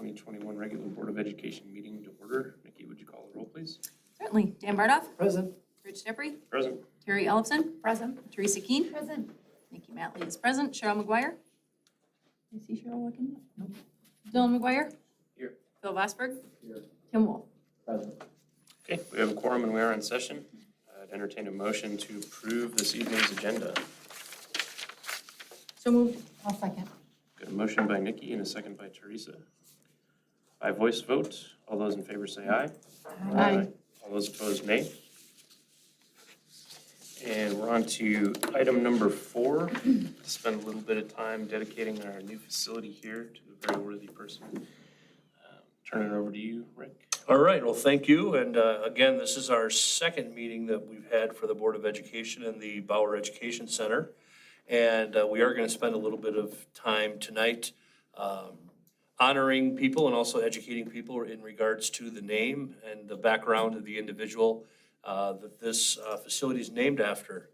2021 regular Board of Education meeting to order. Nikki, would you call the roll, please? Certainly. Dan Bardoff. Present. Rich Jeffrey. Present. Terry Ellefson. Present. Teresa Keen. Present. Nikki Matley is present. Cheryl McGuire. I see Cheryl looking. Nope. Dylan McGuire. Here. Phil Vosberg. Here. Kim Wolf. Present. Okay, we have a quorum and we are in session. I'd entertain a motion to approve this evening's agenda. So moved. I'll second. Got a motion by Nikki and a second by Teresa. By voice vote, all those in favor say aye. Aye. All those opposed, nay. And we're on to item number 4. Spend a little bit of time dedicating our new facility here to a very worthy person. Turn it over to you, Rick. All right, well, thank you. And again, this is our second meeting that we've had for the Board of Education and the Bauer Education Center. And we are going to spend a little bit of time tonight honoring people and also educating people in regards to the name and the background of the individual that this facility is named after.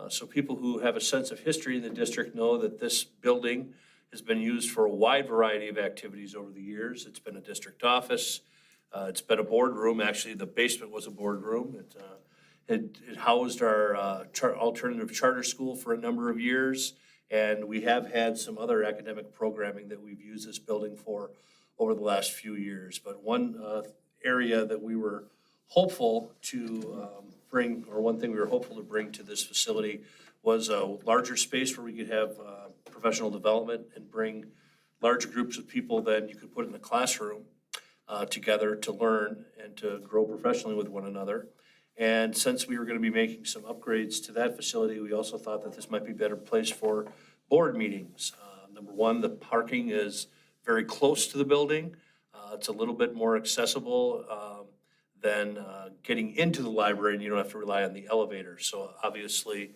So people who have a sense of history in the district know that this building has been used for a wide variety of activities over the years. It's been a district office. It's been a boardroom. Actually, the basement was a boardroom. It housed our alternative charter school for a number of years. And we have had some other academic programming that we've used this building for over the last few years. But one area that we were hopeful to bring, or one thing we were hopeful to bring to this facility was a larger space where we could have professional development and bring large groups of people that you could put in the classroom together to learn and to grow professionally with one another. And since we were going to be making some upgrades to that facility, we also thought that this might be a better place for board meetings. Number one, the parking is very close to the building. It's a little bit more accessible than getting into the library, and you don't have to rely on the elevator. So obviously,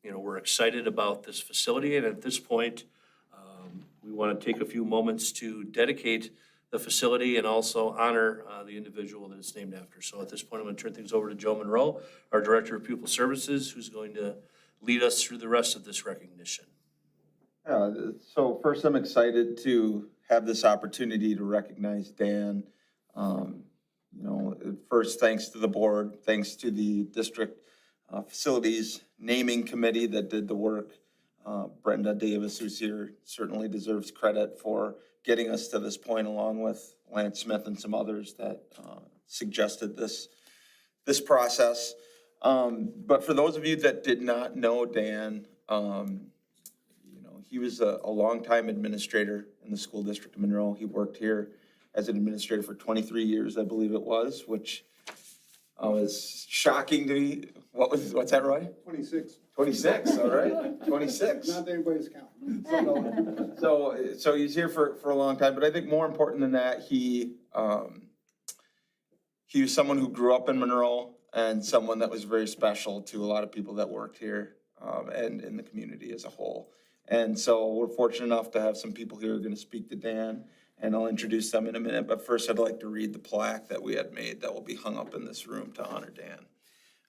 we're excited about this facility. And at this point, we want to take a few moments to dedicate the facility and also honor the individual that it's named after. So at this point, I'm going to turn things over to Joe Monroe, our Director of Pupil Services, who's going to lead us through the rest of this recognition. So first, I'm excited to have this opportunity to recognize Dan. First, thanks to the board, thanks to the district facilities naming committee that did the work. Brenda Davis, who's here, certainly deserves credit for getting us to this point, along with Lance Smith and some others that suggested this process. But for those of you that did not know Dan, he was a longtime administrator in the school district of Monroe. He worked here as an administrator for 23 years, I believe it was, which is shocking to me. What's that, Roy? 26. 26, all right, 26. Not anybody's count. So he's here for a long time, but I think more important than that, he was someone who grew up in Monroe and someone that was very special to a lot of people that worked here and in the community as a whole. And so we're fortunate enough to have some people here who are going to speak to Dan, and I'll introduce them in a minute. But first, I'd like to read the plaque that we had made that will be hung up in this room to honor Dan.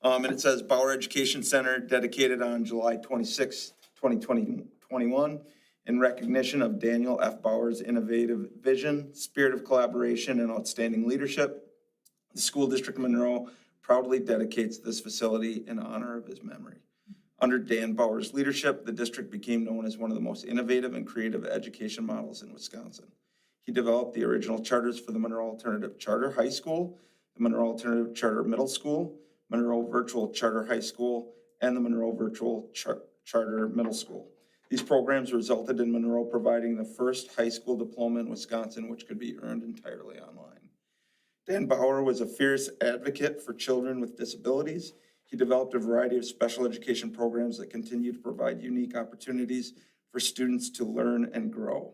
And it says, Bauer Education Center, dedicated on July 26, 2021, in recognition of Daniel F. Bauer's innovative vision, spirit of collaboration, and outstanding leadership. The School District of Monroe proudly dedicates this facility in honor of his memory. Under Dan Bauer's leadership, the district became known as one of the most innovative and creative education models in Wisconsin. He developed the original charters for the Monroe Alternative Charter High School, the Monroe Alternative Charter Middle School, Monroe Virtual Charter High School, and the Monroe Virtual Charter Middle School. These programs resulted in Monroe providing the first high school diploma in Wisconsin, which could be earned entirely online. Dan Bauer was a fierce advocate for children with disabilities. He developed a variety of special education programs that continue to provide unique opportunities for students to learn and grow.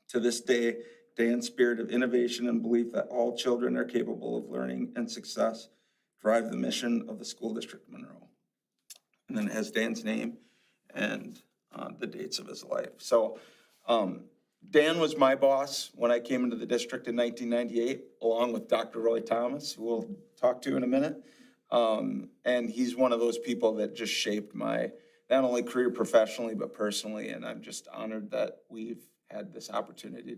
To this day, Dan's spirit of innovation and belief that all children are capable of learning and success drive the mission of the School District of Monroe. And then it has Dan's name and the dates of his life. So Dan was my boss when I came into the district in 1998, along with Dr. Roy Thomas, who we'll talk to in a minute. And he's one of those people that just shaped my not only career professionally, but personally. And I'm just honored that we've had this opportunity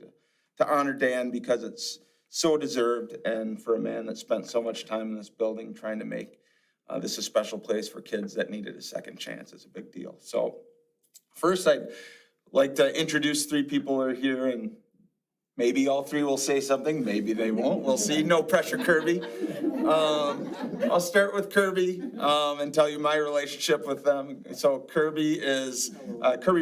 to honor Dan because it's so deserved, and for a man that spent so much time in this building trying to make this a special place for kids that needed a second chance is a big deal. So first, I'd like to introduce three people who are here, and maybe all three will say something, maybe they won't, we'll see. No pressure, Kirby. I'll start with Kirby and tell you my relationship with them. So Kirby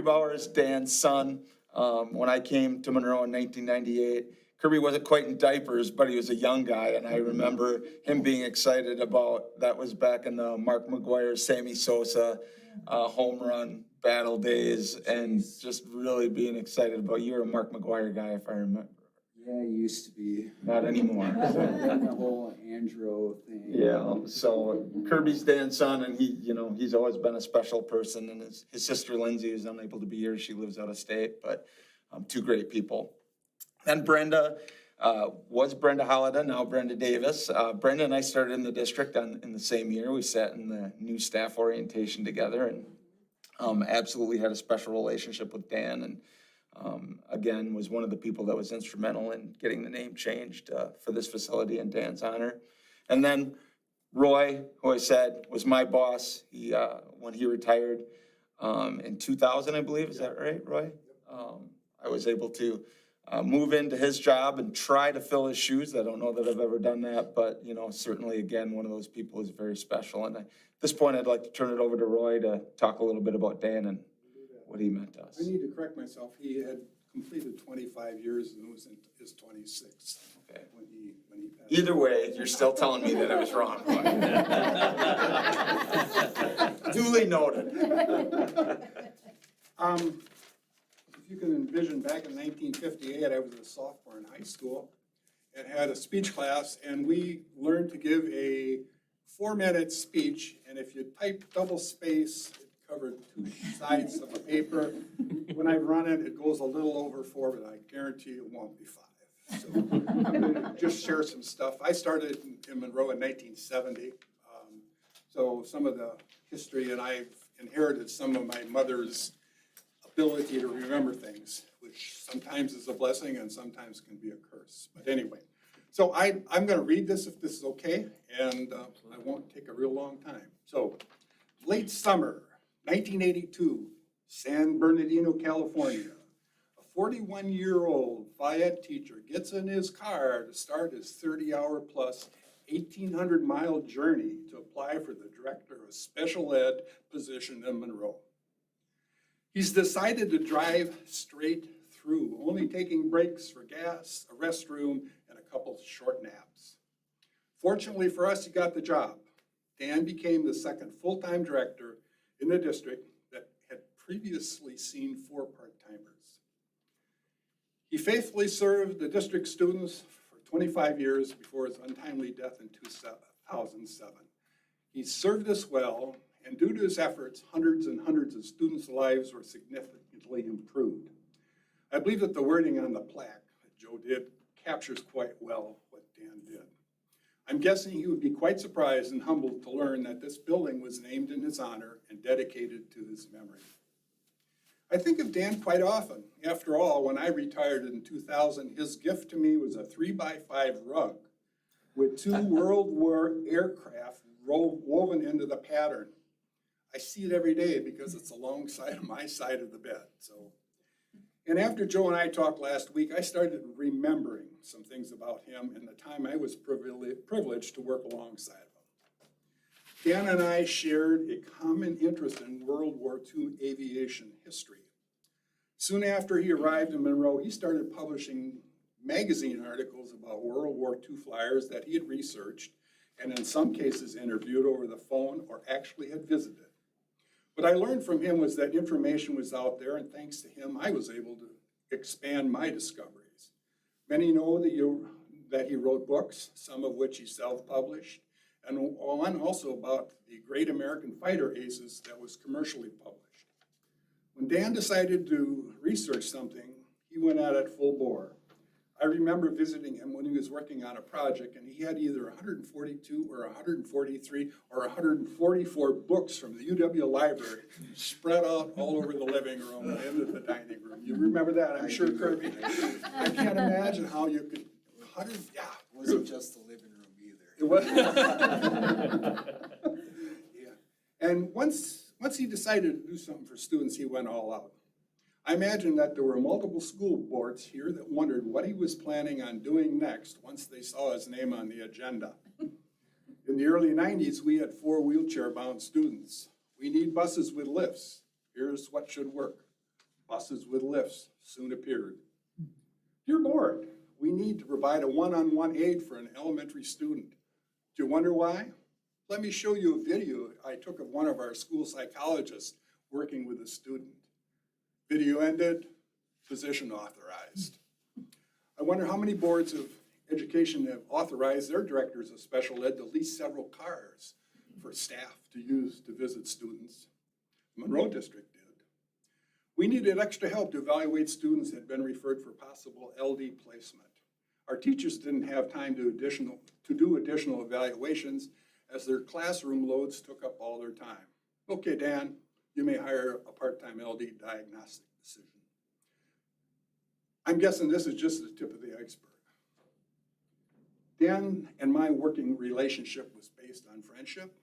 Bauer is Dan's son. When I came to Monroe in 1998, Kirby wasn't quite in diapers, but he was a young guy, and I remember him being excited about, that was back in the Mark McGuire, Sammy Sosa home run battle days, and just really being excited about, you were a Mark McGuire guy, if I remember. Yeah, it used to be. Not anymore. The whole Andrew thing. Yeah, so Kirby's Dan's son, and he's always been a special person, and his sister Lindsay is unable to be here. She lives out of state, but two great people. Then Brenda was Brenda Hollida, now Brenda Davis. Brenda and I started in the district in the same year. We sat in the new staff orientation together, and absolutely had a special relationship with Dan, and again, was one of the people that was instrumental in getting the name changed for this facility in Dan's honor. And then Roy, who I said was my boss, when he retired in 2000, I believe, is that right, Roy? I was able to move into his job and try to fill his shoes. I don't know that I've ever done that, but certainly, again, one of those people is very special. And at this point, I'd like to turn it over to Roy to talk a little bit about Dan and what he meant to us. I need to correct myself. He had completed 25 years and was in his 26th Okay. when he passed. Either way, you're still telling me that I was wrong. Duly noted. If you can envision, back in 1958, I was a sophomore in high school and had a speech class, and we learned to give a 4-minute speech, and if you type double space, it covered 2 sides of a paper. When I run it, it goes a little over 4, but I guarantee it won't be 5. So I'm gonna just share some stuff. I started in Monroe in 1970. So some of the history, and I've inherited some of my mother's ability to remember things, which sometimes is a blessing and sometimes can be a curse. But anyway, so I'm going to read this if this is okay, and I won't take a real long time. So, late summer, 1982, San Bernardino, California. A 41-year-old Fayette teacher gets in his car to start his 30-hour-plus, 1,800-mile journey to apply for the director of special ed position in Monroe. He's decided to drive straight through, only taking breaks for gas, a restroom, and a couple short naps. Fortunately for us, he got the job. Dan became the second full-time director in the district that had previously seen 4 part-timers. He faithfully served the district students for 25 years before his untimely death in 2007. He served us well, and due to his efforts, hundreds and hundreds of students' lives were significantly improved. I believe that the wording on the plaque that Joe did captures quite well what Dan did. I'm guessing he would be quite surprised and humbled to learn that this building was named in his honor and dedicated to his memory. I think of Dan quite often. After all, when I retired in 2000, his gift to me was a 3x5 rug with 2 World War aircraft woven into the pattern. I see it every day because it's alongside of my side of the bed. And after Joe and I talked last week, I started remembering some things about him and the time I was privileged to work alongside of him. Dan and I shared a common interest in World War II aviation history. Soon after he arrived in Monroe, he started publishing magazine articles about World War II flyers that he had researched and in some cases interviewed over the phone or actually had visited. What I learned from him was that information was out there, and thanks to him, I was able to expand my discoveries. Many know that he wrote books, some of which he self-published, and one also about the Great American Fighter Aces that was commercially published. When Dan decided to research something, he went at it full bore. I remember visiting him when he was working on a project, and he had either 142 or 143 or 144 books from the UW library spread out all over the living room and into the dining room. You remember that, I'm sure, Kirby? I can't imagine how you could, 100, yeah. It wasn't just the living room either. It was. Yeah. And once he decided to do something for students, he went all out. I imagine that there were multiple school boards here that wondered what he was planning on doing next once they saw his name on the agenda. In the early 90s, we had 4 wheelchair-bound students. We need buses with lifts. Here's what should work. Buses with lifts soon appeared. Dear board, we need to provide a one-on-one aid for an elementary student. Do you wonder why? Let me show you a video I took of one of our school psychologists working with a student. Video ended, position authorized. I wonder how many boards of education have authorized their directors of special ed to lease several cars for staff to use to visit students. Monroe District did. We needed extra help to evaluate students that had been referred for possible LD placement. Our teachers didn't have time to do additional evaluations as their classroom loads took up all their time. Okay, Dan, you may hire a part-time LD diagnostic decision. I'm guessing this is just the tip of the iceberg. Dan and my working relationship was based on friendship.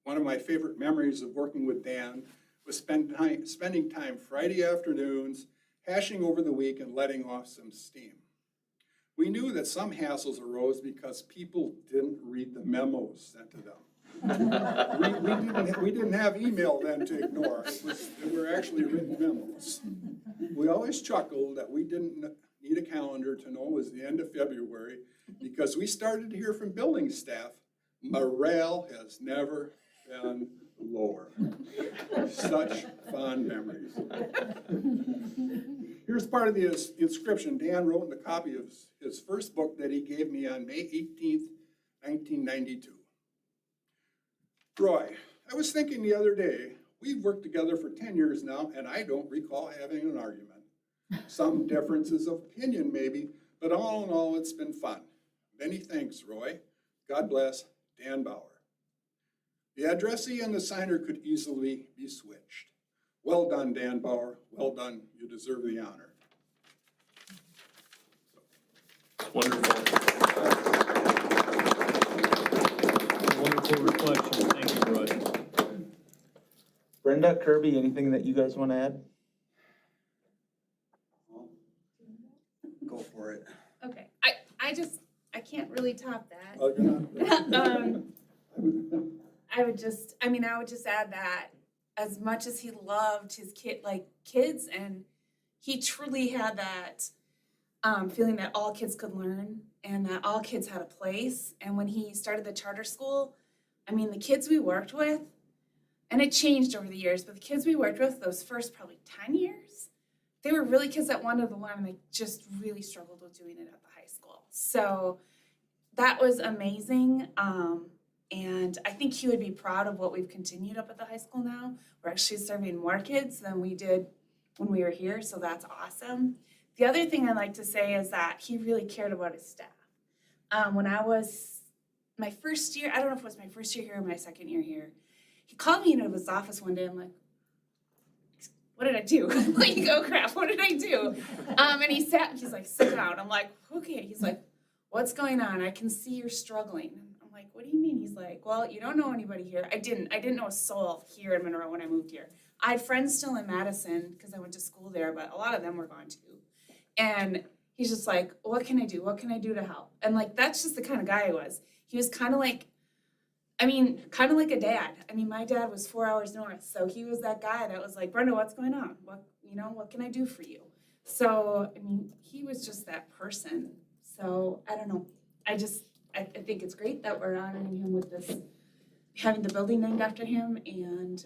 One of my favorite memories of working with Dan was spending time Friday afternoons, hashing over the week and letting off some steam. We knew that some hassles arose because people didn't read the memos sent to them. We didn't have email then to ignore. They were actually written memos. We always chuckled that we didn't need a calendar to know it was the end of February because we started to hear from building staff, morale has never been lower. Such fond memories. Here's part of the inscription Dan wrote in the copy of his first book that he gave me on May 18th, 1992. Roy, I was thinking the other day, we've worked together for 10 years now, and I don't recall having an argument. Some differences of opinion maybe, but all in all, it's been fun. Many thanks, Roy. God bless, Dan Bauer. The addressee and the signer could easily be switched. Well done, Dan Bauer. Well done. You deserve the honor. Wonderful. Wonderful reflection. Thank you, Roy. Brenda, Kirby, anything that you guys want to add? Go for it. Okay, I can't really top that. Oh, you're not- I would just add that as much as he loved his kids, and he truly had that feeling that all kids could learn and that all kids had a place. And when he started the charter school, I mean, the kids we worked with, and it changed over the years, but the kids we worked with those first probably 10 years, they were really kids that wanted to learn, and they just really struggled with doing it at the high school. So that was amazing. And I think he would be proud of what we've continued up at the high school now. We're actually serving more kids than we did when we were here, so that's awesome. The other thing I'd like to say is that he really cared about his staff. When I was my first year, I don't know if it was my first year here or my second year here, he called me into his office one day. I'm like, what did I do? Like, oh crap, what did I do? And he's like, sit down. I'm like, okay. He's like, what's going on? I can see you're struggling. I'm like, what do you mean? He's like, well, you don't know anybody here. I didn't know a soul here in Monroe when I moved here. I had friends still in Madison because I went to school there, but a lot of them were gone too. And he's just like, what can I do? What can I do to help? And like, that's just the kind of guy he was. He was kind of like a dad. I mean, my dad was 4 hours north, so he was that guy that was like, Brenda, what's going on? What can I do for you? So, I mean, he was just that person. So, I don't know. I think it's great that we're honoring him with this, having the building named after him, and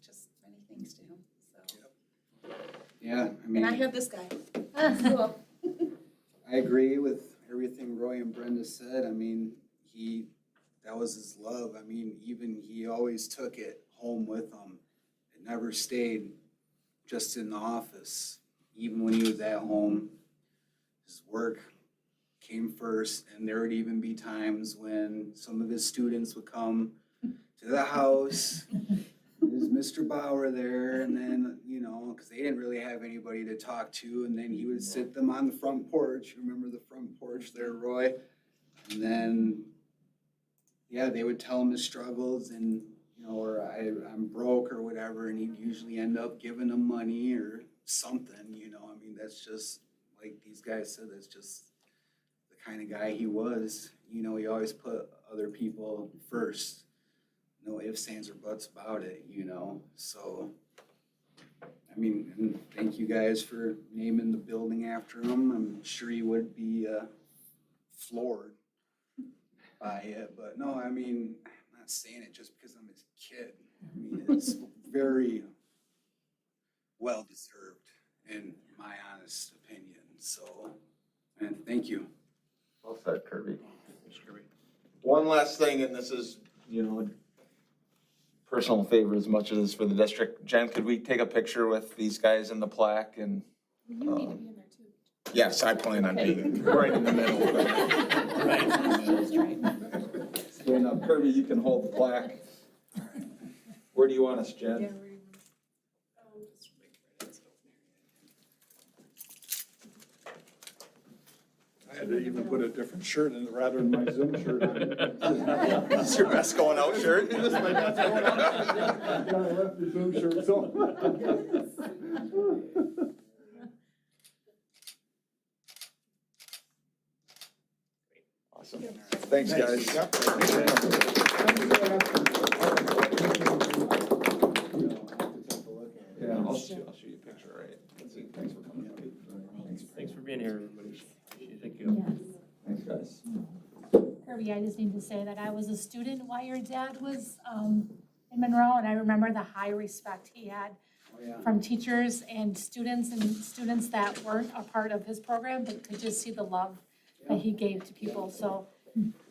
just many thanks to him. So, Yeah, I and I mean, have this guy. Cool. I agree with everything Roy and Brenda said. I mean, that was his love. I mean, even he always took it home with him. It never stayed just in the office. Even when he was at home, his work came first, and there would even be times when some of his students would come to the house. There's Mr. Bauer there, and then, you know, because they didn't really have anybody to talk to, and then he would sit them on the front porch. Remember the front porch there, Roy? And then, yeah, they would tell him his struggles, and, you know, or I'm broke or whatever, and he'd usually end up giving them money or something, you know. I mean, that's just, like these guys said, that's just the kind of guy he was. You know, he always put other people first. No ifs, ands, or buts about it, you know, so, I mean, and thank you guys for naming the building after him. I'm sure you would be floored by it, but no, I mean, I'm not saying it just because I'm his kid. I mean, it's very well-deserved, in my honest opinion, so, and thank you. Well said, Kirby. Thanks, Kirby. One last thing, and this is, you know, personal favor as much as it is for the district. Jen, could we take a picture with these guys in the plaque and? You need to be in there too. Yes, I plan on being right in the middle. Stand up, Kirby, you can hold the plaque. Where do you want us, Jen? I had to even put a different shirt in rather than my Zoom shirt on. This is your best going out shirt? This is my best going out. Yeah, I left the Zoom shirt, so. Awesome. Thanks, guys. Yeah, I'll shoot you a picture, right? Thanks for coming out. Thanks for being here, everybody. Thank you. Yes. Thanks, guys. Kirby, I just need to say that I was a student while your dad was in Monroe, and I remember the high respect he had Oh, yeah. from teachers and students that weren't a part of his program, but could just see the love that he gave to people, so.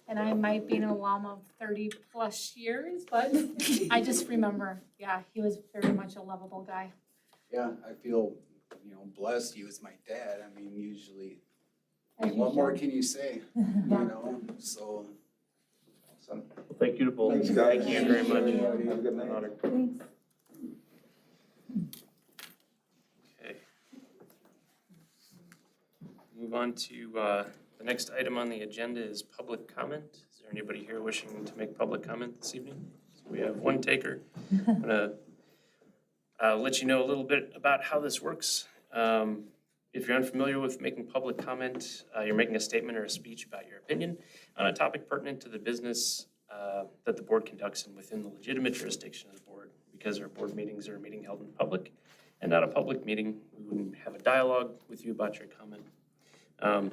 And I might be an alum of 30-plus years, but I just remember, yeah, he was very much a lovable guy. Yeah, I feel, you know, blessed. He was my dad. I mean, usually, I As mean, you what more should. can you say, you know, so. Awesome. Well, thank you to both. Thanks, guys. Thank you very much. Have a good night. Honor. Thanks. Okay. Move on to the next item on the agenda is public comment. Is there anybody here wishing to make public comment this evening? So we have one taker. I'm gonna let you know a little bit about how this works. If you're unfamiliar with making public comment, you're making a statement or a speech about your opinion on a topic pertinent to the business that the board conducts and within the legitimate jurisdiction of the board. Because our board meetings are a meeting held in public and not a public meeting, we wouldn't have a dialogue with you about your comment.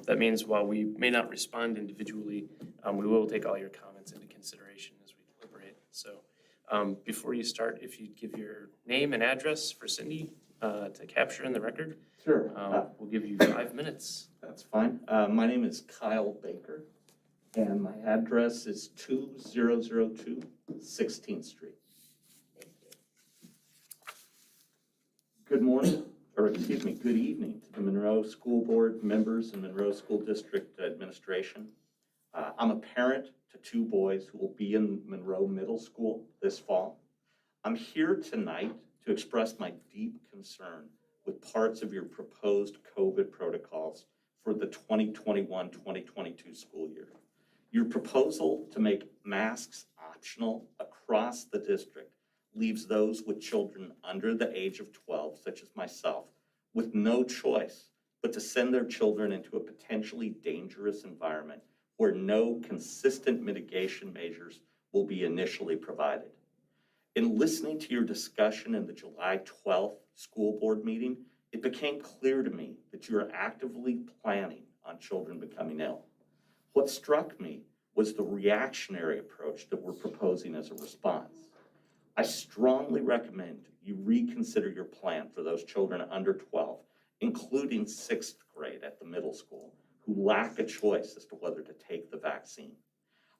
That means while we may not respond individually, we will take all your comments into consideration as we deliberate. So before you start, if you'd give your name and address for Cindy to capture in the record, Sure, we'll give you 5 minutes. that's fine. My name is Kyle Baker, and my address is 2002 16th Street. Good morning, or excuse me, good evening to the Monroe School Board members and Monroe School District administration. I'm a parent to 2 boys who will be in Monroe Middle School this fall. I'm here tonight to express my deep concern with parts of your proposed COVID protocols for the 2021-2022 school year. Your proposal to make masks optional across the district leaves those with children under the age of 12, such as myself, with no choice but to send their children into a potentially dangerous environment where no consistent mitigation measures will be initially provided. In listening to your discussion in the July 12th school board meeting, it became clear to me that you are actively planning on children becoming ill. What struck me was the reactionary approach that we're proposing as a response. I strongly recommend you reconsider your plan for those children under 12, including 6th grade at the middle school, who lack a choice as to whether to take the vaccine.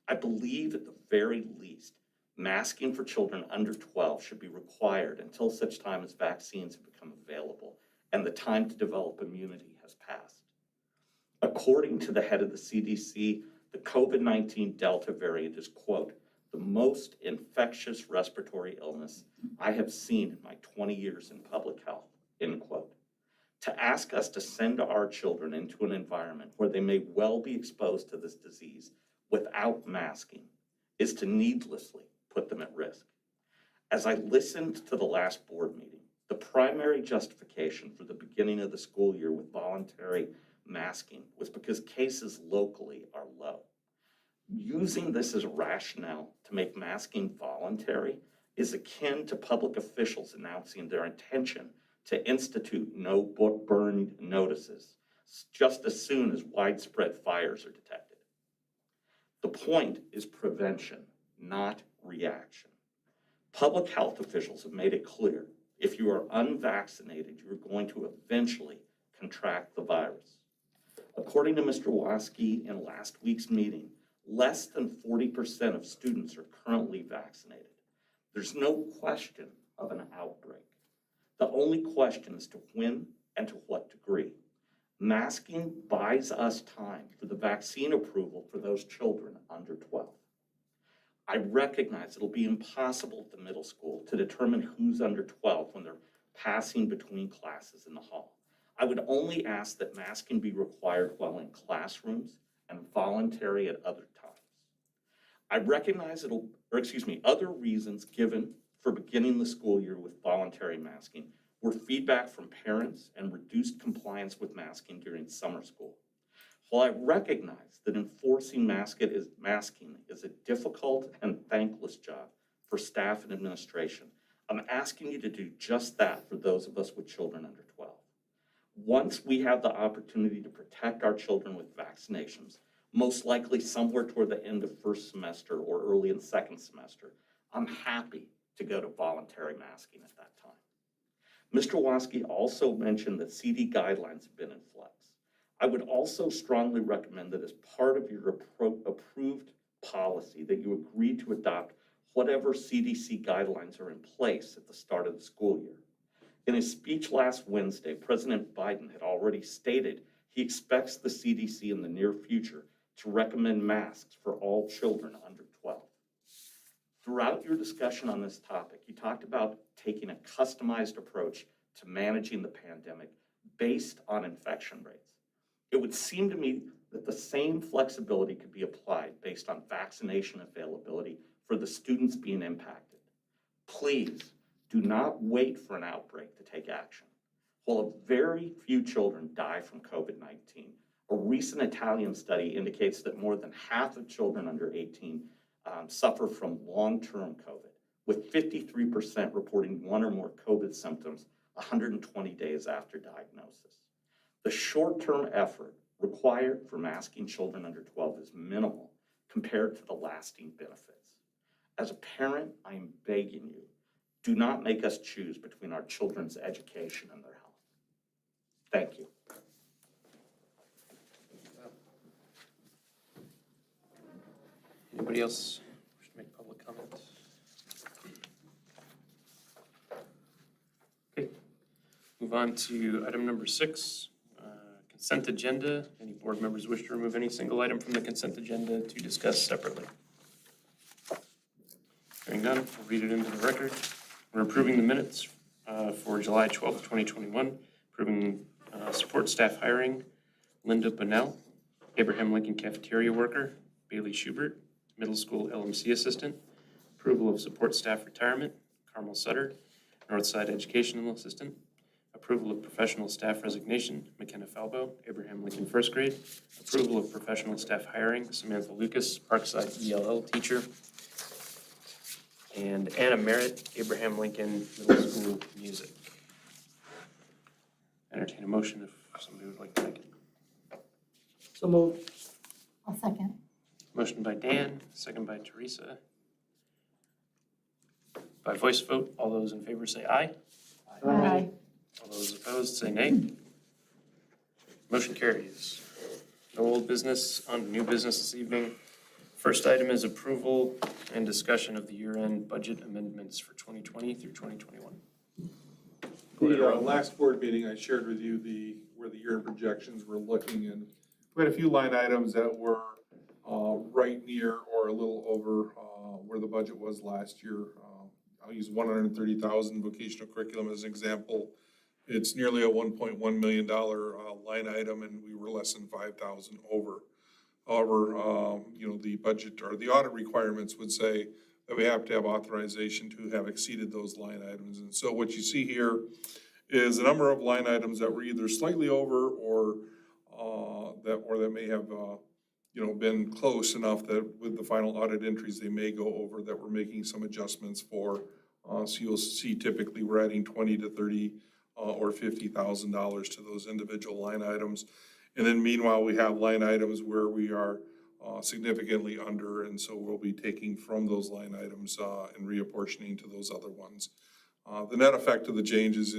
I believe at the very least, masking for children under 12 should be required until such time as vaccines have become available and the time to develop immunity has passed. A According to the head of the CDC, the COVID-19 Delta variant is, quote, the most infectious respiratory illness I have seen in my 20 years in public health, end quote. To ask us to send our children into an environment where they may well be exposed to this disease without masking is to needlessly put them at risk. As I listened to the last board meeting, the primary justification for the beginning of the school year with voluntary masking was because cases locally are low. Using this as a rationale to make masking voluntary is akin to public officials announcing their intention to institute no burn notices just as soon as widespread fires are detected. The point is prevention, not reaction. Public health officials have made it clear if you are unvaccinated, you're going to eventually contract the virus. According to Mr. Waske in last week's meeting, less than 40% of students are currently vaccinated. There's no question of an outbreak. The only question is to when and to what degree. Masking buys us time for the vaccine approval for those children under 12. I recognize it'll be impossible at the middle school to determine who's under 12 when they're passing between classes in the hall. I would only ask that masking be required while in classrooms and voluntary at other times. I recognize other reasons given for beginning the school year with voluntary masking were feedback from parents and reduced compliance with masking during summer school. While I recognize that enforcing masking is a difficult and thankless job for staff and administration, I'm asking you to do just that for those of us with children under 12. Once we have the opportunity to protect our children with vaccinations, most likely somewhere toward the end of first semester or early in second semester, I'm happy to go to voluntary masking at that time. Mr. Waske also mentioned that CD guidelines have been in flux. I would also strongly recommend that as part of your approved policy that you agree to adopt whatever CDC guidelines are in place at the start of the school year. In his speech last Wednesday, President Biden had already stated he expects the CDC in the near future to recommend masks for all children under 12. Throughout your discussion on this topic, you talked about taking a customized approach to managing the pandemic based on infection rates. It would seem to me that the same flexibility could be applied based on vaccination availability for the students being impacted. Please do not wait for an outbreak to take action. While a very few children die from COVID-19, a recent Italian study indicates that more than half of children under 18 suffer from long-term COVID, with 53% reporting one or more COVID symptoms 120 days after diagnosis. The short-term effort required for masking children under 12 is minimal compared to the lasting benefits. As a parent, I am begging you, do not make us choose between our children's education and their health. Thank you. Anybody else wish to make public comment? Okay, move on to item number 6, consent agenda. Any board members wish to remove any single item from the consent agenda to discuss separately? Hearing none, we'll read it into the record. We're approving the minutes for July 12th, 2021, approving support staff hiring, Linda Bunnell, Abraham Lincoln cafeteria worker, Bailey Schubert, middle school LMC assistant, approval of support staff retirement, Carmel Sutter, Northside educational assistant, approval of professional staff resignation, McKenna Falbo, Abraham Lincoln first grade, approval of professional staff hiring, Samantha Lucas, Parkside ELL teacher, and Anna Merritt, Abraham Lincoln middle school music. Entertain a motion if somebody would like to make it. So moved. I'll second. Motion by Dan, second by Teresa. By voice vote, all those in favor say aye. Aye. All those opposed say nay. Motion carries. No old business, on to new business this evening. First item is approval and discussion of the year-end budget amendments for 2020 through 2021. The last board meeting, I shared with you where the year-end projections were looking, and we had a few line items that were right near or a little over where the budget was last year. I'll use 130,000 vocational curriculum as an example. It's nearly a $1.1 million line item, and we were less than 5,000 over. However, the budget or the audit requirements would say that we have to have authorization to have exceeded those line items. And so what you see here is a number of line items that were either slightly over or that may have been close enough that with the final audit entries, they may go over, that we're making some adjustments for. So you'll see typically we're adding 20 to 30 or $50,000 to those individual line items. And then meanwhile, we have line items where we are significantly under, and so we'll be taking from those line items and reapportioning to those other ones. The net effect of the changes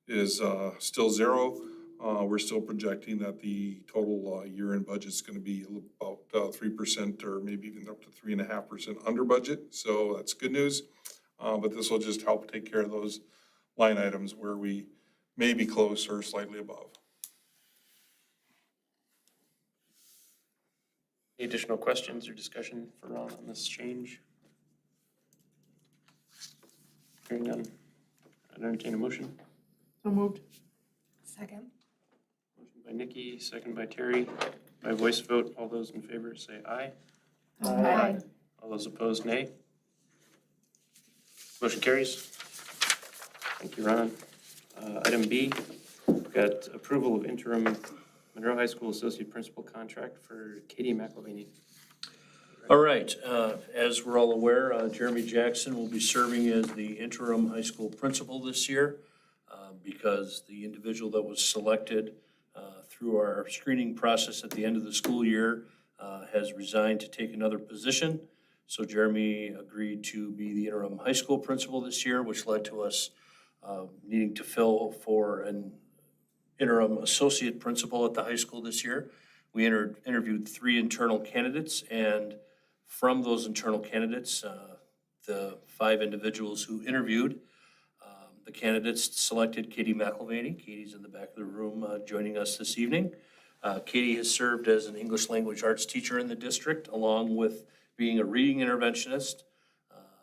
is still zero. We're still projecting that the total year-end budget is going to be about 3% or maybe even up to 3.5% under budget. So that's good news. But this will just help take care of those line items where we may be close or slightly above. Any additional questions or discussion for Ron on this change? Hearing none, I'd entertain a motion. So moved. Second. Motion by Nikki, second by Terry. By voice vote, all those in favor say aye. Aye. All those opposed, nay. Motion carries. Thank you, Ron. Item B, we've got approval of interim Monroe High School Associate Principal contract for Katie McElvaney. All right, as we're all aware, Jeremy Jackson will be serving as the interim high school principal this year because the individual that was selected through our screening process at the end of the school year has resigned to take another position. So Jeremy agreed to be the interim high school principal this year, which led to us needing to fill for an interim associate principal at the high school this year. We interviewed 3 internal candidates, and from those internal candidates, the 5 individuals who interviewed, the candidates selected Katie McElvaney. Katie's in the back of the room joining us this evening. Katie has served as an English language arts teacher in the district, along with being a reading interventionist.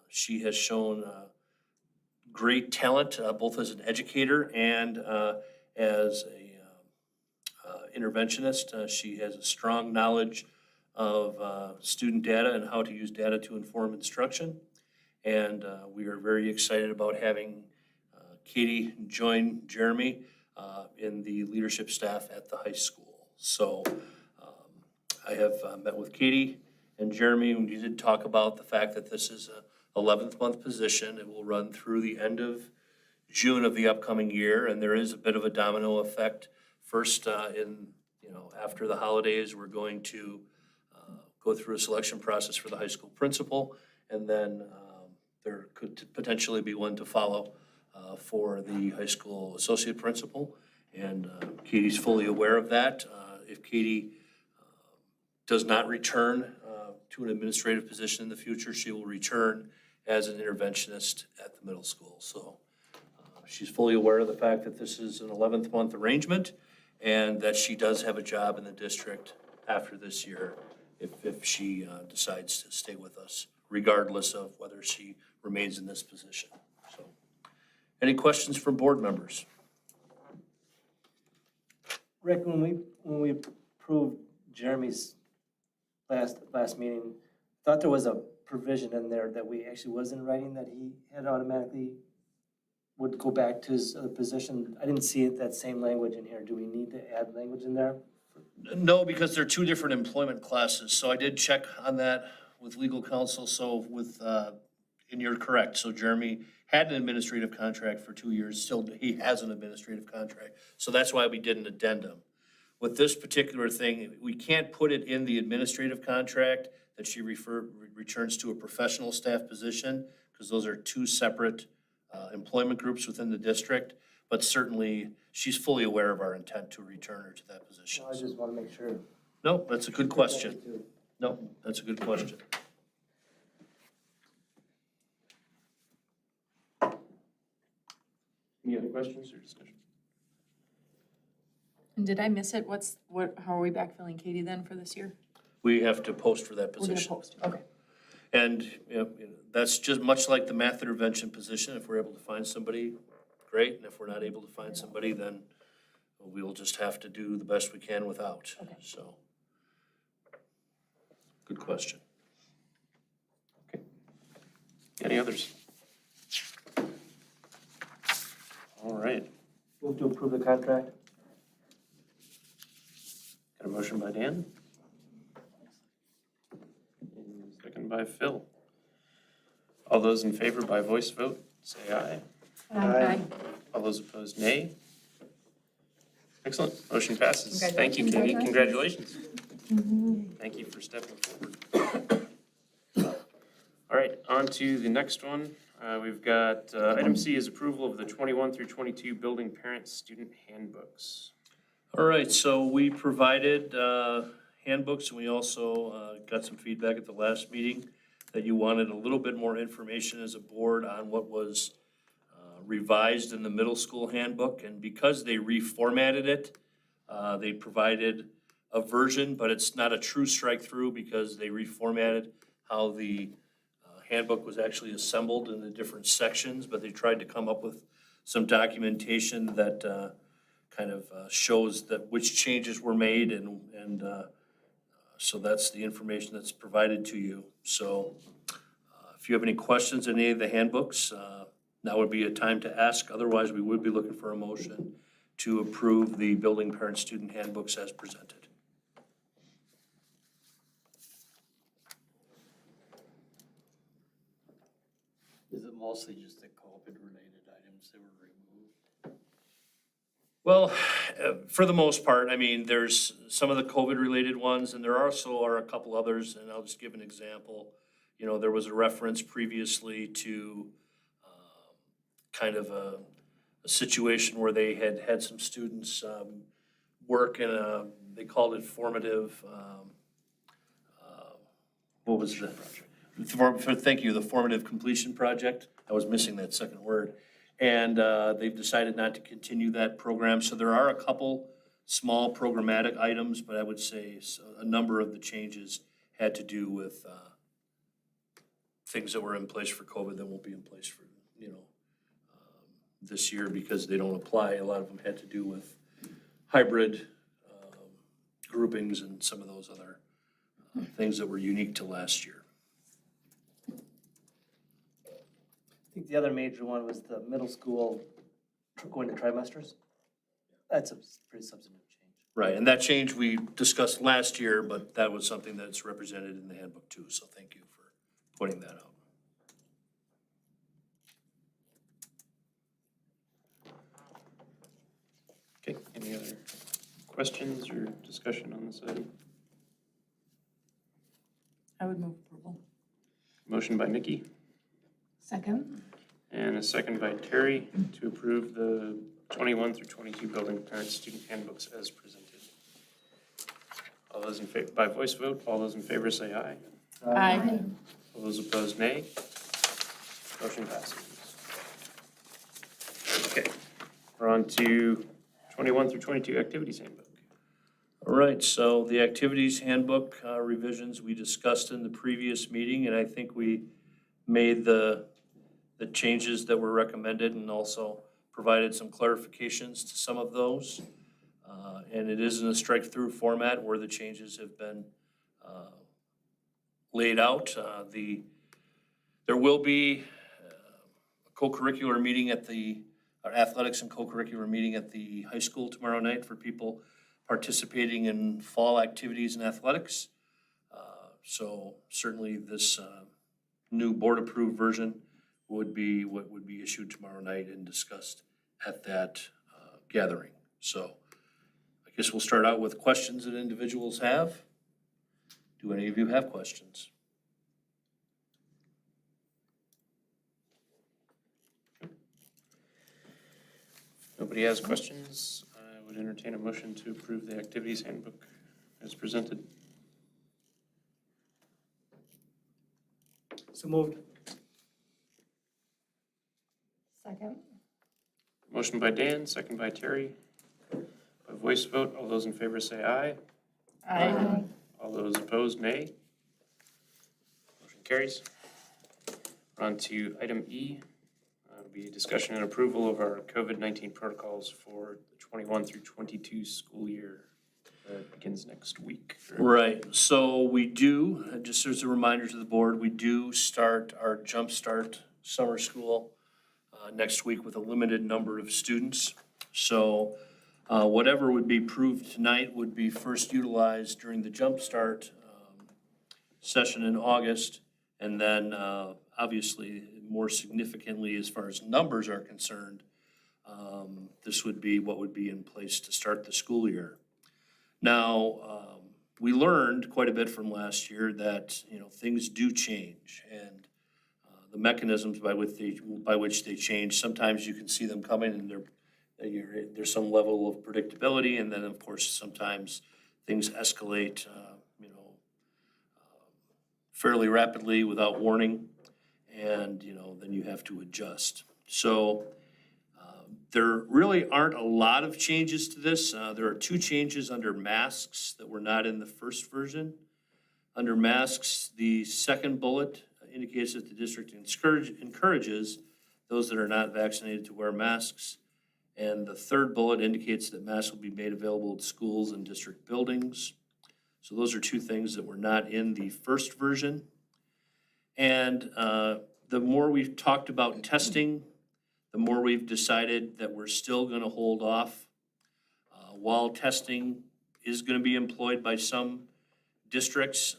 She has shown great talent, both as an educator and as a interventionist. She has a strong knowledge of student data and how to use data to inform instruction. And we are very excited about having Katie join Jeremy in the leadership staff at the high school. So I have met with Katie and Jeremy, and we did talk about the fact that this is a 11th month position. It will run through the end of June of the upcoming year, and there is a bit of a domino effect. First, after the holidays, we're going to go through a selection process for the high school principal, and then there could potentially be one to follow for the high school associate principal. And Katie's fully aware of that. If Katie does not return to an administrative position in the future, she will return as an interventionist at the middle school. So she's fully aware of the fact that this is an 11th month arrangement and that she does have a job in the district after this year if she decides to stay with us, regardless of whether she remains in this position. So, any questions from board members? Rick, when we approved Jeremy's last meeting, I thought there was a provision in there that we actually was in writing that he had automatically would go back to his other position. I didn't see that same language in here. Do we need to add language in there? No, because they're 2 different employment classes. So I did check on that with legal counsel. So and you're correct. So Jeremy had an administrative contract for 2 years. Still, he has an administrative contract. So that's why we did an addendum. With this particular thing, we can't put it in the administrative contract that she returns to a professional staff position, because those are 2 separate employment groups within the district. But certainly, she's fully aware of our intent to return her to that position. I just want to make sure. No, that's a good question. No, that's a good question. Any other questions or discussion? And did I miss it? How are we backfilling Katie then for this year? We have to post for that We're gonna position. post, okay. And, that's just much like the math intervention position. If we're able to find somebody, great. And if we're not able to find somebody, then we'll just have to do the best we can without. Okay. So, good question. Any others? All right, Move to approve the contract. got a motion by Dan. And second by Phil. All those in favor by voice vote, say aye. Aye. All those opposed, nay. Excellent, motion passes. Thank you, Katie, Congratulations. congratulations. Thank you for stepping forward. All right, on to the next one. We've got, item C is approval of the 21 through 22 building parent student handbooks. All right, so we provided handbooks, and we also got some feedback at the last meeting that you wanted a little bit more information as a board on what was revised in the middle school handbook. And because they reformatted it, they provided a version, but it's not a true strike through because they reformatted how the handbook was actually assembled in the different sections, but they tried to come up with some documentation that kind of shows that which changes were made and so that's the information that's provided to you. So if you have any questions on any of the handbooks, now would be a time to ask. Otherwise, we would be looking for a motion to approve the building parent student handbooks as presented. Is it mostly just the COVID-related items that were removed? Well, for the most part, I mean, there's some of the COVID-related ones, and there also are a couple others, and I'll just give an example. You know, there was a reference previously to kind of a situation where they had some students work in they called it formative, what was the? Thank you, the formative completion project. I was missing that second word. And they've decided not to continue that program. So there are a couple small programmatic items, but I would say a number of the changes had to do with things that were in place for COVID that won't be in place for, this year because they don't apply. A lot of them had to do with hybrid groupings and some of those other things that were unique to last year. I think the other major one was the middle school going to trimesters. That's a pretty substantive change. Right, and that change we discussed last year, but that was something that's represented in the handbook too, so thank you for pointing that out. Okay, any other questions or discussion on this item? I would move approval. Motion by Nikki Second? and a second by Terry to approve the 21 through 22 building parent student handbooks as presented. All those in favor, by voice vote, all those in favor say aye. Aye. All those opposed, nay. Motion passes. Okay, we're on to 21 through 22 activities handbook. All right, so the activities handbook revisions we discussed in the previous meeting, and I think we made the changes that were recommended and also provided some clarifications to some of those. And it is in a strike-through format where the changes have been laid out. There will be a co-curricular meeting at our athletics and co-curricular meeting at the high school tomorrow night for people participating in fall activities and athletics. So certainly this new board-approved version would be what would be issued tomorrow night and discussed at that gathering. So I guess we'll start out with questions that individuals have. Do any of you have questions? Nobody has questions? I would entertain a motion to approve the activities handbook as presented. So moved. Second? Motion by Dan, second by Terry. By voice vote, all those in favor say aye. Aye. All those opposed, nay. Motion carries. On to item E. It'll be discussion and approval of our COVID-19 protocols for the 21 through 22 school year. That begins next week. Right, so we do, just as a reminder to the board, we do start our Jumpstart Summer School next week with a limited number of students. So whatever would be approved tonight would be first utilized during the Jumpstart session in August. And then obviously, more significantly, as far as numbers are concerned, this would be what would be in place to start the school year. Now, we learned quite a bit from last year that, things do change, and the mechanisms by which they change, sometimes you can see them coming and there's some level of predictability, and then of course, sometimes things escalate, fairly rapidly without warning, and, then you have to adjust. So, there really aren't a lot of changes to this. There are two changes under masks that were not in the first version. Under masks, the second bullet indicates that the district encourages those that are not vaccinated to wear masks. And the third bullet indicates that masks will be made available at schools and district buildings. So those are two things that were not in the first version. And the more we've talked about testing, the more we've decided that we're still going to hold off. While testing is going to be employed by some districts,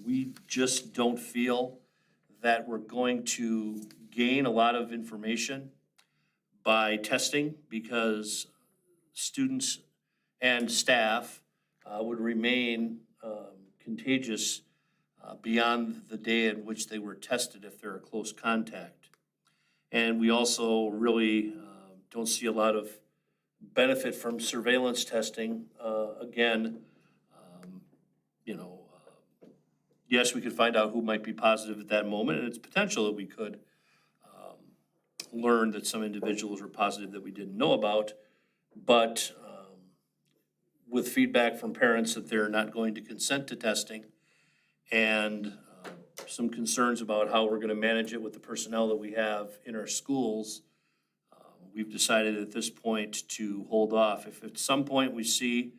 we just don't feel that we're going to gain a lot of information by testing, because students and staff would remain contagious beyond the day in which they were tested if they're a close contact. And we also really don't see a lot of benefit from surveillance testing. Again, yes, we could find out who might be positive at that moment, and it's potential that we could learn that some individuals were positive that we didn't know about. But with feedback from parents that they're not going to consent to testing, and some concerns about how we're going to manage it with the personnel that we have in our schools, we've decided at this point to hold off. If at some point we see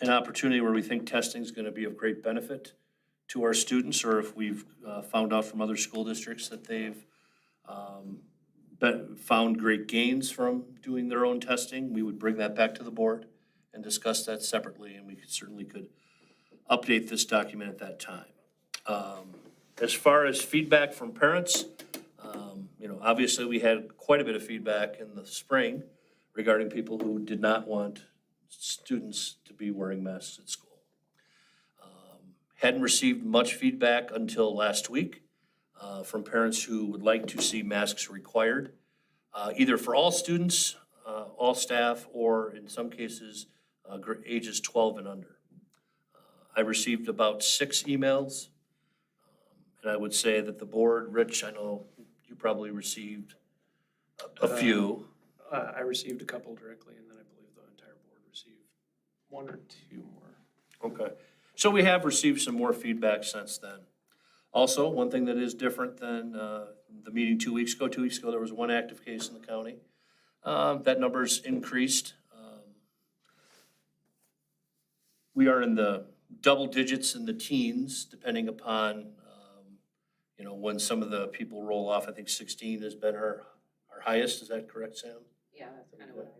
an opportunity where we think testing is going to be of great benefit to our students, or if we've found out from other school districts that they've found great gains from doing their own testing, we would bring that back to the board and discuss that separately, and we certainly could update this document at that time. As far as feedback from parents, obviously we had quite a bit of feedback in the spring regarding people who did not want students to be wearing masks at school. Hadn't received much feedback until last week from parents who would like to see masks required, either for all students, all staff, or in some cases, ages 12 and under. I received about 6 emails, and I would say that the board, Rich, I know you probably received a few. I received a couple directly, and then I believe the entire board received 1 or 2 more. Okay, so we have received some more feedback since then. Also, one thing that is different than the meeting 2 weeks ago. 2 weeks ago, there was 1 active case in the county. That number's increased. We are in the double digits in the teens, depending upon, when some of the people roll off. I think 16 has been our highest. Is that correct, Sam? Yeah, that's kind of what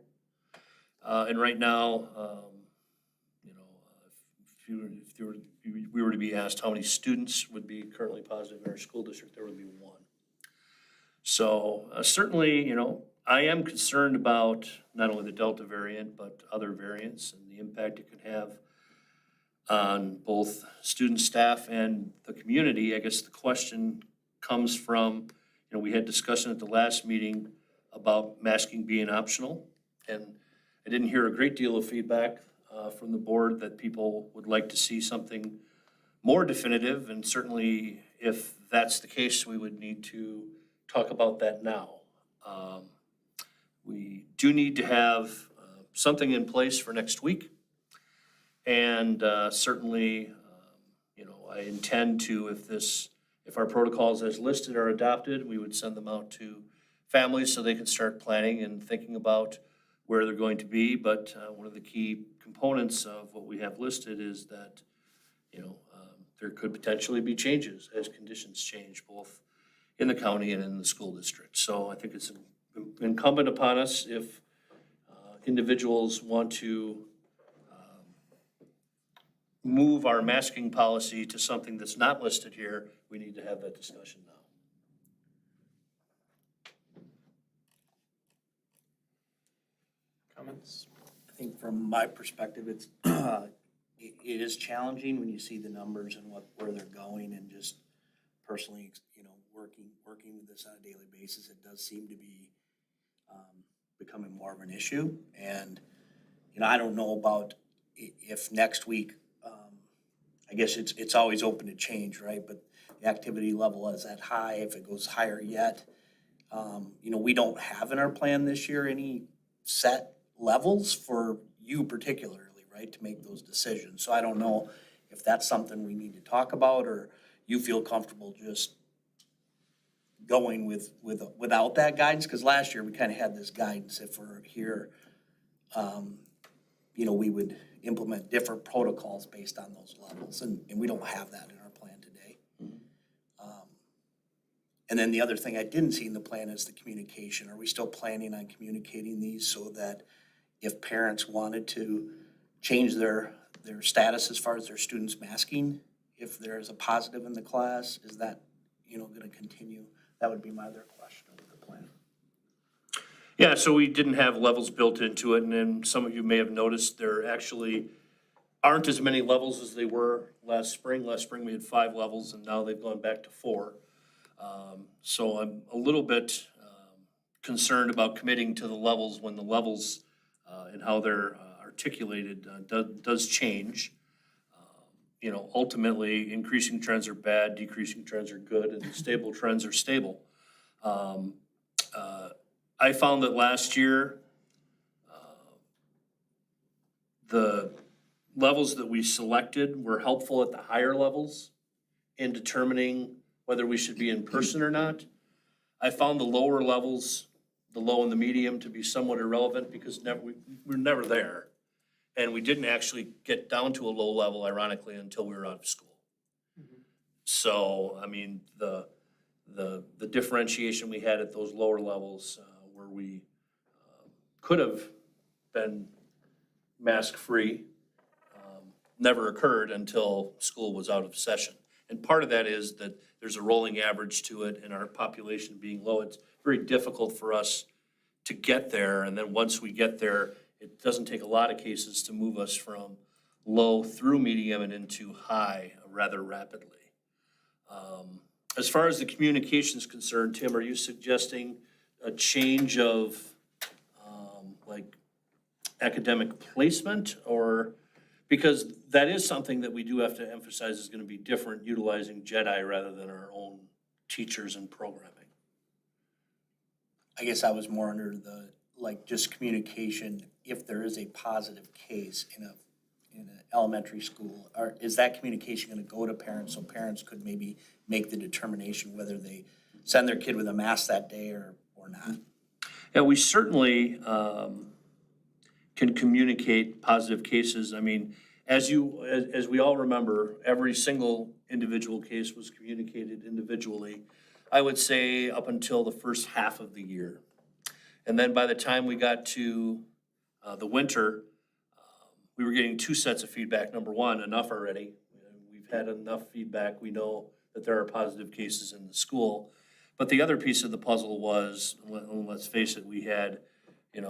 And right now, if we were to be asked how many students would be currently positive in our school district, there would be 1. So certainly, I am concerned about not only the Delta variant, but other variants and the impact it can have on both student, staff, and the community. I guess the question comes from, we had discussion at the last meeting about masking being optional, and I didn't hear a great deal of feedback from the board that people would like to see something more definitive, and certainly if that's the case, we would need to talk about that now. We do need to have something in place for next week. And certainly, I intend to, if our protocols as listed are adopted, we would send them out to families so they can start planning and thinking about where they're going to be. But one of the key components of what we have listed is that, there could potentially be changes as conditions change, both in the county and in the school district. So I think it's incumbent upon us, if individuals want to move our masking policy to something that's not listed here, we need to have that discussion now. Comments? I think from my perspective, it's, it is challenging when you see the numbers and where they're going, and just personally, working with this on a daily basis, it does seem to be becoming more of an issue. And, I don't know about if next week, I guess it's always open to change, right? But the activity level is at high, if it goes higher yet. We don't have in our plan this year any set levels for you particularly, right, to make those decisions. So I don't know if that's something we need to talk about, or you feel comfortable just going without that guidance, because last year we kind of had this guidance. If we're here, we would implement different protocols based on those levels, and we don't have that in our plan today. And then the other thing I didn't see in the plan is the communication. Are we still planning on communicating these so that if parents wanted to change their status as far as their students masking, if there's a positive in the class, is that, going to continue? That would be my other question of the plan. Yeah, so we didn't have levels built into it, and then some of you may have noticed there actually aren't as many levels as they were last spring. Last spring we had 5 levels, and now they've gone back to 4. So I'm a little bit concerned about committing to the levels when the levels and how they're articulated does change. Ultimately, increasing trends are bad, decreasing trends are good, and stable trends are stable. I found that last year, the levels that we selected were helpful at the higher levels in determining whether we should be in person or not. I found the lower levels, the low and the medium, to be somewhat irrelevant because we're never there. And we didn't actually get down to a low level, ironically, until we were out of school. So, the differentiation we had at those lower levels where we could have been mask-free never occurred until school was out of session. And part of that is that there's a rolling average to it, and our population being low, it's very difficult for us to get there. And then once we get there, it doesn't take a lot of cases to move us from low through medium and into high rather rapidly. As far as the communication is concerned, Tim, are you suggesting a change of academic placement, or because that is something that we do have to emphasize is going to be different utilizing JEDI rather than our own teachers and programming? I guess I was more under the, just communication, if there is a positive case in an elementary school, is that communication going to go to parents so parents could maybe make the determination whether they send their kid with a mask that day or not? Yeah, we certainly can communicate positive cases. As we all remember, every single individual case was communicated individually, I would say up until the first half of the year. And then by the time we got to the winter, we were getting 2 sets of feedback. Number one, enough already. We've had enough feedback. We know that there are positive cases in the school. But the other piece of the puzzle was, let's face it, we had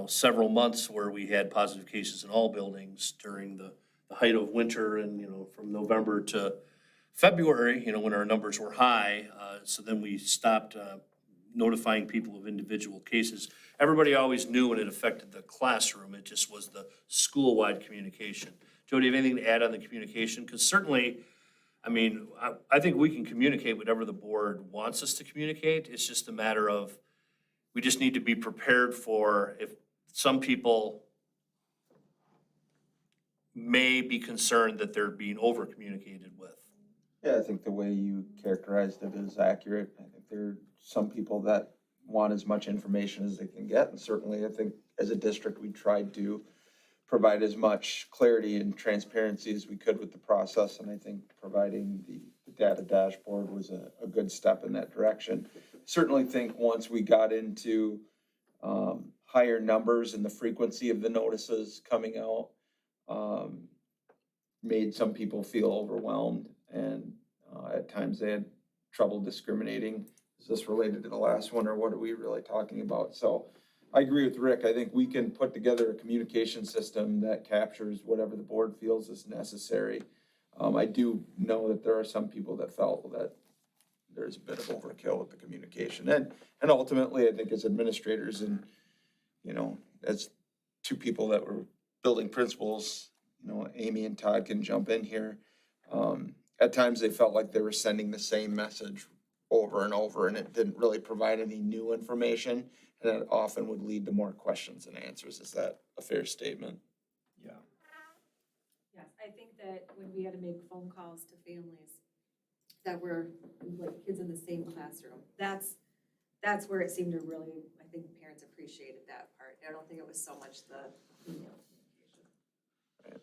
several months where we had positive cases in all buildings during the height of winter, and from November to February, when our numbers were high. So then we stopped notifying people of individual cases. Everybody always knew when it affected the classroom. It just was the school-wide communication. Joe, do you have anything to add on the communication? Because certainly, I think we can communicate whatever the board wants us to communicate. It's just a matter of, we just need to be prepared for if some people may be concerned that they're being over-communicated with. Yeah, I think the way you characterized it is accurate. I think there are some people that want as much information as they can get, and certainly I think as a district, we tried to provide as much clarity and transparency as we could with the process, and I think providing the data dashboard was a good step in that direction. Certainly think once we got into higher numbers and the frequency of the notices coming out, made some people feel overwhelmed, and at times they had trouble discriminating. Is this related to the last one, or what are we really talking about? So I agree with Rick. I think we can put together a communication system that captures whatever the board feels is necessary. I do know that there are some people that felt that there's a bit of overkill with the communication. And ultimately, I think as administrators and, you know, as two people that were building principals, you know, Amy and Todd can jump in here. At times they felt like they were sending the same message over and over, and it didn't really provide any new information, and that often would lead to more questions than answers. Is that a fair statement? Yeah. Yes, I think that when we had to make phone calls to families that were like kids in the same classroom, that's where it seemed to really, I think parents appreciated that part. I don't think it was so much the email communication.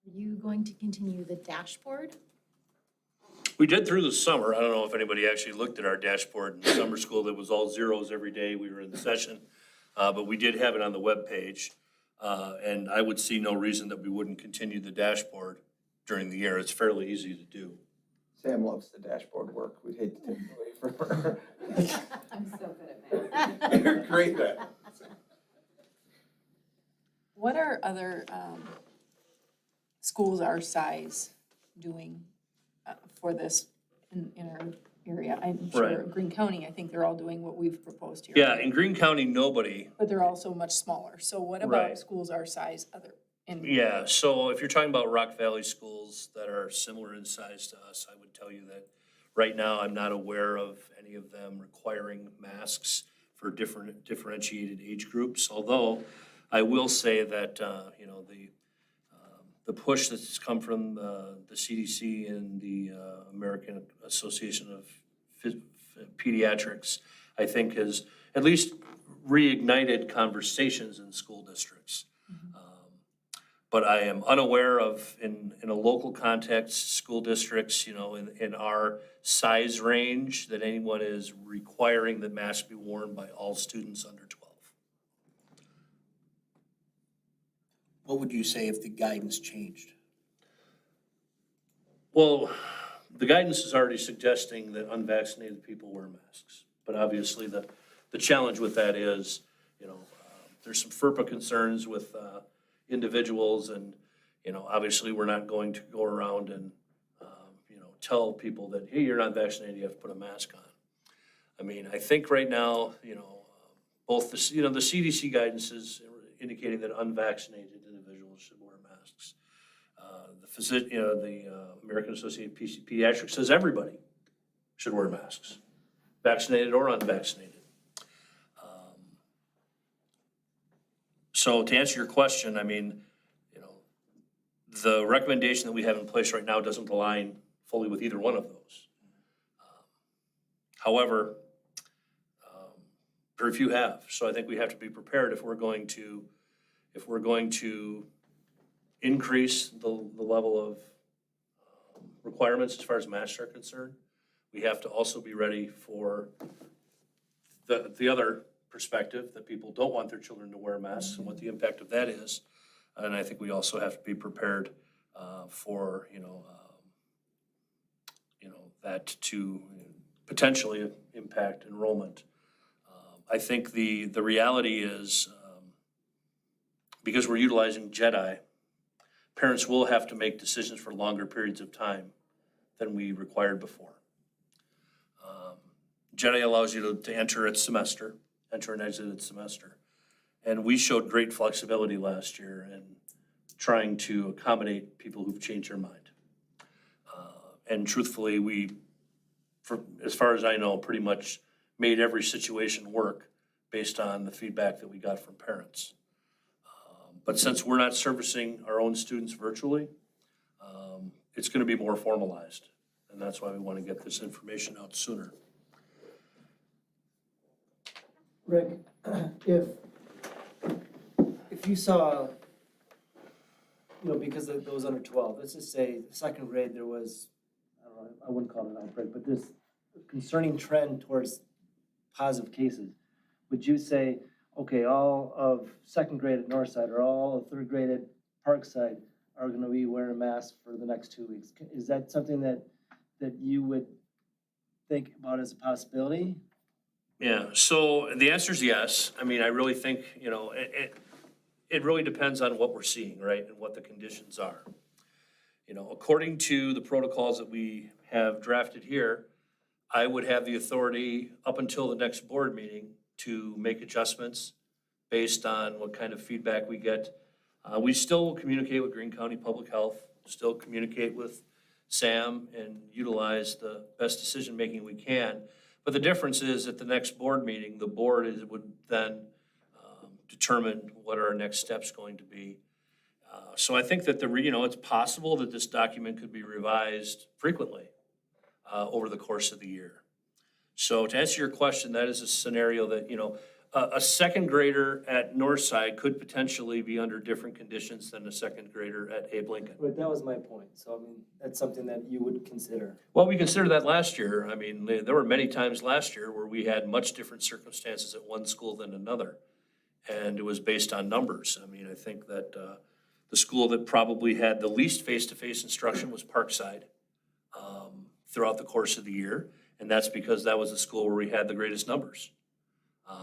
Are you going to continue the dashboard? We did through the summer. I don't know if anybody actually looked at our dashboard in summer school. That was all zeros every day we were in session. But we did have it on the webpage. And I would see no reason that we wouldn't continue the dashboard during the year. It's fairly easy to do. Sam loves the dashboard work. We'd hate to take it away from her. I'm so good at math. You're great at it. What are other schools our size doing for this in our area? I'm sure Right. Greene County, I think they're all doing what we've proposed here. Yeah, in Greene County, nobody. But they're also much smaller. So what about Right. schools our size Yeah, so if you're talking about Rock Valley schools that are similar in size to us, I would tell you that right now, I'm not aware of any of them requiring masks for differentiated age groups. Although I will say that, you know, the push that's come from the CDC and the American Association of Pediatrics, I think has at least reignited conversations in school districts. But I am unaware of, in a local context, school districts, you know, in our size range, that anyone is requiring that masks be worn by all students under 12. What would you say if the guidance changed? Well, the guidance is already suggesting that unvaccinated people wear masks. But obviously, the challenge with that is, you know, there's some FERPA concerns with individuals, and, you know, obviously, we're not going to go around and, you know, tell people that, hey, you're not vaccinated, you have to put a mask on. I mean, I think right now, you know, both the, you know, the CDC guidance is indicating that unvaccinated individuals should wear masks. The American Association of Pediatrics says everybody should wear masks, vaccinated or unvaccinated. So to answer your question, I mean, you know, the recommendation that we have in place right now doesn't align fully with either one of those. However, very few have. So I think we have to be prepared if we're going to increase the level of requirements as far as masks are concerned. We have to also be ready for the other perspective, that people don't want their children to wear masks and what the impact of that is. And I think we also have to be prepared for, that to potentially impact enrollment. I think the reality is, because we're utilizing JEDI, parents will have to make decisions for longer periods of time than we required before. JEDI allows you to enter and exit its semester. And we showed great flexibility last year in trying to accommodate people who've changed their mind. And truthfully, we, as far as I know, pretty much made every situation work based on the feedback that we got from parents. But since we're not servicing our own students virtually, it's gonna be more formalized. And that's why we wanna get this information out sooner. Rick, if you saw, because of those under 12, let's just say second grade, there was, I don't know, I wouldn't call it an outbreak, but this concerning trend towards positive cases, would you say, okay, all of second grade at Northside or all of third grade at Parkside are gonna be wearing masks for the next 2 weeks? Is that something that you would think about as a possibility? Yeah, so the answer is yes. I mean, I really think, it really depends on what we're seeing, right, and what the conditions are. According to the protocols that we have drafted here, I would have the authority up until the next board meeting to make adjustments based on what kind of feedback we get. We still communicate with Greene County Public Health, still communicate with Sam and utilize the best decision-making we can. But the difference is at the next board meeting, the board would then determine what are our next steps going to be. So I think that it's possible that this document could be revised frequently over the course of the year. So to answer your question, that is a scenario that, a second grader at Northside could potentially be under different conditions than a second grader at Abe Lincoln. Right, that was my point. So, I mean, that's something that you would consider. Well, we considered that last year. I mean, there were many times last year where we had much different circumstances at one school than another. And it was based on numbers. I mean, I think that the school that probably had the least face-to-face instruction was Parkside throughout the course of the year. And that's because that was the school where we had the greatest numbers.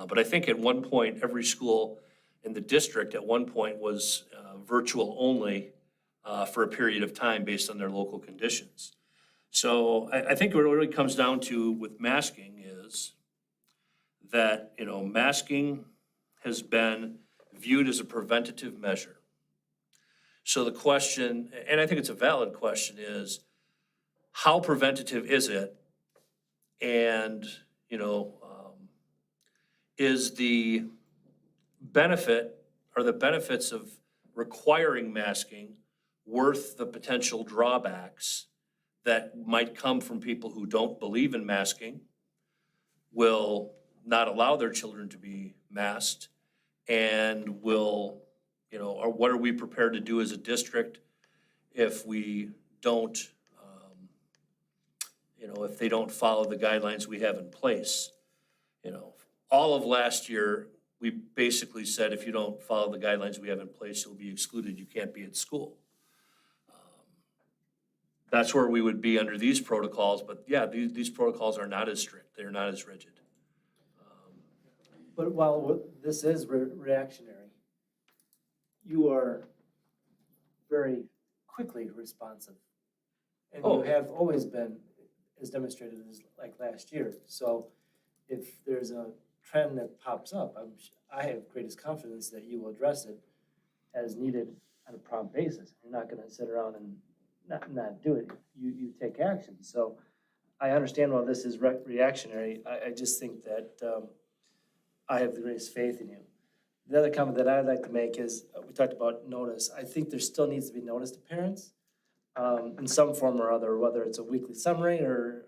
But I think at one point, every school in the district at one point was virtual only for a period of time based on their local conditions. So I think what it really comes down to with masking is that, masking has been viewed as a preventative measure. So the question, and I think it's a valid question, is how preventative is it? And, is the benefit or the benefits of requiring masking worth the potential drawbacks that might come from people who don't believe in masking, will not allow their children to be masked, and will, or what are we prepared to do as a district if we don't, if they don't follow the guidelines we have in place? All of last year, we basically said, if you don't follow the guidelines we have in place, you'll be excluded, you can't be at school. That's where we would be under these protocols, but yeah, these protocols are not as strict, they're not as rigid. But while this is reactionary, you are very quickly responsive. And you have always been, as demonstrated as like last year. So if there's a trend that pops up, I have greatest confidence that you will address it as needed on a prompt basis. You're not gonna sit around and not do it. You take action. So I understand why this is reactionary. I just think that I have the greatest faith in you. The other comment that I'd like to make is, we talked about notice. I think there still needs to be notice to parents in some form or other, whether it's a weekly summary or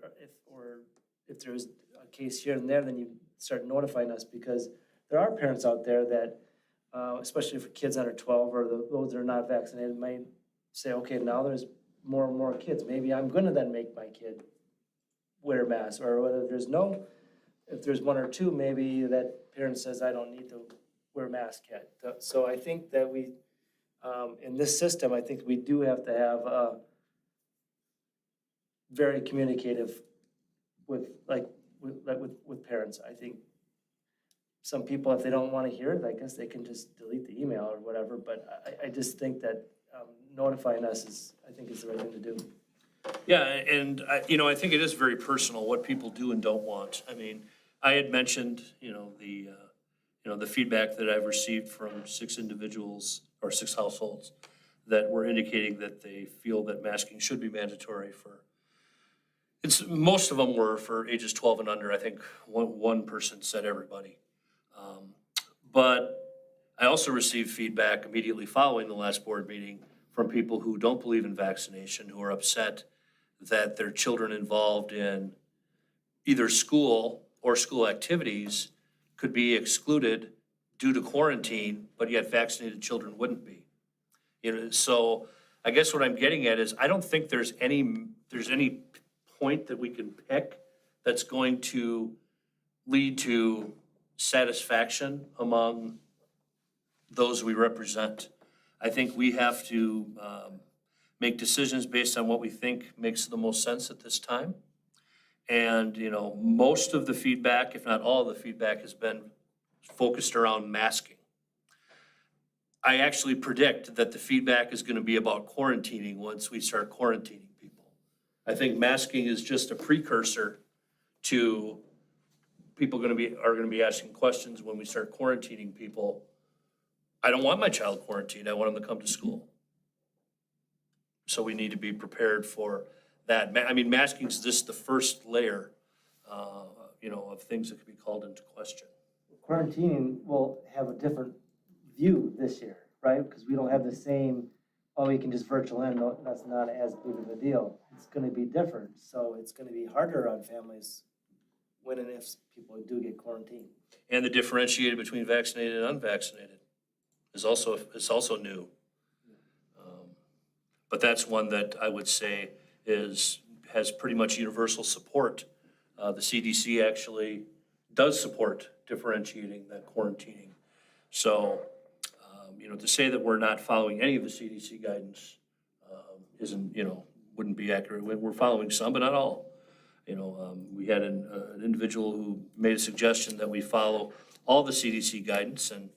if there's a case here and there, then you start notifying us, because there are parents out there that, especially for kids under 12 or those that are not vaccinated, might say, okay, now there's more and more kids. Maybe I'm gonna then make my kid wear a mask, or whether if there's one or two, maybe that parent says, I don't need to wear a mask yet. So I think that we, in this system, I think we do have to have very communicative with parents. I think some people, if they don't want to hear it, I guess they can just delete the email or whatever. But I just think that notifying us I think is the right thing to do. Yeah, and I think it is very personal what people do and don't want. I mean, I had mentioned, the feedback that I've received from 6 individuals or 6 households that were indicating that they feel that masking should be mandatory for, most of them were for ages 12 and under. I think one person said everybody. But I also received feedback immediately following the last board meeting from people who don't believe in vaccination, who are upset that their children involved in either school or school activities could be excluded due to quarantine, but yet vaccinated children wouldn't be. You know, so I guess what I'm getting at is I don't think there's any point that we can pick that's going to lead to satisfaction among those we represent. I think we have to make decisions based on what we think makes the most sense at this time. And, you know, most of the feedback, if not all of the feedback, has been focused around masking. I actually predict that the feedback is gonna be about quarantining once we start quarantining people. I think masking is just a precursor to people are gonna be asking questions when we start quarantining people. I don't want my child quarantined, I want them to come to school. So we need to be prepared for that. I mean, masking is just the first layer, you know, of things that could be called into question. Quarantining will have a different view this year, right? Because we don't have the same, oh, you can just virtual in, no, that's not as big of a deal. It's gonna be different, so it's gonna be harder on families when and if people do get quarantined. And the differentiated between vaccinated and unvaccinated is also new. But that's one that I would say has pretty much universal support. The CDC actually does support differentiating that quarantining. So, you know, to say that we're not following any of the CDC guidance isn't, you know, wouldn't be accurate. We're following some, but not all. You know, we had an individual who made a suggestion that we follow all the CDC guidance, and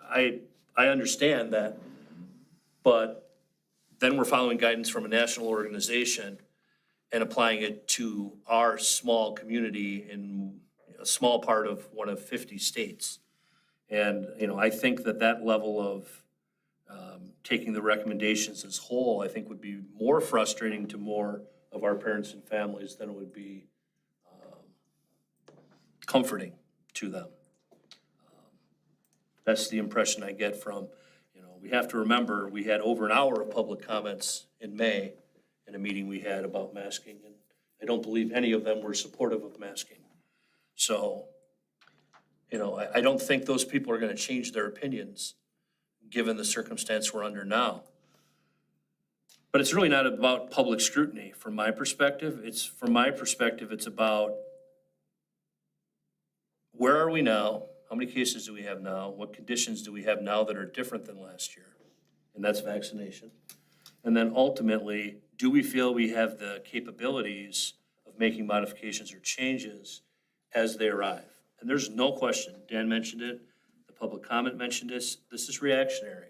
I understand that, but then we're following guidance from a national organization and applying it to our small community in a small part of one of 50 states. And, you know, I think that level of taking the recommendations as whole, I think would be more frustrating to more of our parents and families than it would be comforting to them. That's the impression I get from, you know, we have to remember, we had over an hour of public comments in May in a meeting we had about masking, and I don't believe any of them were supportive of masking. So, you know, I don't think those people are gonna change their opinions given the circumstance we're under now. But it's really not about public scrutiny from my perspective. From my perspective, it's about where are we now? How many cases do we have now? What conditions do we have now that are different than last year? And that's vaccination. And then ultimately, do we feel we have the capabilities of making modifications or changes as they arrive? And there's no question, Dan mentioned it, the public comment mentioned this is reactionary.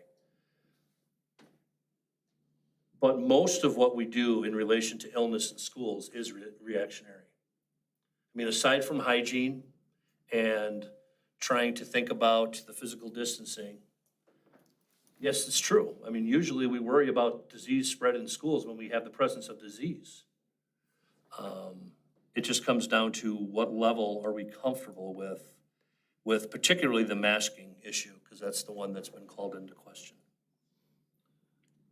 But most of what we do in relation to illness in schools is reactionary. I mean, aside from hygiene and trying to think about the physical distancing, yes, it's true. I mean, usually we worry about disease spread in schools when we have the presence of disease. It just comes down to what level are we comfortable with particularly the masking issue, because that's the one that's been called into question.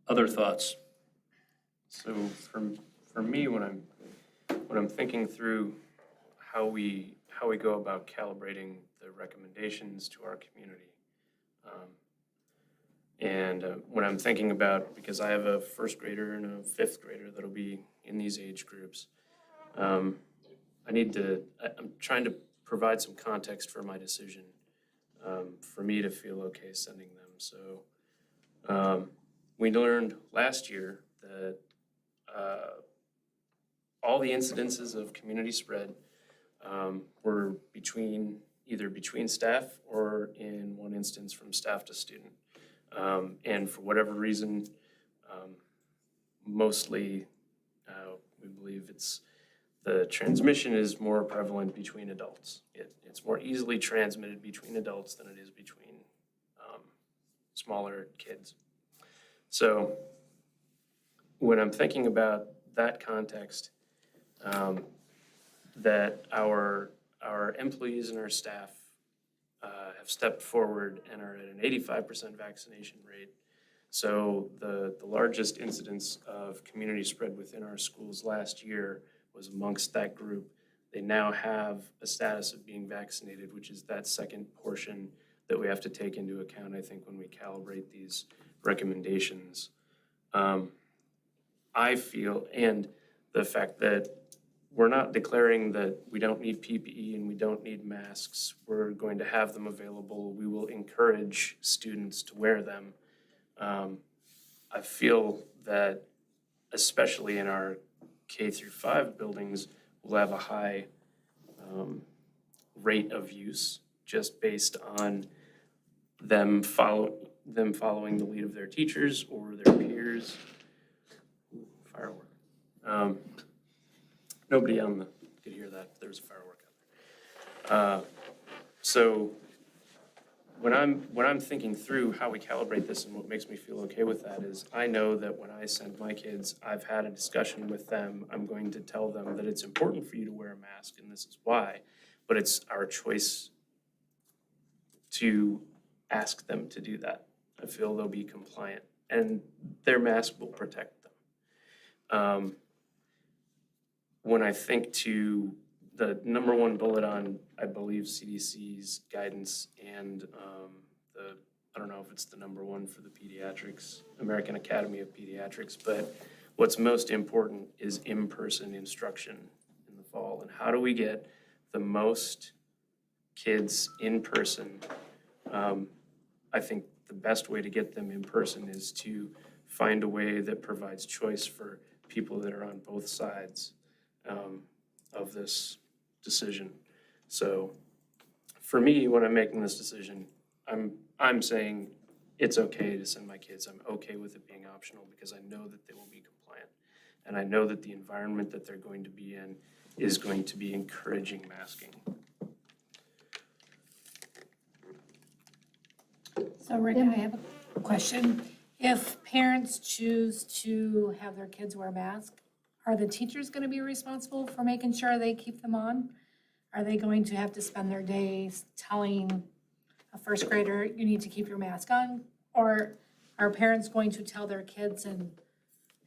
Other thoughts? So for me, when I'm thinking through how we go about calibrating the recommendations to our community, and when I'm thinking about, because I have a first grader and a fifth grader that'll be in these age groups, I'm trying to provide some context for my decision, for me to feel okay sending them. So we learned last year that all the incidences of community spread were either between staff or in one instance from staff to student. And for whatever reason, mostly we believe the transmission is more prevalent between adults. It's more easily transmitted between adults than it is between smaller kids. So when I'm thinking about that context, that our employees and our staff have stepped forward and are at an 85% vaccination rate. So the largest incidence of community spread within our schools last year was amongst that group. They now have a status of being vaccinated, which is that second portion that we have to take into account, I think, when we calibrate these recommendations. I feel, and the fact that we're not declaring that we don't need PPE and we don't need masks. We're going to have them available. We will encourage students to wear them. I feel that, especially in our K through 5 buildings, we'll have a high rate of use just based on them following the lead of their teachers or their peers. Ooh, firework. Nobody could hear that, but there was a firework out there. So when I'm thinking through how we calibrate this and what makes me feel okay with that is I know that when I send my kids, I've had a discussion with them. I'm going to tell them that it's important for you to wear a mask and this is why, but it's our choice to ask them to do that. I feel they'll be compliant and their mask will protect them. When I think to the number one bullet on, I believe, CDC's guidance and I don't know if it's the number one for the pediatrics, American Academy of Pediatrics, but what's most important is in-person instruction in the fall. And how do we get the most kids in person? I think the best way to get them in person is to find a way that provides choice for people that are on both sides of this decision. So for me, when I'm making this decision, I'm saying it's okay to send my kids. I'm okay with it being optional because I know that they will be compliant. And I know that the environment that they're going to be in is going to be encouraging masking. So Rick, I have a question. If parents choose to have their kids wear masks, are the teachers going to be responsible for making sure they keep them on? Are they going to have to spend their days telling a first grader, you need to keep your mask on? Or are parents going to tell their kids, and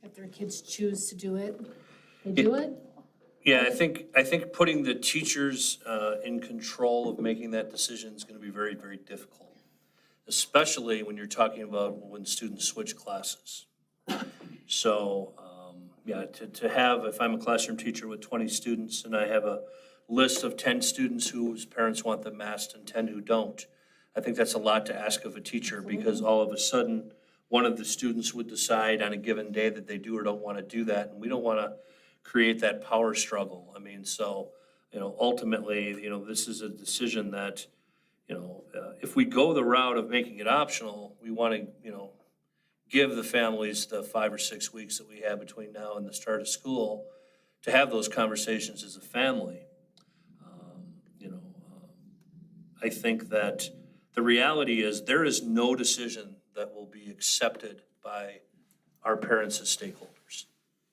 if their kids choose to do it, they do it? Yeah, I think putting the teachers in control of making that decision is going to be very, very difficult, especially when you're talking about when students switch classes. So, yeah, to have, if I'm a classroom teacher with 20 students and I have a list of 10 students whose parents want them masked and 10 who don't, I think that's a lot to ask of a teacher because all of a sudden, one of the students would decide on a given day that they do or don't want to do that. And we don't want to create that power struggle. I mean, so, ultimately, this is a decision that, if we go the route of making it optional, we want to, give the families the 5 or 6 weeks that we have between now and the start of school to have those conversations as a family. I think that the reality is there is no decision that will be accepted by our parents as stakeholders.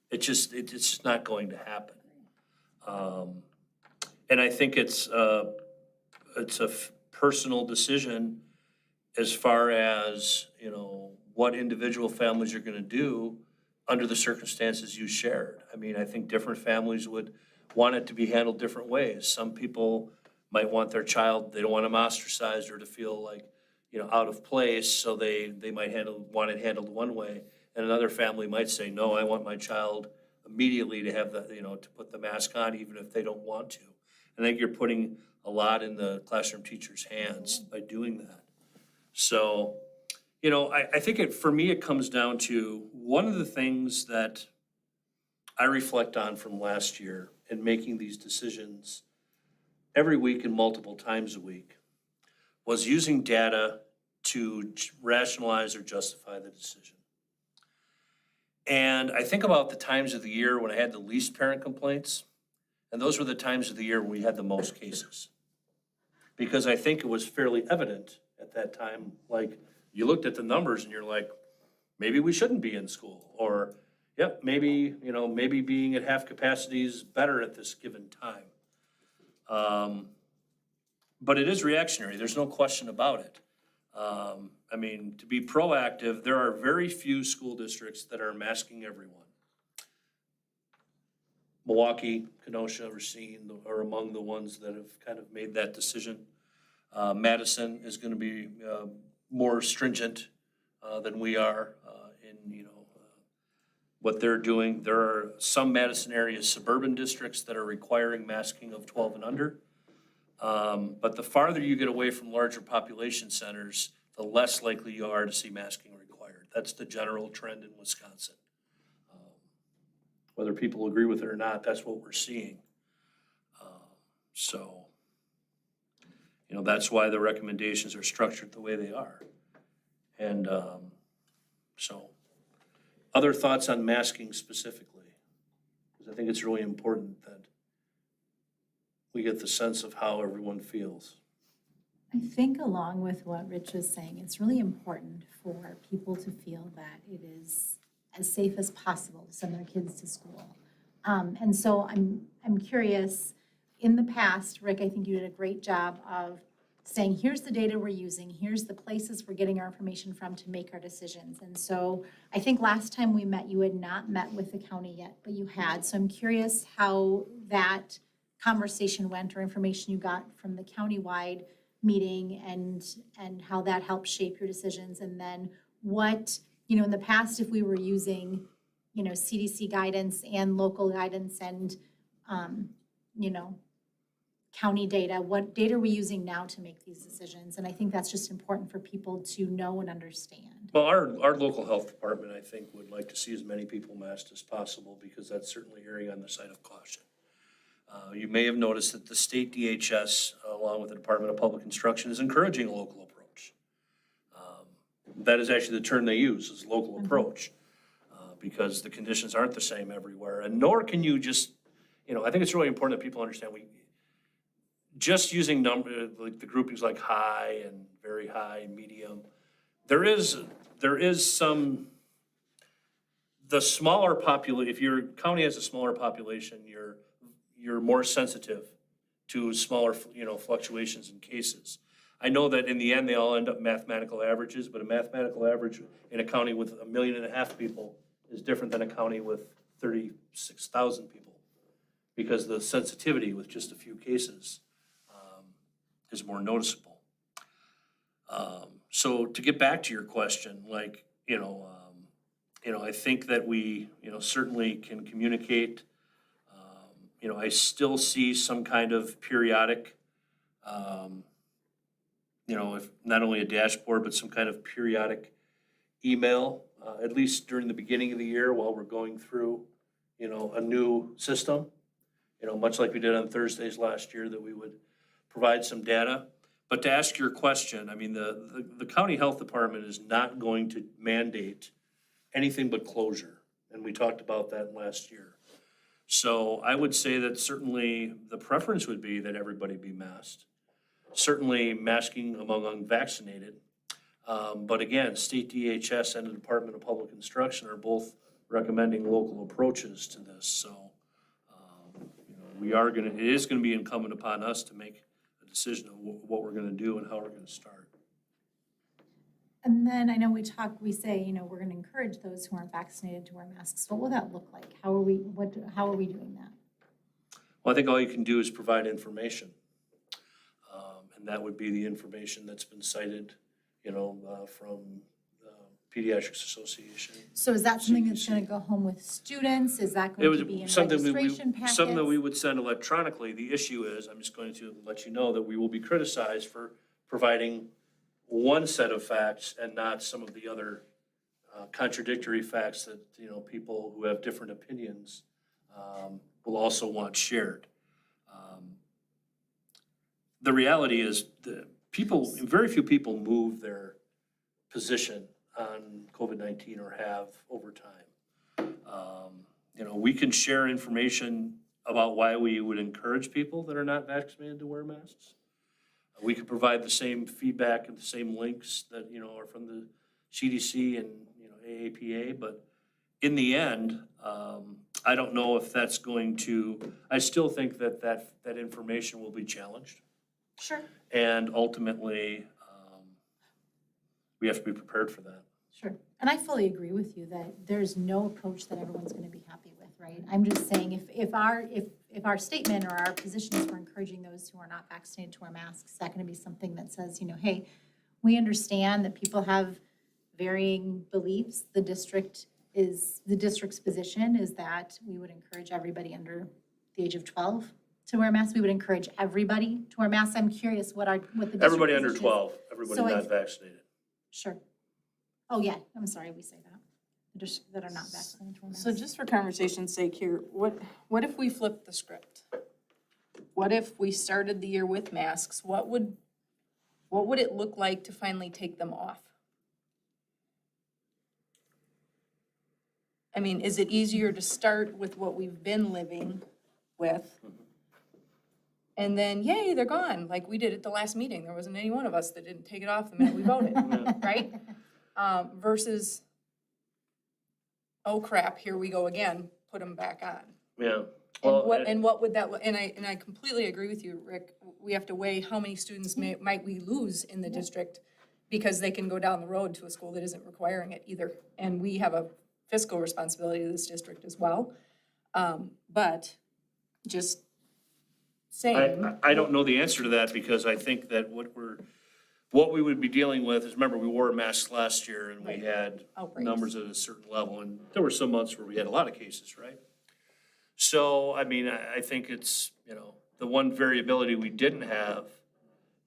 It's just not going to happen. And I think it's a personal decision as far as, what individual families are gonna do under the circumstances you shared. I mean, I think different families would want it to be handled different ways. Some people might want their child, they don't want them ostracized or to feel like, out of place, so they might want it handled one way. And another family might say, no, I want my child immediately to have to put the mask on, even if they don't want to. I think you're putting a lot in the classroom teacher's hands by doing that. So, I think for me, it comes down to one of the things that I reflect on from last year in making these decisions every week and multiple times a week was using data to rationalize or justify the decision. And I think about the times of the year when I had the least parent complaints, and those were the times of the year when we had the most cases. Because I think it was fairly evident at that time, like you looked at the numbers and you're like, maybe we shouldn't be in school, or yep, maybe being at half capacity is better at this given time. But it is reactionary, there's no question about it. I mean, to be proactive, there are very few school districts that are masking everyone. Milwaukee, Kenosha, Racine are among the ones that have kind of made that decision. Madison is gonna be more stringent than we are in, what they're doing. There are some Madison area suburban districts that are requiring masking of 12 and under. But the farther you get away from larger population centers, the less likely you are to see masking required. That's the general trend in Wisconsin. Whether people agree with it or not, that's what we're seeing. So, that's why the recommendations are structured the way they are. And so, other thoughts on masking specifically? Because I think it's really important that we get the sense of how everyone feels. I think along with what Rich was saying, it's really important for people to feel that it is as safe as possible to send their kids to school. And so I'm curious, in the past, Rick, I think you did a great job of saying, here's the data we're using, here's the places we're getting our information from to make our decisions. And so I think last time we met, you had not met with the county yet, but you had. So I'm curious how that conversation went or information you got from the countywide meeting and how that helped shape your decisions. And then what, in the past, if we were using, CDC guidance and local guidance and, county data, what data are we using now to make these decisions? And I think that's just important for people to know and understand. Well, our local health department, I think, would like to see as many people masked as possible because that's certainly erring on the side of caution. You may have noticed that the state DHS, along with the Department of Public Instruction, is encouraging a local approach. That is actually the term they use, is local approach, because the conditions aren't the same everywhere. And nor can you just, I think it's really important that people understand just using like the groupings like high and very high and medium, there is some, the smaller population, if your county has a smaller population, you're more sensitive to smaller, fluctuations in cases. I know that in the end, they all end up mathematical averages, but a mathematical average in a county with 1.5 million people is different than a county with 36,000 people, because the sensitivity with just a few cases is more noticeable. So to get back to your question, I think that we, certainly can communicate. I still see some kind of periodic, if not only a dashboard, but some kind of periodic email, at least during the beginning of the year while we're going through, a new system. Much like we did on Thursdays last year, that we would provide some data. But to ask your question, I mean, the county health department is not going to mandate anything but closure. And we talked about that last year. So I would say that certainly the preference would be that everybody be masked. Certainly masking among unvaccinated. But again, state DHS and the Department of Public Instruction are both recommending local approaches to this. So, it is gonna be incumbent upon us to make a decision of what we're gonna do and how we're gonna start. And then I know we say, we're gonna encourage those who aren't vaccinated to wear masks. What will that look like? How are we doing that? Well, I think all you can do is provide information. And that would be the information that's been cited, from Pediatrics Association. So is that something that's gonna go home with students? Is that going to be in registration packets? Something that we would send electronically. The issue is, I'm just going to let you know that we will be criticized for providing one set of facts and not some of the other contradictory facts that, people who have different opinions will also want shared. The reality is that very few people move their position on COVID-19 or have over time. We can share information about why we would encourage people that are not vaccinated to wear masks. We could provide the same feedback and the same links that, are from the CDC and, AAPA, but in the end, I don't know if that's going to, I still think that information will be challenged. Sure. And ultimately, we have to be prepared for that. Sure. And I fully agree with you that there's no approach that everyone's gonna be happy with, right? I'm just saying if our statement or our position is we're encouraging those who are not vaccinated to wear masks, is that gonna be something that says, hey, we understand that people have varying beliefs. The district's position is that we would encourage everybody under the age of 12 to wear masks. We would encourage everybody to wear masks. I'm curious what the district Everybody under position is. 12, everybody So not vaccinated. Sure. Oh, yeah, I'm sorry, we say that. That are not vaccinated to wear masks. So just for conversation's sake here, what if we flipped the script? What if we started the year with masks? What would it look like to finally take them off? I mean, is it easier to start with what we've been living with? And then, yay, they're gone, like we did at the last meeting. There wasn't any one of us that didn't take it off the minute we voted, right? Versus, oh crap, here we go again, put them back on. Yeah. And what would that, and I completely agree with you, Rick. We have to weigh how many students might we lose in the district because they can go down the road to a school that isn't requiring it either. And we have a fiscal responsibility to this district as well. But just saying. I don't know the answer to that because I think that what we would be dealing with is, remember, we wore masks last year and we had Outbreaks. numbers at a certain level, and there were some months where we had a lot of cases, right? So, I mean, I think it's, the one variability we didn't have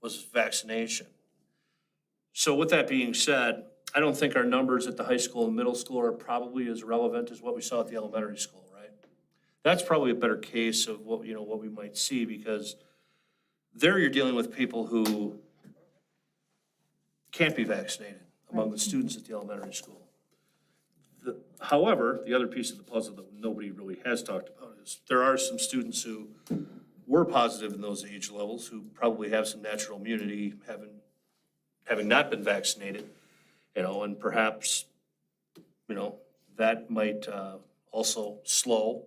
was vaccination. So with that being said, I don't think our numbers at the high school and middle school are probably as relevant as what we saw at the elementary school, right? That's probably a better case of what we might see, because there you're dealing with people who can't be vaccinated among the students at the elementary school. However, the other piece of the puzzle that nobody really has talked about is there are some students who were positive in those age levels who probably have some natural immunity, having not been vaccinated, and perhaps, that might also slow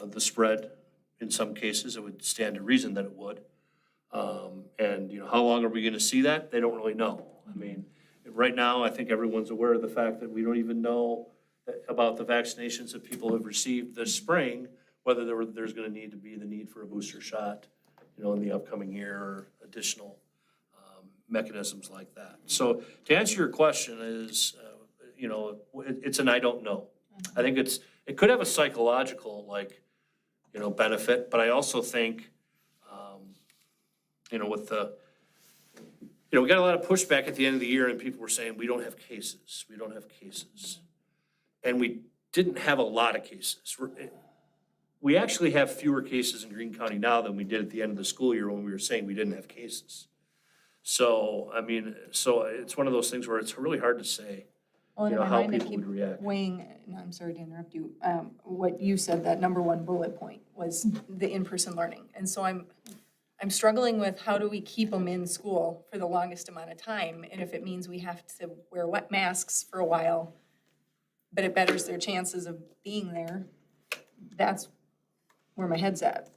the spread in some cases. It would stand to reason that it would. And how long are we gonna see that? They don't really know. I mean, right now, I think everyone's aware of the fact that we don't even know about the vaccinations that people have received this spring, whether there's gonna need to be the need for a booster shot, in the upcoming year, or additional mechanisms like that. So to answer your question is, it's an I don't know. I think it could have a psychological, benefit, but I also think, with we got a lot of pushback at the end of the year and people were saying, we don't have cases. And we didn't have a lot of cases. We actually have fewer cases in Greene County now than we did at the end of the school year when we were saying we didn't have cases. So, it's one of those things where it's really hard to say, Well, in my how mind, I people keep would react. weighing, and I'm sorry to interrupt you, what you said, that number one bullet point was the in-person learning. And so I'm struggling with how do we keep them in school for the longest amount of time? And if it means we have to wear wet masks for a while, but it betters their chances of being there, that's where my head's at.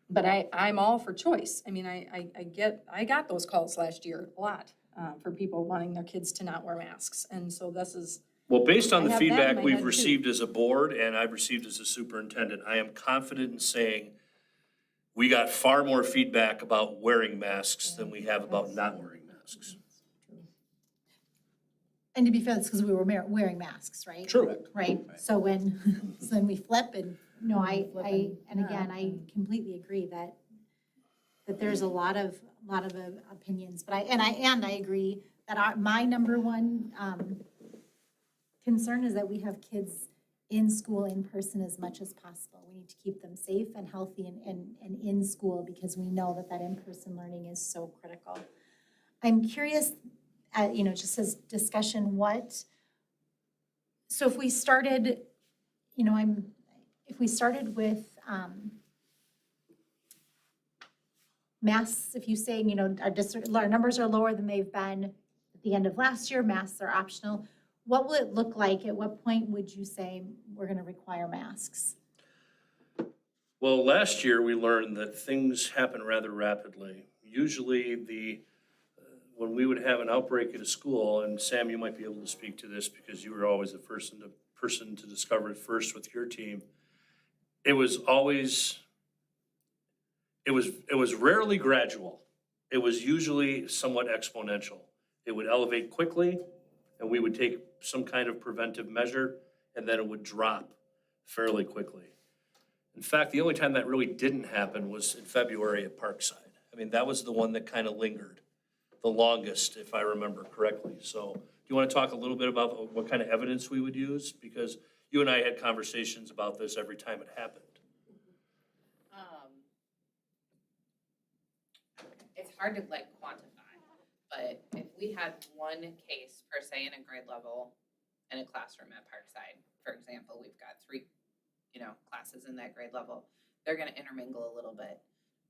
But I'm all for choice. I mean, I got those calls last year a lot, for people wanting their kids to not wear masks. And so this is, Well, based on I the have that in feedback my we've head, too. received as a board and I've received as a superintendent, I am confident in saying we got far more feedback about wearing masks than we have about not wearing masks. And to be fair, it's because we were wearing masks, right? True. Right, so then we flip and, again, I completely agree that there's a lot of opinions, but I agree that my number one, concern is that we have kids in school, in person as much as possible. We need to keep them safe and healthy and in school because we know that in-person learning is so critical. I'm curious, just as discussion, so if we started, if we started with masks, if you say, our numbers are lower than they've been at the end of last year, masks are optional, what will it look like? At what point would you say we're gonna require masks? Well, last year, we learned that things happen rather rapidly. Usually when we would have an outbreak at a school, and Sam, you might be able to speak to this because you were always the person to discover it first with your team. It was rarely gradual. It was usually somewhat exponential. It would elevate quickly, and we would take some kind of preventive measure, and then it would drop fairly quickly. In fact, the only time that really didn't happen was in February at Parkside. I mean, that was the one that kind of lingered the longest, if I remember correctly. So do you want to talk a little bit about what kind of evidence we would use? Because you and I had conversations about this every time it happened. It's hard to like quantify, but if we had one case per se in a grade level in a classroom at Parkside, for example, we've got 3, classes in that grade level, they're gonna intermingle a little bit.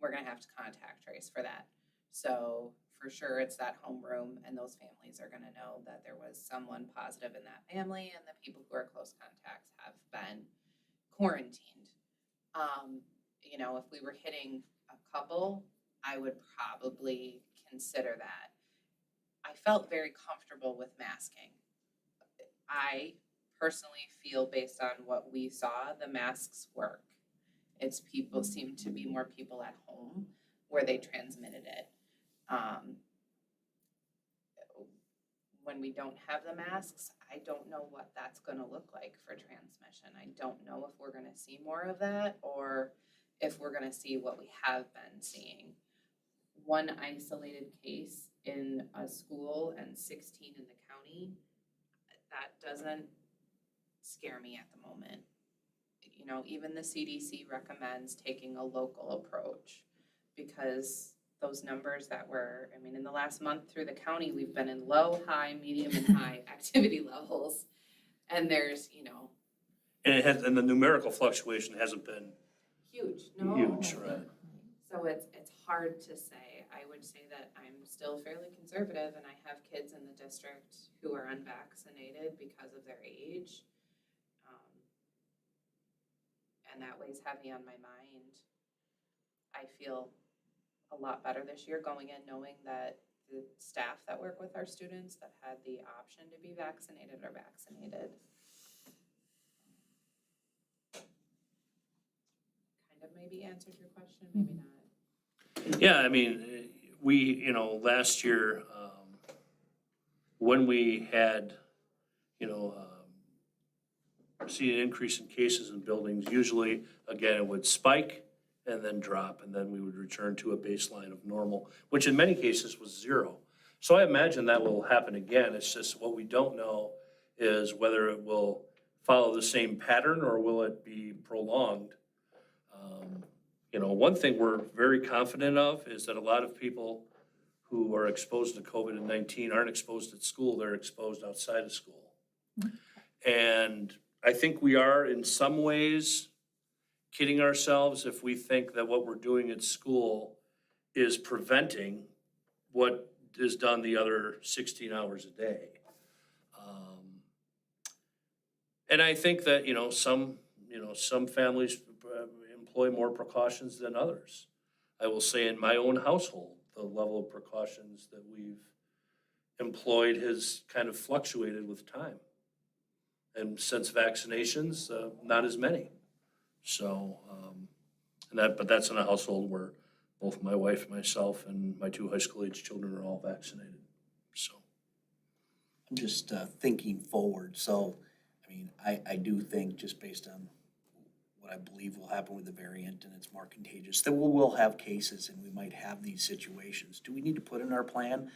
We're gonna have to contact trace for that. So for sure, it's that homeroom, and those families are gonna know that there was someone positive in that family, and the people who are close contacts have been quarantined. If we were hitting a couple, I would probably consider that. I felt very comfortable with masking. I personally feel based on what we saw, the masks work. It's seem to be more people at home where they transmitted it. When we don't have the masks, I don't know what that's gonna look like for transmission. I don't know if we're gonna see more of that or if we're gonna see what we have been seeing. One isolated case in a school and 16 in the county, that doesn't scare me at the moment. Even the CDC recommends taking a local approach because those numbers that were, in the last month through the county, we've been in low, high, medium, and high activity levels. And there's, And the numerical fluctuation hasn't been huge, no. huge, right? So it's hard to say. I would say that I'm still fairly conservative and I have kids in the district who are unvaccinated because of their age. And that weighs heavy on my mind. I feel a lot better this year going in knowing that the staff that work with our students that had the option to be vaccinated are vaccinated. Kind of maybe answered your question, maybe not. Yeah, we, last year, when we had, seen an increase in cases in buildings, usually, again, it would spike and then drop, and then we would return to a baseline of normal, which in many cases was 0. So I imagine that will happen again. It's just what we don't know is whether it will follow the same pattern or will it be prolonged. One thing we're very confident of is that a lot of people who are exposed to COVID-19 aren't exposed at school, they're exposed outside of school. And I think we are in some ways kidding ourselves if we think that what we're doing at school is preventing what is done the other 16 hours a day. And I think that, some families employ more precautions than others. I will say in my own household, the level of precautions that we've employed has kind of fluctuated with time. And since vaccinations, not as many. So, but that's in a household where both my wife, myself, and my 2 high school age children are all vaccinated, so. I'm just thinking forward, so, I do think just based on what I believe will happen with the variant and it's more contagious, that we will have cases and we might have these situations. Do we need to put in our plan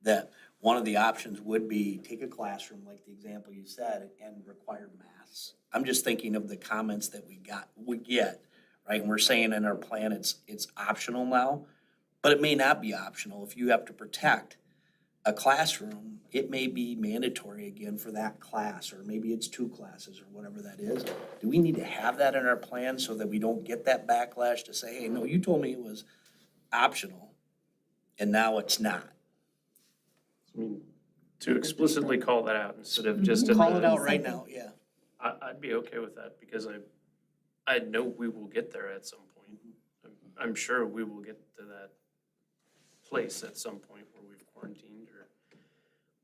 that one of the options would be take a classroom like the example you said and require masks? I'm just thinking of the comments that we get, right? And we're saying in our plan it's optional now, but it may not be optional. If you have to protect a classroom, it may be mandatory again for that class, or maybe it's 2 classes or whatever that is. Do we need to have that in our plan so that we don't get that backlash to say, hey, no, you told me it was optional and now it's not? To explicitly call that out instead of just. Call it out right now, yeah. I'd be okay with that because I know we will get there at some point. I'm sure we will get to that place at some point where we've quarantined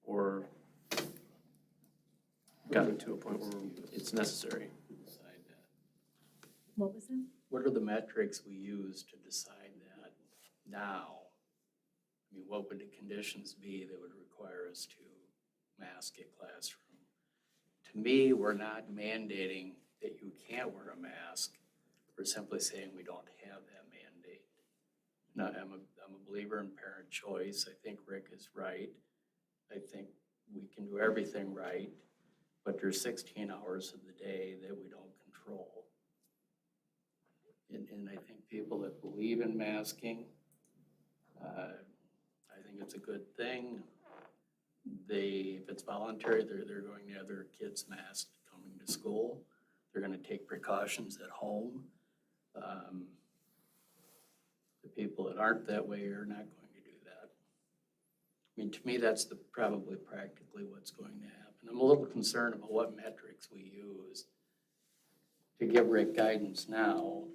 or gotten to a point where it's necessary. Decide that. What was that? What are the metrics we use to decide that now? I mean, what would the conditions be that would require us to mask a classroom? To me, we're not mandating that you can't wear a mask. We're simply saying we don't have that mandate. Now, I'm a believer in parent choice. I think Rick is right. I think we can do everything right, but there's 16 hours of the day that we don't control. And I think people that believe in masking, I think it's a good thing. If it's voluntary, they're going to have their kids masked coming to school. They're going to take precautions at home. The people that aren't that way are not going to do that. I mean, to me, that's probably practically what's going to happen. I'm a little concerned about what metrics we use to give Rick guidance now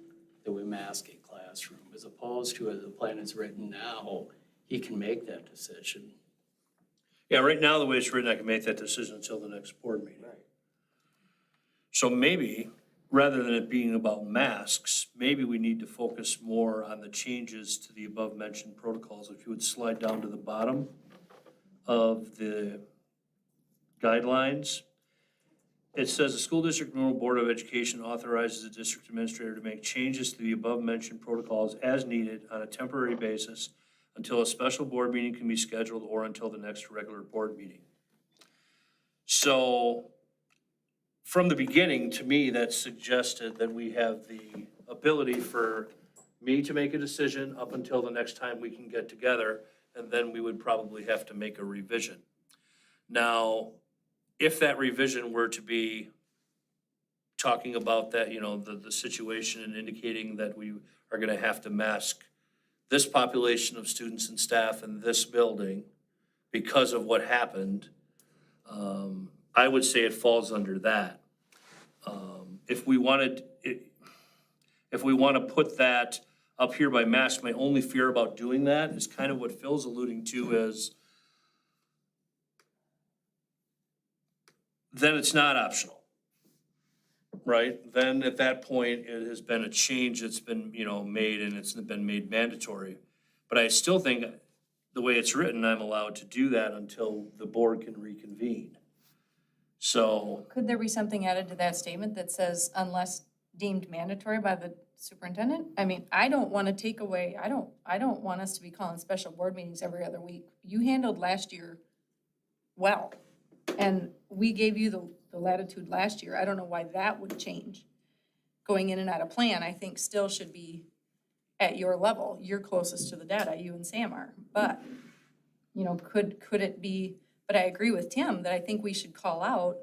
that we mask a classroom, as opposed to, as the plan is written now, he can make that decision. Yeah, right now, the way it's written, I can make that decision until the next board meeting. Right. So maybe, rather than it being about masks, maybe we need to focus more on the changes to the above-mentioned protocols. If you would slide down to the bottom of the guidelines, it says the School District Monroe Board of Education authorizes the district administrator to make changes to the above-mentioned protocols as needed on a temporary basis until a special board meeting can be scheduled or until the next regular board meeting. So from the beginning, to me, that suggested that we have the ability for me to make a decision up until the next time we can get together, and then we would probably have to make a revision. Now, if that revision were to be talking about that, the situation and indicating that we are gonna have to mask this population of students and staff in this building because of what happened, I would say it falls under that. If we wanna put that up here by mask, my only fear about doing that is kind of what Phil's alluding to is then it's not optional, right? Then at that point, it has been a change that's been, made and it's been made mandatory. But I still think the way it's written, I'm allowed to do that until the board can reconvene. So, Could there be something added to that statement that says unless deemed mandatory by the superintendent? I mean, I don't want to take away, I don't want us to be calling special board meetings every other week. You handled last year well, and we gave you the latitude last year. I don't know why that would change. Going in and out of plan, I think still should be at your level. You're closest to the data, you and Sam are. But, could it be, but I agree with Tim that I think we should call out,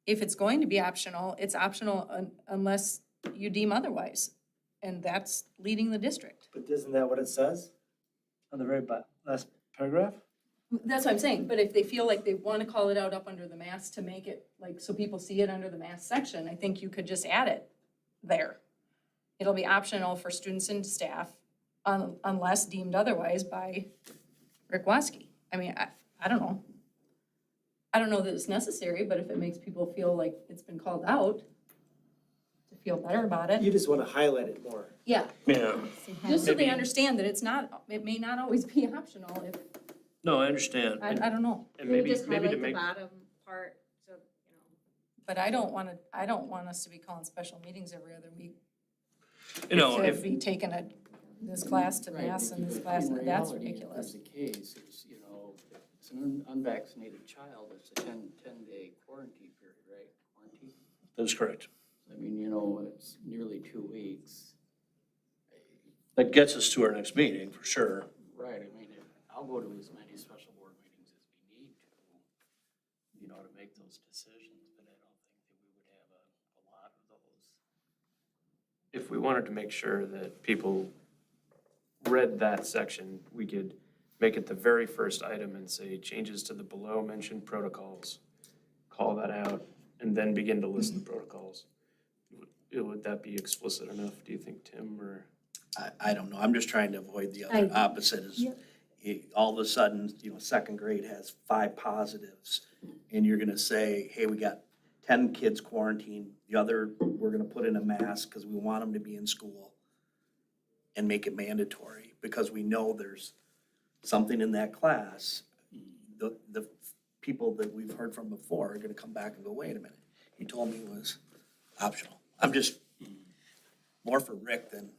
if it's going to be optional, it's optional unless you deem otherwise. And that's leading the district. But isn't that what it says on the very last paragraph? That's what I'm saying, but if they feel like they want to call it out up under the mask to make it, so people see it under the mask section, I think you could just add it there. It'll be optional for students and staff unless deemed otherwise by Rick Waskey. I mean, I don't know. I don't know that it's necessary, but if it makes people feel like it's been called out, to feel better about it. You just want to highlight it more. Yeah, yeah, just so they Maybe- understand that it may not always be optional if, no, I understand. I don't know. And maybe just to highlight the make, bottom part, so, But I don't want us to be calling special meetings every other week. If, To be taking this class to Right, mass and because this class, in that's reality, if ridiculous. that's the case, is, if it's an unvaccinated child, it's a 10-day quarantine period, right? Quarantine? that's correct. I mean, it's nearly 2 weeks. That gets us to our next meeting, for sure. Right, I mean, I'll go to as many special board meetings as we need to, to make those decisions, but I don't think that we would have a lot of those. if we wanted to make sure that people read that section, we could make it the very first item and say changes to the below mentioned protocols. Call that out and then begin to list the protocols. would that be explicit enough, do you think, Tim, or? I don't know, I'm just trying to avoid the I- other opposite is, Yep. all of a sudden, second grade has 5 positives, and you're gonna say, hey, we got 10 kids quarantined, the other, we're gonna put in a mask because we want them to be in school and make it mandatory, because we know there's something in that class. The people that we've heard from before are gonna come back and go, wait a minute, he told me it was optional. I'm just more for Rick than.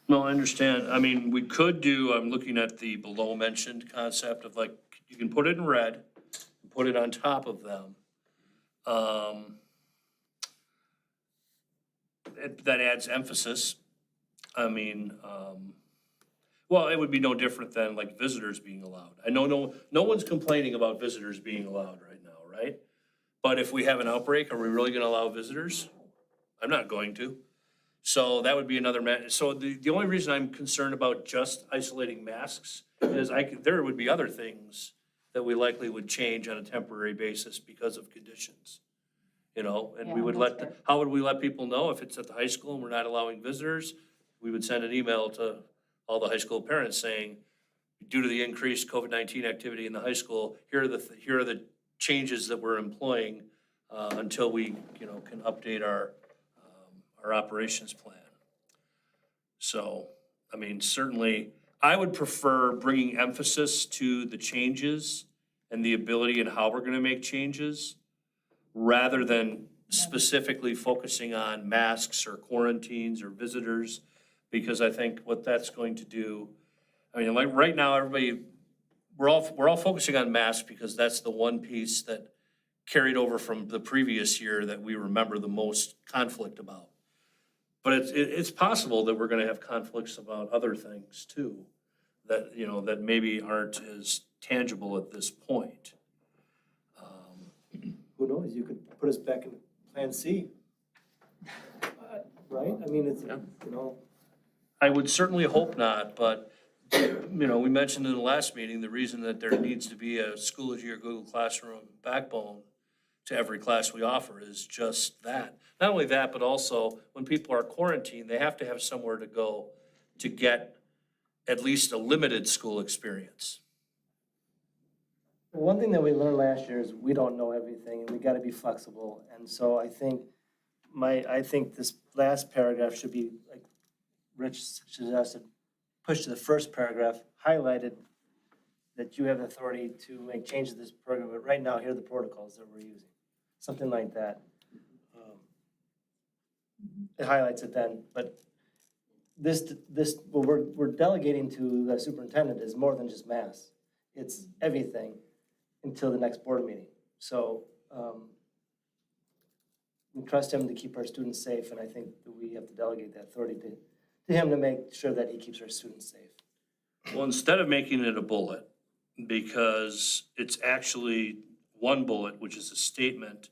No, I understand. I mean, we could do, I'm looking at the below mentioned concept of like, you can put it in red, put it on top of them. That adds emphasis. I mean, well, it would be no different than like visitors being allowed. I know no one's complaining about visitors being allowed right now, right? But if we have an outbreak, are we really gonna allow visitors? I'm not going to. So that would be another so the only reason I'm concerned about just isolating masks is there would be other things that we likely would change on a temporary basis because of conditions. And we Yeah, would that's fair. how would we let people know if it's at the high school and we're not allowing visitors? We would send an email to all the high school parents saying, due to the increased COVID-19 activity in the high school, here are the changes that we're employing until we, can update our operations plan. So, I mean, certainly, I would prefer bringing emphasis to the changes and the ability and how we're gonna make changes, rather than specifically focusing on masks or quarantines or visitors, because I think what that's going to do, I mean, like, right now, we're all focusing on masks because that's the one piece that carried over from the previous year that we remember the most conflict about. But it's possible that we're gonna have conflicts about other things too, that, that maybe aren't as tangible at this point. Who knows, you could put us back in Plan C. Right? I mean, it's, I would certainly hope not, but, we mentioned in the last meeting, the reason that there needs to be a Schoology or Google Classroom backbone to every class we offer is just that. Not only that, but also when people are quarantined, they have to have somewhere to go to get at least a limited school experience. One thing that we learned last year is we don't know everything and we gotta be flexible. And so I think this last paragraph should be, like Rich suggested, push to the first paragraph, highlighted that you have the authority to make changes to this program, but right now, here are the protocols that we're using. Something like that. It highlights it then, but what we're delegating to the superintendent is more than just masks. It's everything until the next board meeting. So we trust him to keep our students safe, and I think that we have to delegate that authority to him to make sure that he keeps our students safe. Well, instead of making it a bullet, because it's actually one bullet, which is a statement,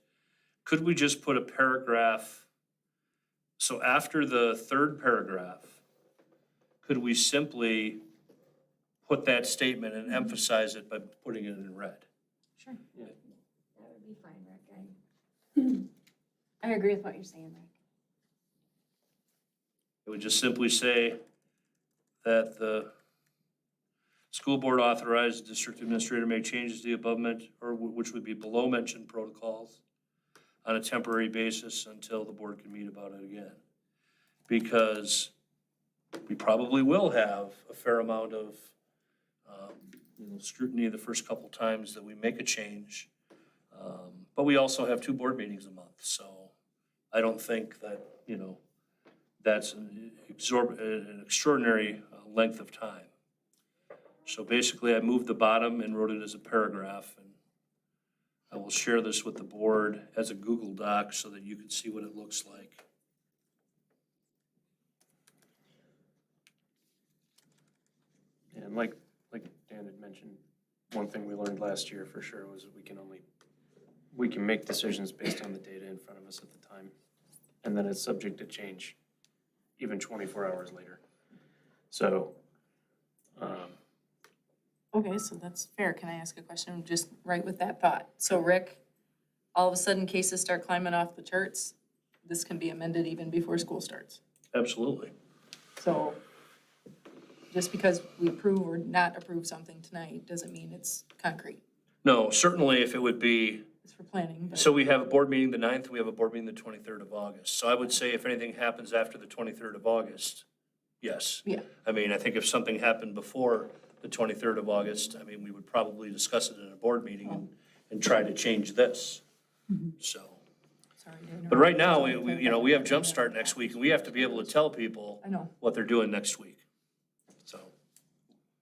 could we just put a paragraph? So after the third paragraph, could we simply put that statement and emphasize it by putting it in red? Sure. That would be fine, Rick. I agree with what you're saying, Rick. It would just simply say that the school board authorized the district administrator make changes to the above mentioned, or which would be below mentioned protocols on a temporary basis until the board can meet about it again. Because we probably will have a fair amount of scrutiny the first couple times that we make a change. But we also have 2 board meetings a month, so I don't think that, that's an extraordinary length of time. So basically, I moved the bottom and wrote it as a paragraph, and I will share this with the board as a Google Doc so that you can see what it looks like. And like Dan had mentioned, one thing we learned last year for sure was that we can make decisions based on the data in front of us at the time. And then it's subject to change even 24 hours later. So, Okay, so that's fair. Can I ask a question just right with that thought? So Rick, all of a sudden cases start climbing off the charts. this can be amended even before school starts. Absolutely. So just because we approve or not approve something tonight doesn't mean it's concrete. No, certainly if it would be, It's for planning, but so we have a board meeting the 9th, we have a board meeting the 23rd of August. So I would say if anything happens after the 23rd of August, yes. Yeah. I mean, I think if something happened before the 23rd of August, I mean, we would probably discuss it in a board meeting and try to change this. So, sorry. to interrupt. but right now, we have Jumpstart next week and we have to be able to tell people I know. what they're doing next week. So,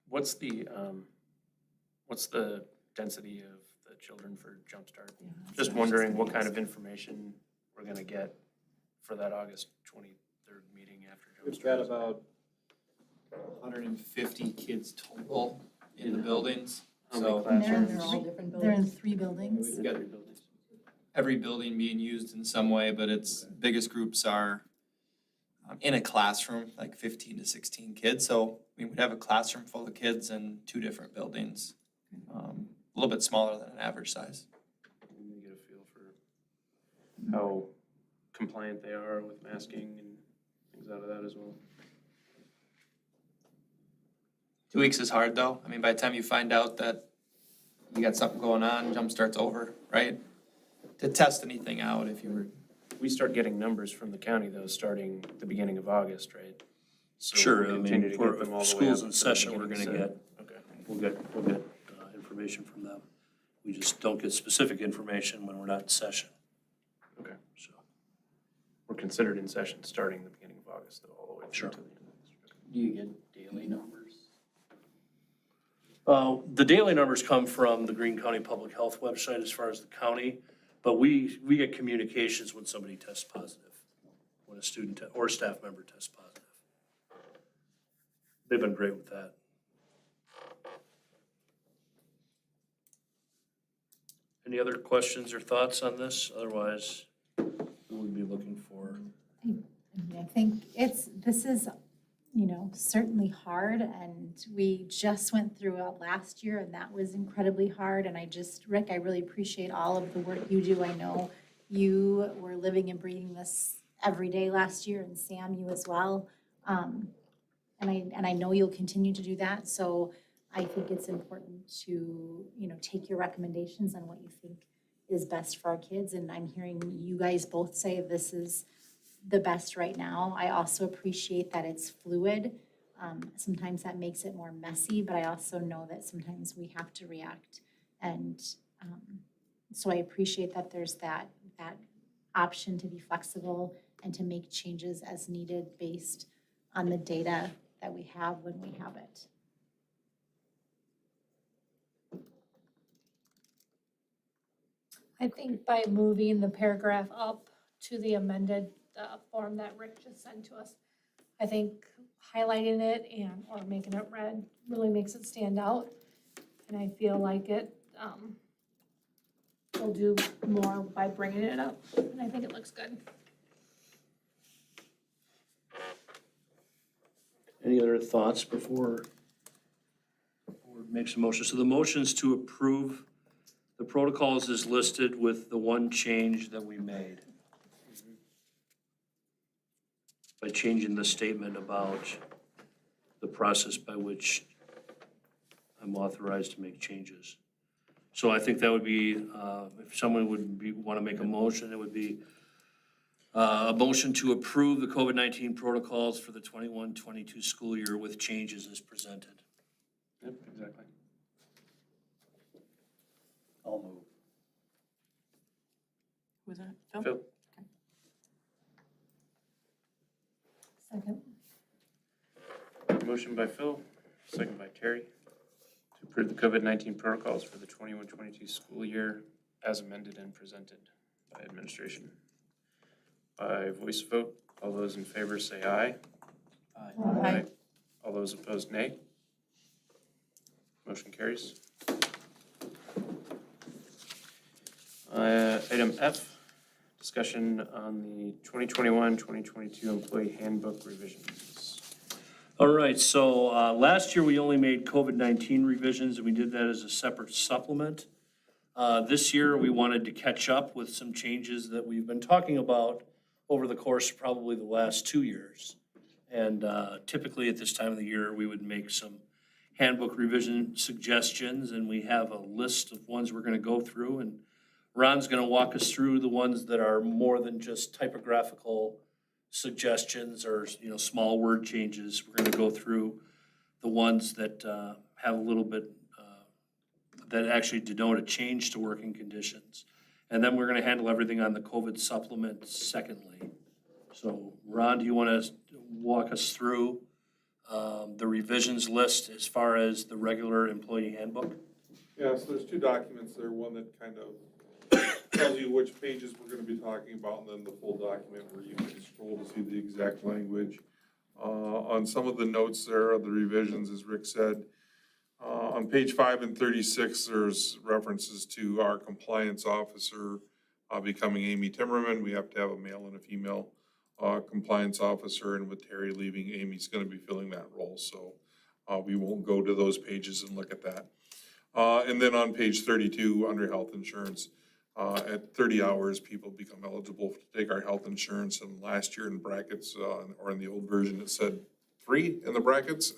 What's the density of the children for Jumpstart? Just wondering what kind of information we're gonna get for that August 23rd meeting after Jumpstart. We've got about 150 kids total in the buildings. How many So And they're in classrooms? all different they're in buildings. 3 buildings. we've got every building being used in some way, but its biggest groups are in a classroom, like 15 to 16 kids. So we would have a classroom full of kids in 2 different buildings. A little bit smaller than an average size. I'm gonna get a feel for how compliant they are with masking and things out of that as well. 2 weeks is hard though. I mean, by the time you find out that you got something going on, Jumpstart's over, right? To test anything out, if you were, We start getting numbers from the county though, starting the beginning of August, right? So sure, we'll I continue mean, to for get them all the way schools up in to the session, we're beginning gonna of get, Okay. we'll get information from them. We just don't get specific information when we're not in session. Okay. So, We're considered in session starting the beginning of August though, all the way Sure. through to the end of this. Do you get daily numbers? the daily numbers come from the Greene County Public Health website as far as the county, but we get communications when somebody tests positive, when a student or staff member tests positive. They've been great with that. Any other questions or thoughts on this? Otherwise, we would be looking for. I think this is, certainly hard, and we just went through it last year, and that was incredibly hard, and Rick, I really appreciate all of the work you do. I know you were living and breathing this every day last year, and Sam, you as well. And I know you'll continue to do that, so I think it's important to, take your recommendations on what you think is best for our kids, and I'm hearing you guys both say this is the best right now. I also appreciate that it's fluid. Sometimes that makes it more messy, but I also know that sometimes we have to react. And so I appreciate that there's that option to be flexible and to make changes as needed based on the data that we have when we have it. I think by moving the paragraph up to the amended form that Rick just sent to us, I think highlighting it or making it red really makes it stand out. And I feel like it will do more by bringing it up, and I think it looks good. Any other thoughts before board makes a motion? So the motion is to approve the protocols as listed with the one change that we made. By changing the statement about the process by which I'm authorized to make changes. So I think that would be, if someone want to make a motion, it would be a motion to approve the COVID-19 protocols for the 21-22 school year with changes as presented. Yep, exactly. I'll move. Was that Phil? Phil? Second. Motion by Phil, second by Terry, to approve the COVID-19 protocols for the 21-22 school year as amended and presented by administration. By voice vote, all those in favor say aye. Aye. All those opposed, nay. Motion carries. Item F, discussion on the 2021-2022 employee handbook revisions. All right, so last year we only made COVID-19 revisions, and we did that as a separate supplement. This year we wanted to catch up with some changes that we've been talking about over the course of probably the last 2 years. And typically at this time of the year, we would make some handbook revision suggestions, and we have a list of ones we're gonna go through. And Ron's gonna walk us through the ones that are more than just typographical suggestions or, small word changes. We're gonna go through the ones that have a little bit, that actually denote a change to working conditions. And then we're gonna handle everything on the COVID supplement secondly. So Ron, do you wanna walk us through the revisions list as far as the regular employee handbook? Yeah, so there's two documents there, one that kind of tells you which pages we're gonna be talking about, and then the full document where you can scroll to see the exact language. On some of the notes there of the revisions, as Rick said, on page 5 and 36, there's references to our compliance officer becoming Amy Timmerman. We have to have a male and a female compliance officer, and with Terry leaving, Amy's gonna be filling that role, so we won't go to those pages and look at that. And then on page 32, under health insurance, at 30 hours, people become eligible to take our health insurance, and last year in brackets, or in the old version, it said 3 in the brackets,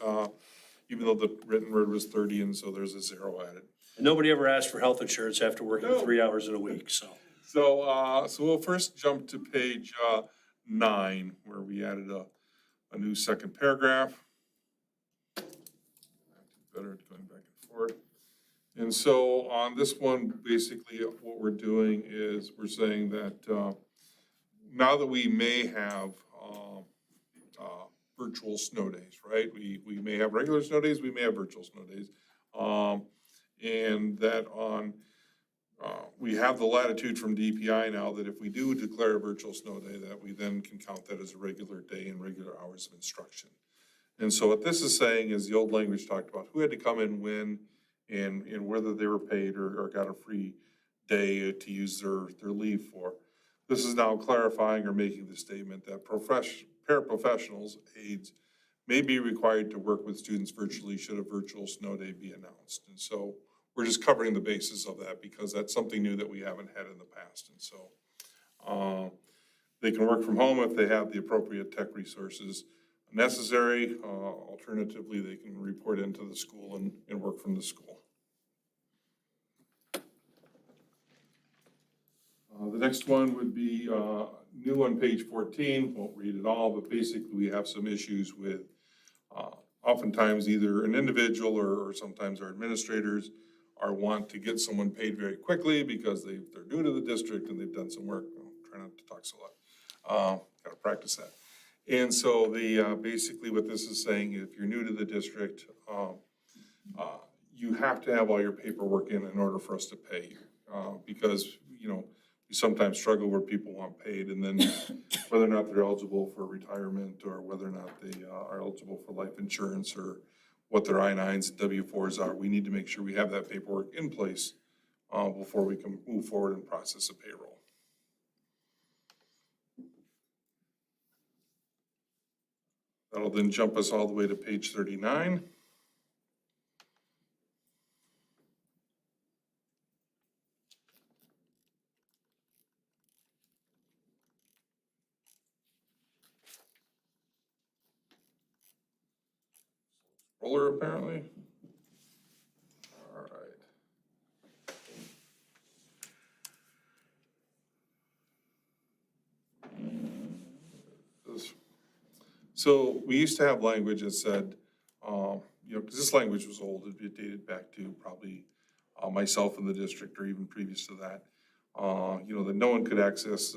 even though the written word was 30, and so there's a 0 added. And nobody ever asked for health insurance after working 3 hours in a week, so. So we'll first jump to page 9, where we added a new second paragraph. Better at going back and forth. And so on this one, basically what we're doing is we're saying that now that we may have virtual snow days, right? We may have regular snow days, we may have virtual snow days. And that we have the latitude from DPI now that if we do declare a virtual snow day, that we then can count that as a regular day and regular hours of instruction. And so what this is saying is the old language talked about who had to come in when and whether they were paid or got a free day to use their leave for. This is now clarifying or making the statement that paraprofessionals, aides, may be required to work with students virtually should a virtual snow day be announced. And so we're just covering the basis of that because that's something new that we haven't had in the past. And so they can work from home if they have the appropriate tech resources necessary. Alternatively, they can report into the school and work from the school. The next one would be new on page 14. Won't read it all, but basically we have some issues with oftentimes either an individual or sometimes our administrators want to get someone paid very quickly because they're new to the district and they've done some work. I'll try not to talk so loud. Gotta practice that. And so basically what this is saying, if you're new to the district, you have to have all your paperwork in order for us to pay you. Because, we sometimes struggle where people want paid and then whether or not they're eligible for retirement or whether or not they are eligible for life insurance or what their I-9s and W-4s are. We need to make sure we have that paperwork in place before we can move forward and process a payroll. That'll then jump us all the way to page 39. Roller apparently. All right. So we used to have language that said, because this language was old, it dated back to probably myself in the district or even previous to that, that no one could access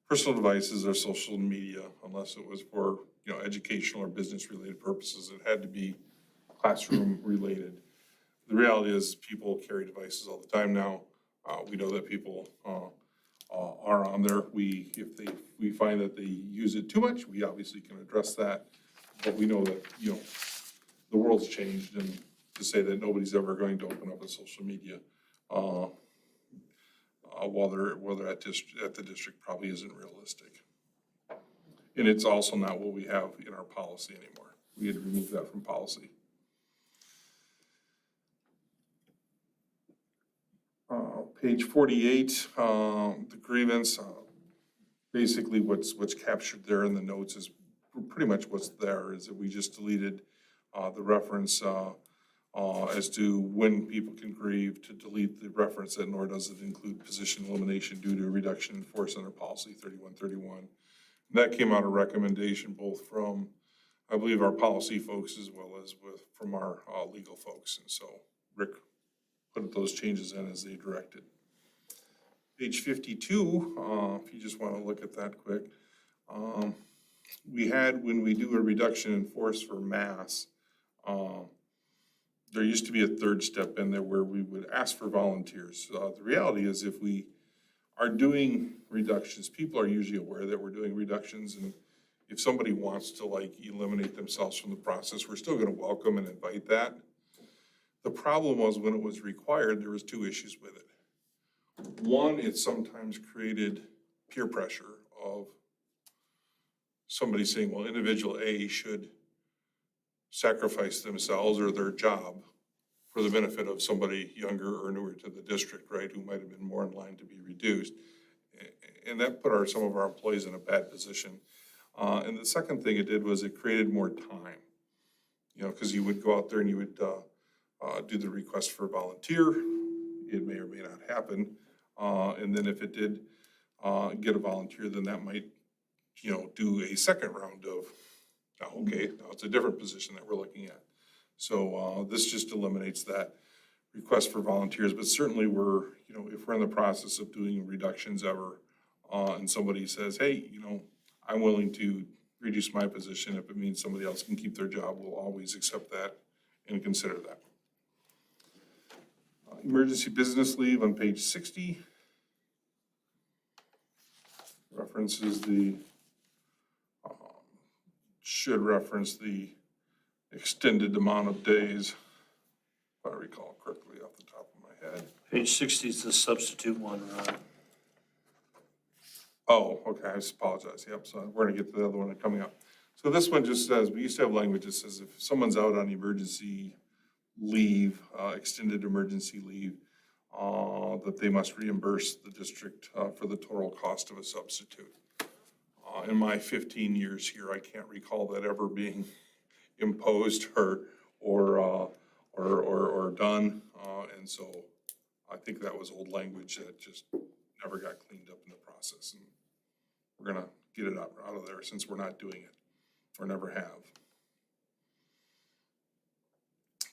personal devices or social media unless it was for, educational or business related purposes. It had to be classroom related. The reality is people carry devices all the time now. We know that people are on there. If we find that they use it too much, we obviously can address that. But we know that, the world's changed, and to say that nobody's ever going to open up a social media while they're at the district probably isn't realistic. And it's also not what we have in our policy anymore. We had removed that from policy. Page 48, the grievance. basically what's captured there in the notes is pretty much what's there, is that we just deleted the reference as to when people can grieve, to delete the reference that nor does it include position elimination due to a reduction in force under policy 3131. That came out of recommendation both from, I believe, our policy folks as well as from our legal folks. And so Rick put those changes in as they directed. Page 52, if you just want to look at that quick. We had, when we do a reduction in force for mass, there used to be a third step in there where we would ask for volunteers. The reality is if we are doing reductions, people are usually aware that we're doing reductions, and if somebody wants to like eliminate themselves from the process, we're still gonna welcome and invite that. The problem was when it was required, there was two issues with it. One, it sometimes created peer pressure of somebody saying, well, individual A should sacrifice themselves or their job for the benefit of somebody younger or newer to the district, right, who might have been more in line to be reduced. And that put some of our employees in a bad position. And the second thing it did was it created more time, you know, because you would go out there and you would do the request for a volunteer. It may or may not happen. And then if it did get a volunteer, then that might, you know, do a second round of, okay, now it's a different position that we're looking at. So this just eliminates that request for volunteers, but certainly we're, you know, if we're in the process of doing reductions ever, and somebody says, hey, you know, I'm willing to reduce my position if it means somebody else can keep their job, we'll always accept that and consider that. Emergency business leave on page 60. References the, should reference the extended amount of days, if I recall correctly off the top of my head. Page 60 is the substitute one, Ron. Oh, okay, I apologize. Yep, so we're gonna get to the other one coming up. So this one just says, we used to have language that says if someone's out on emergency leave, extended emergency leave, that they must reimburse the district for the total cost of a substitute. In my 15 years here, I can't recall that ever being imposed or done. And so I think that was old language that just never got cleaned up in the process. And we're gonna get it out of there since we're not doing it or never have.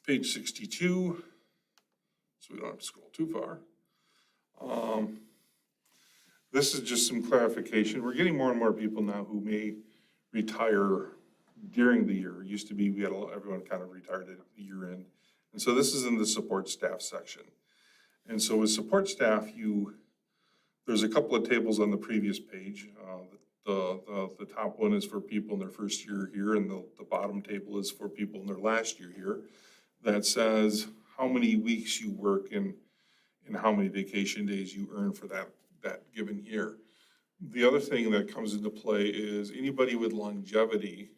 Page 62, so we don't have to scroll too far. This is just some clarification. We're getting more and more people now who may retire during the year. It used to be we had everyone kind of retired at the year end. And so this is in the support staff section. And so with support staff, there's a couple of tables on the previous page. The top one is for people in their first year here, and the bottom table is for people in their last year here. That says how many weeks you work and how many vacation days you earn for that given year. The other thing that comes into play is anybody with longevity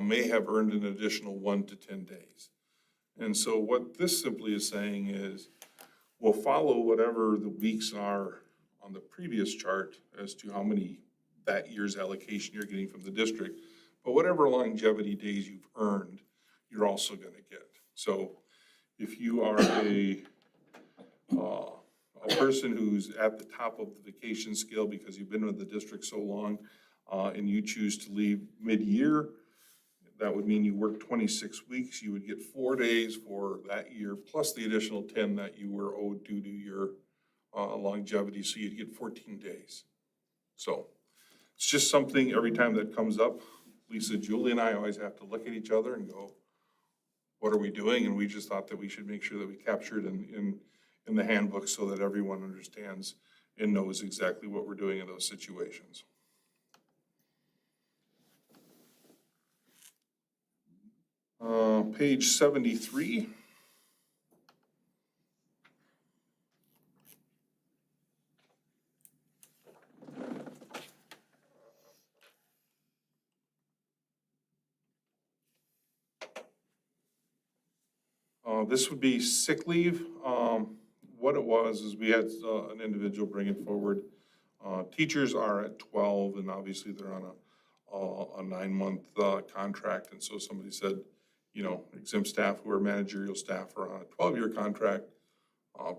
may have earned an additional 1 to 10 days. And so what this simply is saying is we'll follow whatever the weeks are on the previous chart as to how many that year's allocation you're getting from the district, but whatever longevity days you've earned, you're also gonna get. So if you are a person who's at the top of the vacation scale because you've been with the district so long, and you choose to leave mid-year, that would mean you work 26 weeks. You would get 4 days for that year, plus the additional 10 that you were owed due to your longevity, so you'd get 14 days. So it's just something every time that comes up, Lisa, Julie, and I always have to look at each other and go, what are we doing? And we just thought that we should make sure that we capture it in the handbook so that everyone understands and knows exactly what we're doing in those situations. Page 73. This would be sick leave. What it was is we had an individual bring it forward Teachers are at 12, and obviously they're on a 9-month contract. And so somebody said, you know, exempt staff who are managerial staff are on a 12-year contract.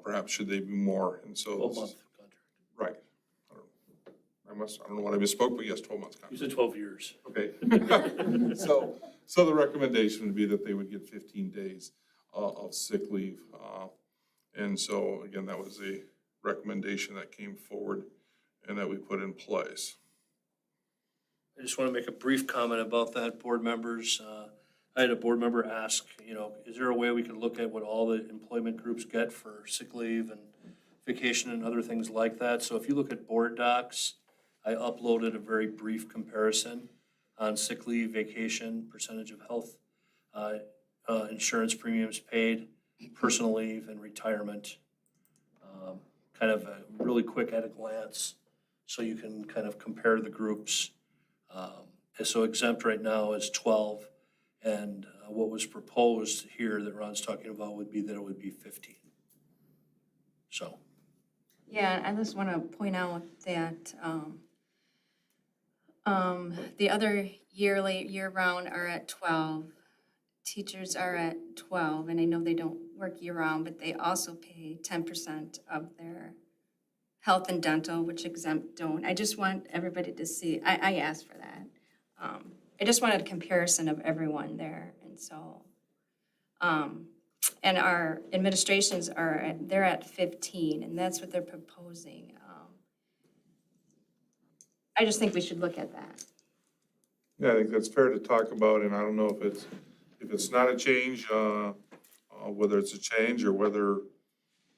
Perhaps should they be more? And so. 12-month contract. Right. I don't know what I misspoke, but yes, 12 months contract. You said 12 years. Okay. So the recommendation would be that they would get 15 days of sick leave. And so again, that was a recommendation that came forward and that we put in place. I just want to make a brief comment about that, board members. I had a board member ask, you know, is there a way we can look at what all the employment groups get for sick leave and vacation and other things like that? So if you look at board docs, I uploaded a very brief comparison on sick leave, vacation, percentage of health, insurance premiums paid, personal leave, and retirement. Kind of a really quick at a glance, so you can kind of compare the groups. And so exempt right now is 12, and what was proposed here that Ron's talking about would be that it would be 15. So. Yeah, I just want to point out that the other year-round are at 12. Teachers are at 12, and I know they don't work year-round, but they also pay 10% of their health and dental, which exempt don't. I just want everybody to see, I asked for that. I just wanted a comparison of everyone there, and so, and our administrations they're at 15, and that's what they're proposing. I just think we should look at that. Yeah, I think that's fair to talk about, and I don't know if it's not a change, whether it's a change or whether,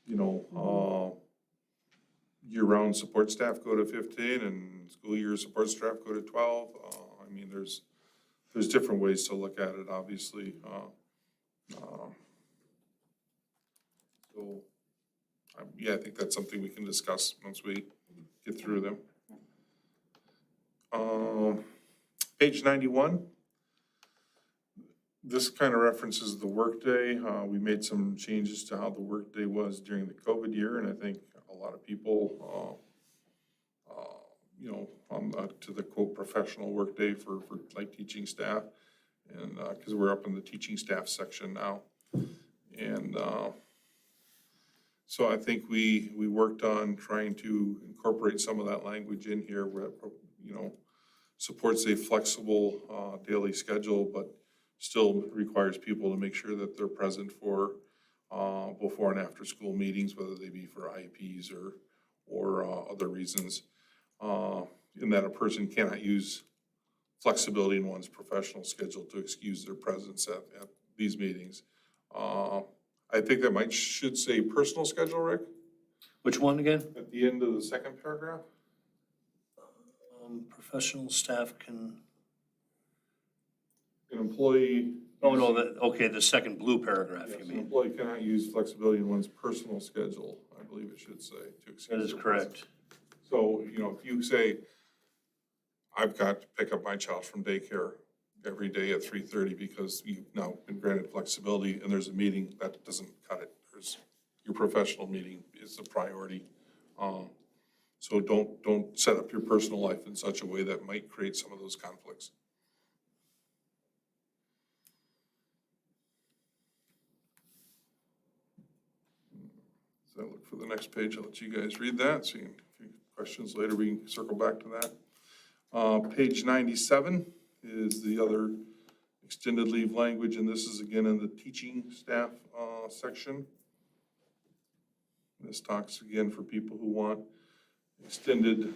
you know, year-round support staff go to 15 and school year support staff go to 12. I mean, there's different ways to look at it, obviously. So, yeah, I think that's something we can discuss once we get through them. Page 91. This kind of references the workday. We made some changes to how the workday was during the COVID year, and I think a lot of people, you know, to the quote professional workday for like teaching staff, and because we're up in the teaching staff section now, and so I think we worked on trying to incorporate some of that language in here where, you know, supports a flexible daily schedule, but still requires people to make sure that they're present for before and after school meetings, whether they be for IEPs or other reasons. In that a person cannot use flexibility in one's professional schedule to excuse their presence at these meetings. I think that should say personal schedule, Rick? Which one again? At the end of the second paragraph? Professional staff can. An employee. Oh, no, okay, the second blue paragraph, Yes, you an mean. employee cannot use flexibility in one's personal schedule, I believe it should say, to excuse. That is their correct. presence. So, you know, if you say, I've got to pick up my child from daycare every day at 3:30 because you've now been granted flexibility and there's a meeting, that doesn't cut it. Your professional meeting is the priority. So don't set up your personal life in such a way that might create some of those conflicts. So I look for the next page. I'll let you guys read that. So if you have questions later, we can circle back to that. Page 97 is the other extended leave language, and this is again in the teaching staff section. This talks again for people who want extended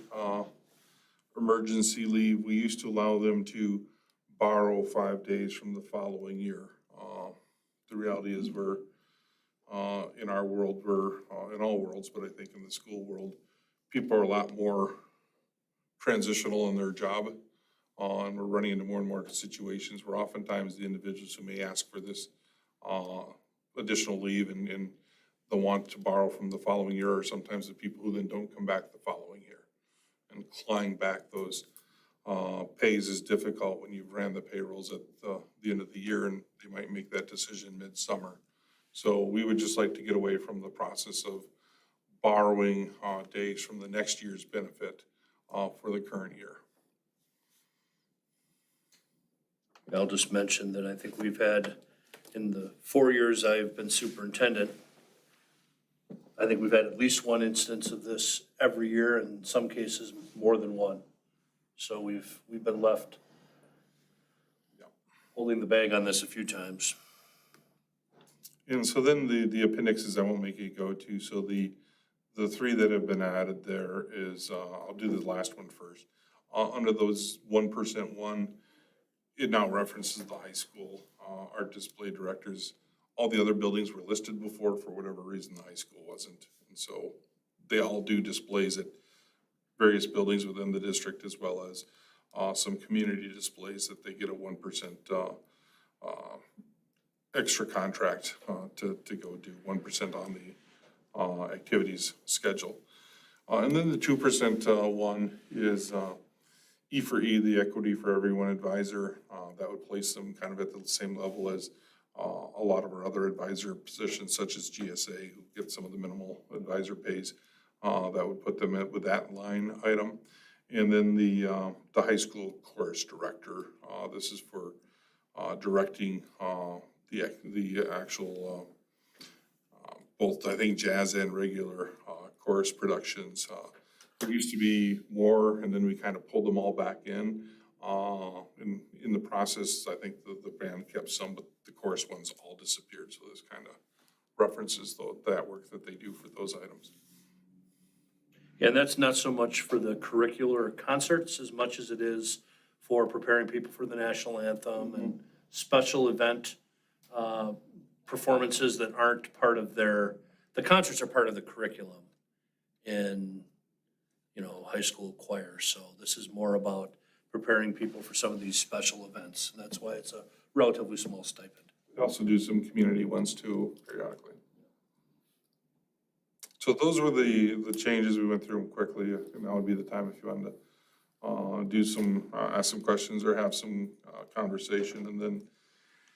emergency leave. We used to allow them to borrow 5 days from the following year. The reality is we're, in our world, in all worlds, but I think in the school world, people are a lot more transitional in their job. And we're running into more and more situations where oftentimes the individuals who may ask for this additional leave and the want to borrow from the following year are sometimes the people who then don't come back the following year. And clawing back those pays is difficult when you've ran the payrolls at the end of the year, and they might make that decision midsummer. So we would just like to get away from the process of borrowing days from the next year's benefit for the current year. I'll just mention that I think we've had, in the 4 years I've been superintendent, I think we've had at least one instance of this every year, in some cases more than one. So we've been left holding the bag on this a few times. And so then the appendixes I won't make you go to, so the three that have been added there is, I'll do the last one first. Under those 1% one, it now references the high school, art display directors. All the other buildings were listed before, for whatever reason, the high school wasn't. And so they all do displays at various buildings within the district, as well as some community displays that they get a 1% extra contract to go do 1% on the activities schedule. And then the 2% one is E for E, the Equity for Everyone advisor. That would place them kind of at the same level as a lot of our other advisor positions, such as GSA, who get some of the minimal advisor pays. That would put them with that line item. And then the high school course director. This is for directing the actual both, I think, jazz and regular chorus productions. There used to be more, and then we kind of pulled them all back in. In the process, I think the band kept some, but the chorus ones all disappeared. So this kind of references that work that they do for those items. And that's not so much for the curricular concerts as much as it is for preparing people for the national anthem and special event performances that aren't part of the concerts are part of the curriculum in, high school choir. So this is more about preparing people for some of these special events. And that's why it's a relatively small stipend. We also do some community ones too, periodically. So those were the changes. We went through them quickly, and now would be the time if you wanted to ask some questions or have some conversation. And then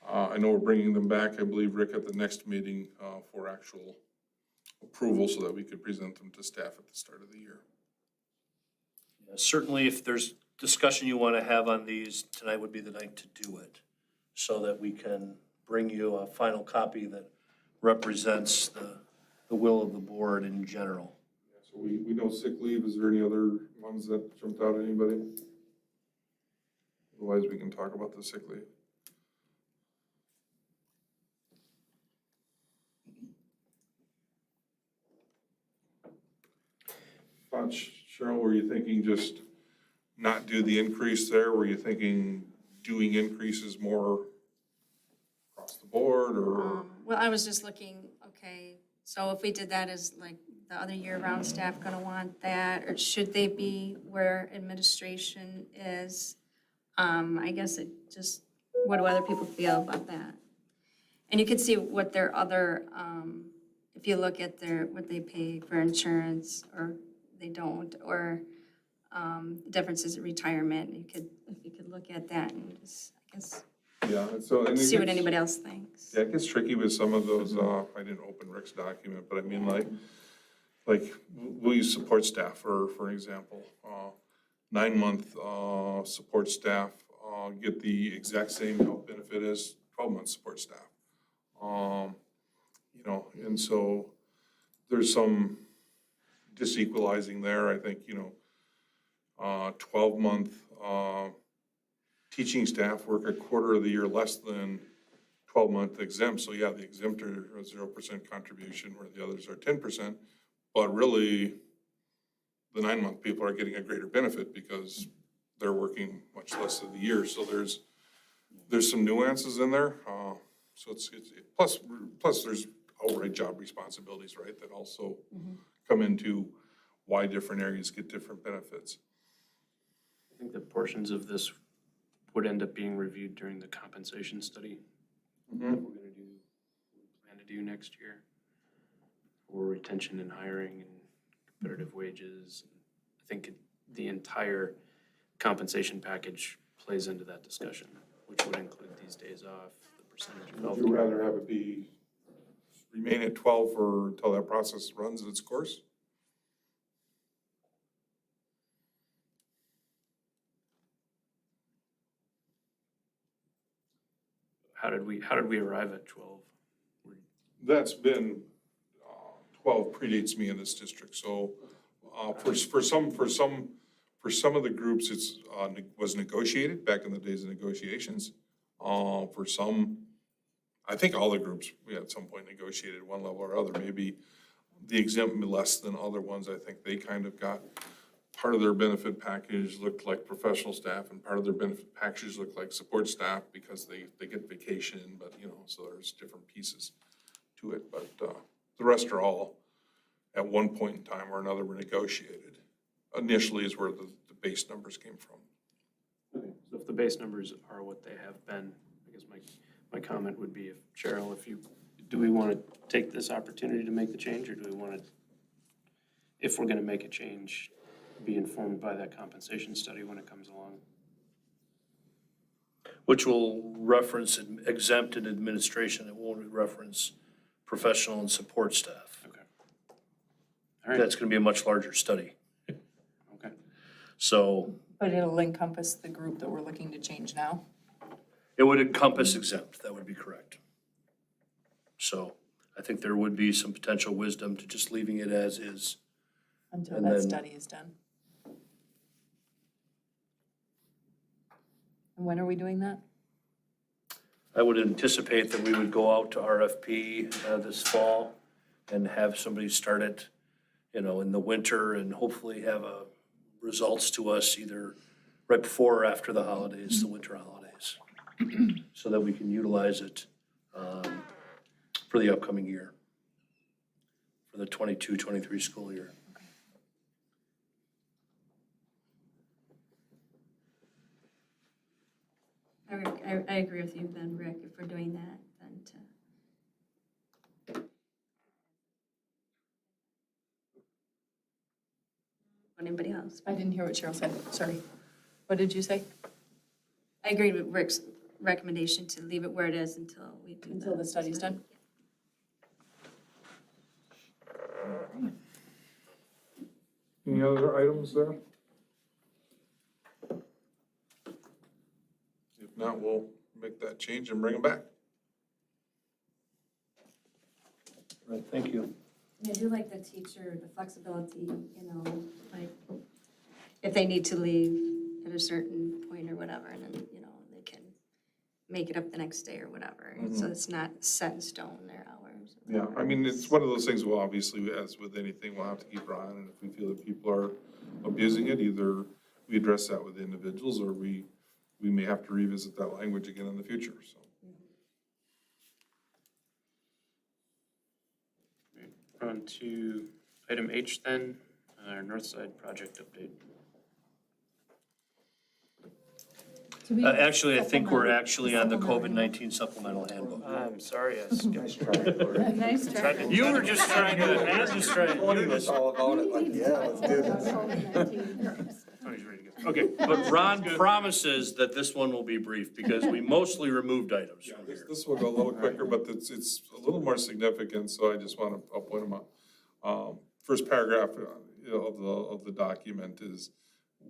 I know we're bringing them back, I believe, Rick, at the next meeting for actual approval so that we could present them to staff at the start of the year. Yeah, certainly, if there's discussion you want to have on these, tonight would be the night to do it, so that we can bring you a final copy that represents the will of the board in general. So we know sick leave. Is there any other ones that jumped out at anybody? Otherwise, we can talk about the sick leave. Cheryl, were you thinking just not do the increase there? Were you thinking doing increases more across the board, or? Well, I was just looking, okay, so if we did that, is like the other year-round staff gonna want that? Or should they be where administration is? I guess it just, what do other people feel about that? And you can see what their other, if you look at what they pay for insurance, or they don't, or the differences in retirement, if you could look at that and just, I guess, Yeah, so. And see what anybody else thinks. Yeah, it gets tricky with some of those, I didn't open Rick's document, but I mean, like we'll use support staff for example. 9-month support staff get the exact same health benefit as 12-month support staff. And so there's some disequalizing there. I think, 12-month teaching staff work a quarter of the year less than 12-month exempt. So yeah, the exempt are a 0% contribution where the others are 10%. But really, the 9-month people are getting a greater benefit because they're working much less of the year. So there's some nuances in there. So it's plus there's outright job responsibilities, right, that also come into why different areas get different benefits. I think that portions of this would end up being reviewed during the compensation study that we plan to do next year, for retention and hiring and competitive wages. I think the entire compensation package plays into that discussion, which would include these days off, the percentage of health. Would you rather have it remain at 12 until that process runs its course? how did we arrive at 12? That's been, 12 predates me in this district, so, for some of the groups, it's, was negotiated back in the days of negotiations. For some, I think all the groups, we at some point negotiated one level or other, maybe the exempt less than other ones. I think they kind of got, part of their benefit package looked like professional staff and part of their benefit packages looked like support staff because they get vacation, but so there's different pieces to it. But the rest are all, at one point in time or another, were negotiated. Initially is where the base numbers came from. Okay, so if the base numbers are what they have been, I guess my comment would be, if Cheryl, do we want to take this opportunity to make the change, or do we want to, if we're going to make a change, be informed by that compensation study when it comes along? Which will reference exempt and administration, it won't reference professional and support staff. Okay. All right. That's gonna be a much larger study. Okay. So But it'll encompass the group that we're looking to change now. it would encompass exempt, that would be correct. So I think there would be some potential wisdom to just leaving it as is. Until And that then- study is done. And when are we doing that? I would anticipate that we would go out to RFP this fall and have somebody start it, in the winter and hopefully have results to us either right before or after the holidays, the winter holidays, so that we can utilize it for the upcoming year, for the 22-23 school year. I agree with you then, Rick, if we're doing that, then to. Anybody else? I didn't hear what Cheryl said, sorry. What did you say? I agree with Rick's recommendation to leave it where it is until we do. Until the study's done? Any other items there? If not, we'll make that change and bring them back. Right, thank you. I do like the teacher, the flexibility, like if they need to leave at a certain point or whatever, and then, they can make it up the next day or whatever. So it's not set in stone, their hours. or Yeah, whatever. I mean, it's one of those things, well, obviously, as with anything, we'll have to keep our eye on, and if we feel that people are abusing it, either we address that with individuals, or we may have to revisit that language again in the future, so. On to item H then, our North Side project update. Do we- Actually, I think we're Supplemental. actually on the Supplemental. COVID-19 supplemental handbook. I'm sorry, Nice try, Cory. Nice try. You were just trying It's all about it, like, yeah, let's do this. Tony's ready to go. Okay, but Ron promises that this one will be brief because we mostly removed items Yeah, from this, here. this will go a little quicker, but it's a little more significant, so I just want to point them out. First paragraph, of the document is,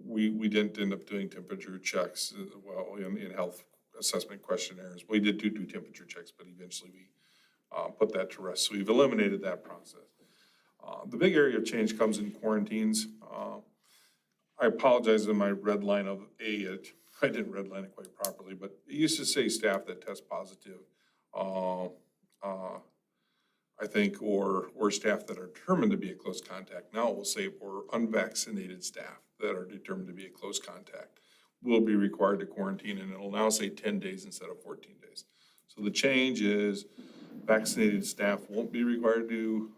we didn't end up doing temperature checks, in health assessment questionnaires. We did do temperature checks, but eventually we, put that to rest, so we've eliminated that process. The big area of change comes in quarantines. I apologize in my red line of I didn't redline it quite properly, but it used to say staff that test positive, I think, or staff that are determined to be a close contact. Now it will say, or unvaccinated staff that are determined to be a close contact will be required to quarantine, and it'll now say 10 days instead of 14 days. So the change is vaccinated staff won't be required to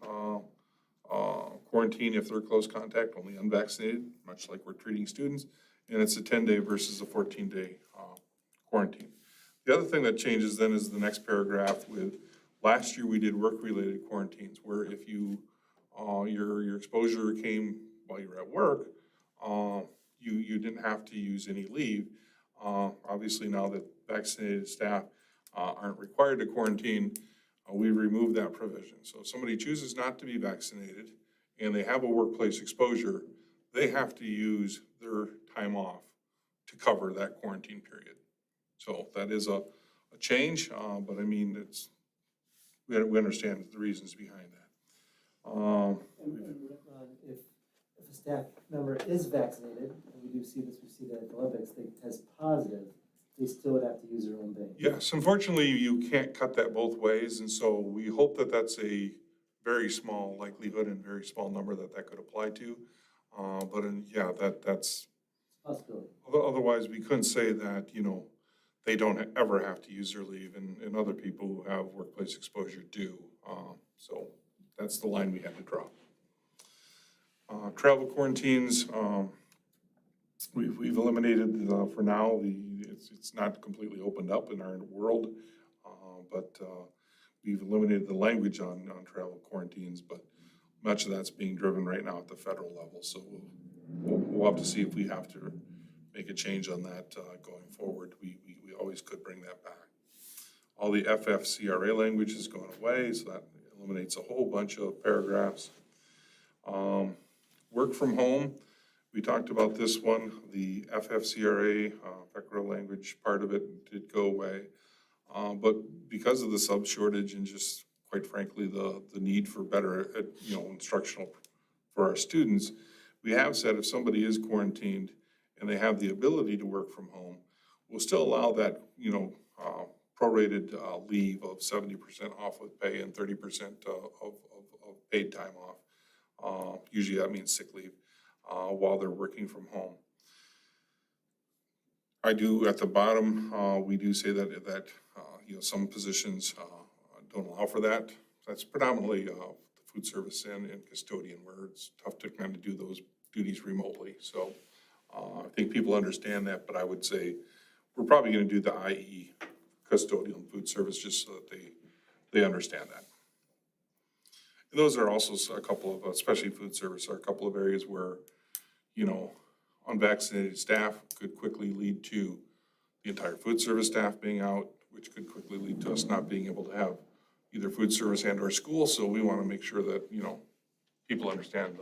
quarantine if they're close contact, only unvaccinated, much like we're treating students, and it's a 10-day versus a 14-day quarantine. The other thing that changes then is the next paragraph with, last year we did work-related quarantines, where if you, your exposure came while you were at work, you didn't have to use any leave. Obviously now that vaccinated staff aren't required to quarantine, we removed that provision. So if somebody chooses not to be vaccinated and they have a workplace exposure, they have to use their time off to cover that quarantine period. So that is a a change, but I mean, we understand the reasons behind that. If a staff member is vaccinated, and we do see this, we see that at the Olympics, they test positive, they still would have to use their own bank. Yes, unfortunately, you can't cut that both ways, and so we hope that that's a very small likelihood and very small number that could apply to. Yeah, that's, Possibility. otherwise we couldn't say that, they don't ever have to use their leave, and other people who have workplace exposure do. So that's the line we had to draw. Travel quarantines, we've eliminated, for now, it's not completely opened up in our world, but we've eliminated the language on travel quarantines, but much of that's being driven right now at the federal level, so we'll have to see if we have to make a change on that going forward. We always could bring that back. All the FFCRA language is going away, so that eliminates a whole bunch of paragraphs. Work from home, we talked about this one, the FFCRA, FECRA language part of it did go away. But because of the sub shortage and just quite frankly, the need for better, instructional for our students, we have said if somebody is quarantined and they have the ability to work from home, we'll still allow that, prorated leave of 70% off with pay and 30% of paid time off. Usually that means sick leave while they're working from home. I do, at the bottom, we do say that some positions don't allow for that. That's predominantly the food service and custodian, where it's tough to kind of do those duties remotely. So I think people understand that, but I would say we're probably going to do the IE custodial food service just so that they understand that. And those are also a couple of, especially food service, are a couple of areas where, unvaccinated staff could quickly lead to the entire food service staff being out, which could quickly lead to us not being able to have either food service and or school. So we want to make sure that, people understand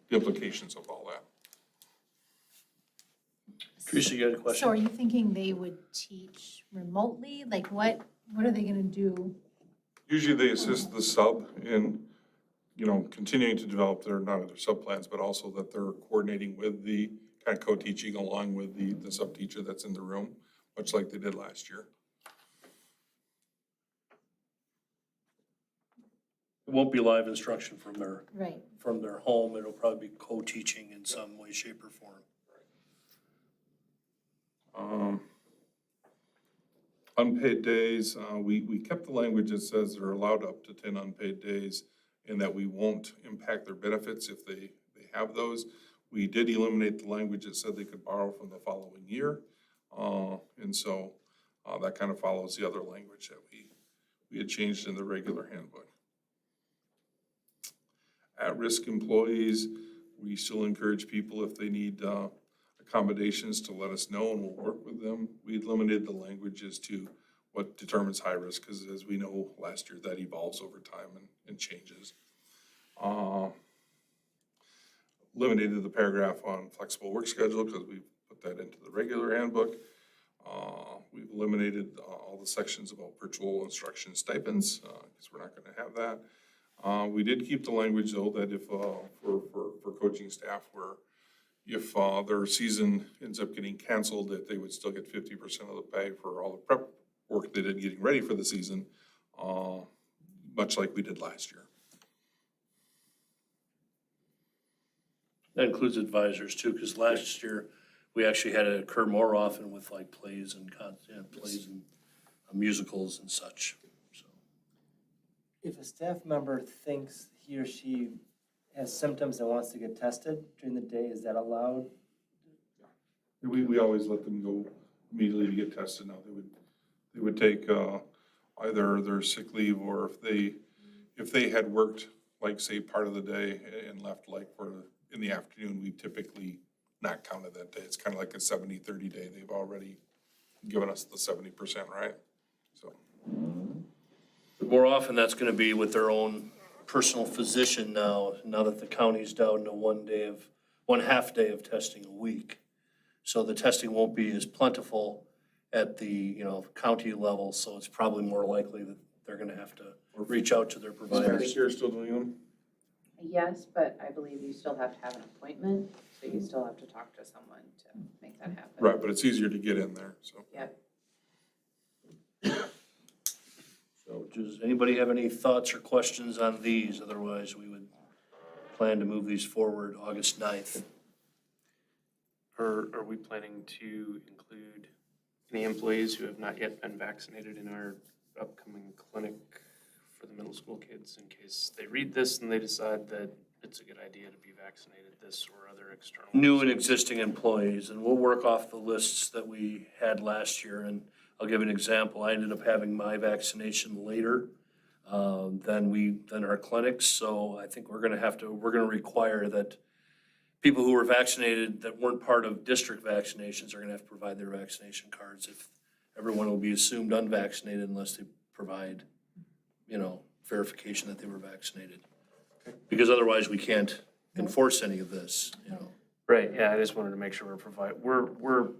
the implications of all that. Teresa, you had a question? So are you thinking they would teach remotely? Like what are they gonna do? Usually they assist the sub in, continuing to develop not only their sub plans, but also that they're coordinating with the kind of co-teaching along with the sub teacher that's in the room, much like they did last year. It won't be live instruction from Right. their home. It'll probably be co-teaching in some way, shape, or form. Unpaid days, we kept the language that says they're allowed up to 10 unpaid days and that we won't impact their benefits if they have those. We did eliminate the language that said they could borrow from the following year. And so that kind of follows the other language that we had changed in the regular handbook. At-risk employees, we still encourage people if they need accommodations to let us know and we'll work with them. We eliminated the language as to what determines high risk, because as we know last year, that evolves over time and changes. Eliminated the paragraph on flexible work schedule because we put that into the regular handbook. We've eliminated all the sections about virtual instruction stipends because we're not going to have that. We did keep the language though that if for coaching staff where if their season ends up getting canceled, that they would still get 50% of the pay for all the prep work they did getting ready for the season, much like we did last year. That includes advisors too, because last year we actually had it occur more often with like plays and musicals and such. So, If a staff member thinks he or she has symptoms and wants to get tested during the day, is that allowed? We always let them go immediately to get tested. Now they would take either their sick leave or if they had worked like say part of the day and left like for in the afternoon, we typically not counted that day. It's kind of like a 70-30 day. They've already given us the 70%, right? So more often that's going to be with their own personal physician now that the county's down to one half day of testing a week. So the testing won't be as plentiful at the, county level, so it's probably more likely that they're gonna have to reach out to their Is providers. Medicare still doing them? Yes, but I believe you still have to have an appointment, so you still have to talk to someone to make that happen. Right, but it's easier to get in there, so. Yep. So does anybody have any thoughts or questions on these? Otherwise, we would plan to move these forward August 9th. Or are we planning to include any employees who have not yet been vaccinated in our upcoming clinic for the middle school kids in case they read this and they decide that it's a good idea to be vaccinated, this or other external? New and existing employees, and we'll work off the lists that we had last year. And I'll give an example. I ended up having my vaccination later than our clinics. So I think we're gonna require that people who were vaccinated that weren't part of district vaccinations are gonna have to provide their vaccination cards. If everyone will be assumed unvaccinated unless they provide, verification that they were vaccinated. Because otherwise we can't enforce any of this, Right, yeah, I just wanted to make sure we're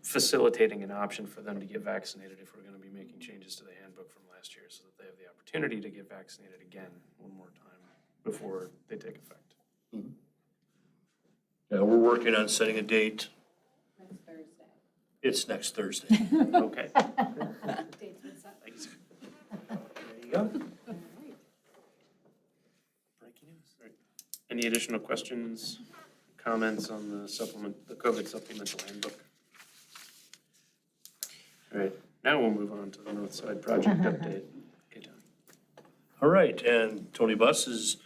facilitating an option for them to get vaccinated if we're gonna be making changes to the handbook from last year so that they have the opportunity to get vaccinated again one more time before they take effect. Yeah, we're working on setting a date. Next Thursday. It's next Thursday. Okay. Date's been set. Thanks. There you go. Breaking news. Any additional questions, comments on the COVID supplemental handbook? All right, now we'll move on to the North Side project update. Okay, Tony. All right, and Tony Buss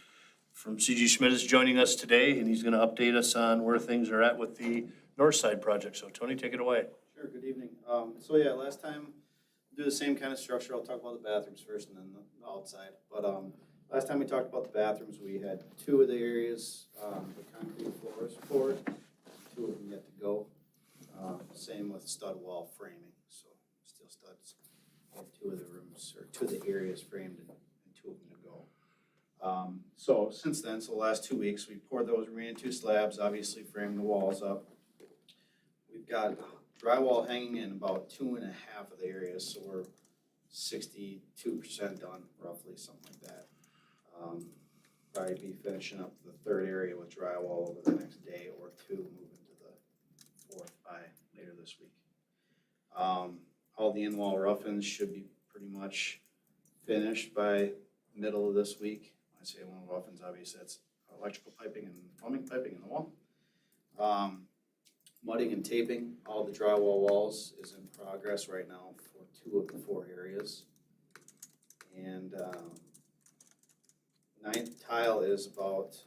from CG Schmidt is joining us today, and he's gonna update us on where things are at with the North Side project. So Tony, take it away. Sure, good evening. Last time, do the same kind of structure. I'll talk about the bathrooms first and then the outside. But, last time we talked about the bathrooms, we had two of the areas, the concrete floors poured, two of them yet to go. Same with stud wall framing, so steel studs. We have two of the rooms, or two of the areas framed and two of them to go. So since then, the last 2 weeks, we poured those remaining two slabs, obviously framed the walls up. We've got drywall hanging in about 2.5 of the areas, so we're 62% done, roughly, something like that. Probably be finishing up the third area with drywall over the next day or two, moving to the fourth by later this week. All the in-wall rough-ins should be pretty much finished by middle of this week. When I say in-wall rough-ins, obviously that's electrical piping and plumbing piping in the wall. Mudding and taping all the drywall walls is in progress right now for 2 of the 4 areas. And ninth tile is about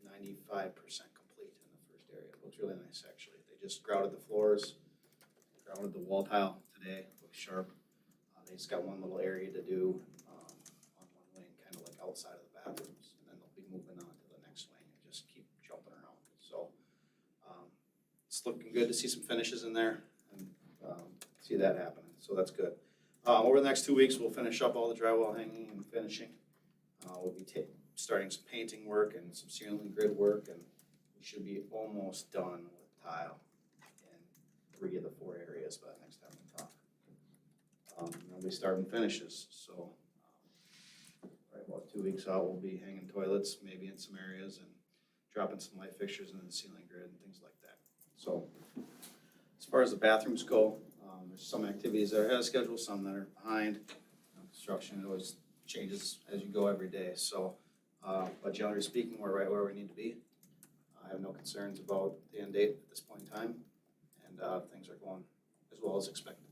95% complete in the first area. It looks really nice, actually. They just grouted the floors, grouted the wall tile today. It looks sharp. They just got one little area to do on one wing, kind of like outside of the bathrooms. And then they'll be moving on to the next wing and just keep jumping around. So it's looking good to see some finishes in there and see that happening. So that's good. Over the next 2 weeks, we'll finish up all the drywall hanging and finishing. We'll be starting some painting work and some ceiling grid work, and we should be almost done with tile in 3 of the 4 areas by the next time we talk. Then we start in finishes. So right about 2 weeks out, we'll be hanging toilets maybe in some areas and dropping some light fixtures into the ceiling grid and things like that. So as far as the bathrooms go, there's some activities that are ahead of schedule, some that are behind. Construction always changes as you go every day. So, but generally speaking, we're right where we need to be. I have no concerns about the end date at this point in time, and things are going as well as expected.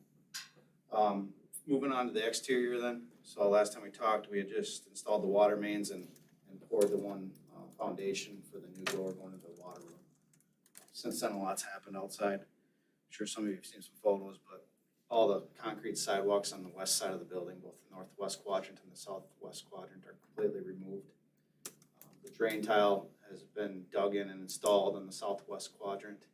Moving on to the exterior then. So last time we talked, we had just installed the water mains and poured the one foundation for the new door going into the water room. Since then, a lot's happened outside. I'm sure some of you have seen some photos, but all the concrete sidewalks on the west side of the building, both the northwest quadrant and the southwest quadrant, are completely removed. The drain tile has been dug in and installed in the southwest quadrant.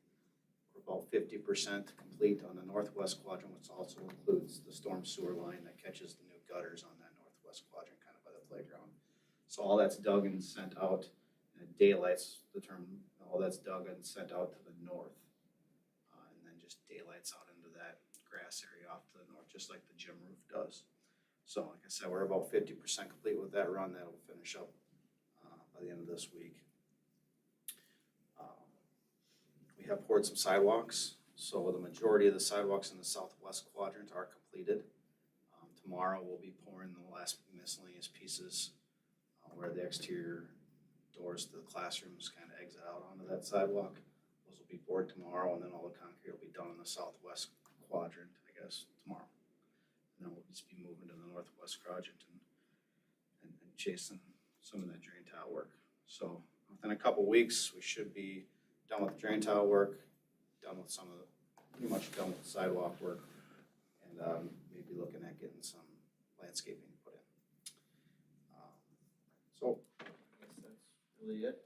We're about 50% complete on the northwest quadrant, which also includes the storm sewer line that catches the new gutters on that northwest quadrant, kind of by the playground. So all that's dug and sent out, and daylight's the term, all that's dug and sent out to the north. And then just daylights out into that grass area off to the north, just like the gym roof does. So like I said, we're about 50% complete with that run. That'll finish up by the end of this week. We have poured some sidewalks, so the majority of the sidewalks in the southwest quadrant are completed. Tomorrow we'll be pouring the last miscellaneous pieces where the exterior doors to the classrooms kind of exit out onto that sidewalk. Those will be poured tomorrow, and then all the concrete will be done in the southwest quadrant, I guess, tomorrow. And then we'll just be moving to the northwest quadrant and chasing some of that drain tile work. So within a couple weeks, we should be done with the drain tile work, done with some of the, pretty much done with the sidewalk work, and maybe looking at getting some landscaping put in. So I guess that's really it.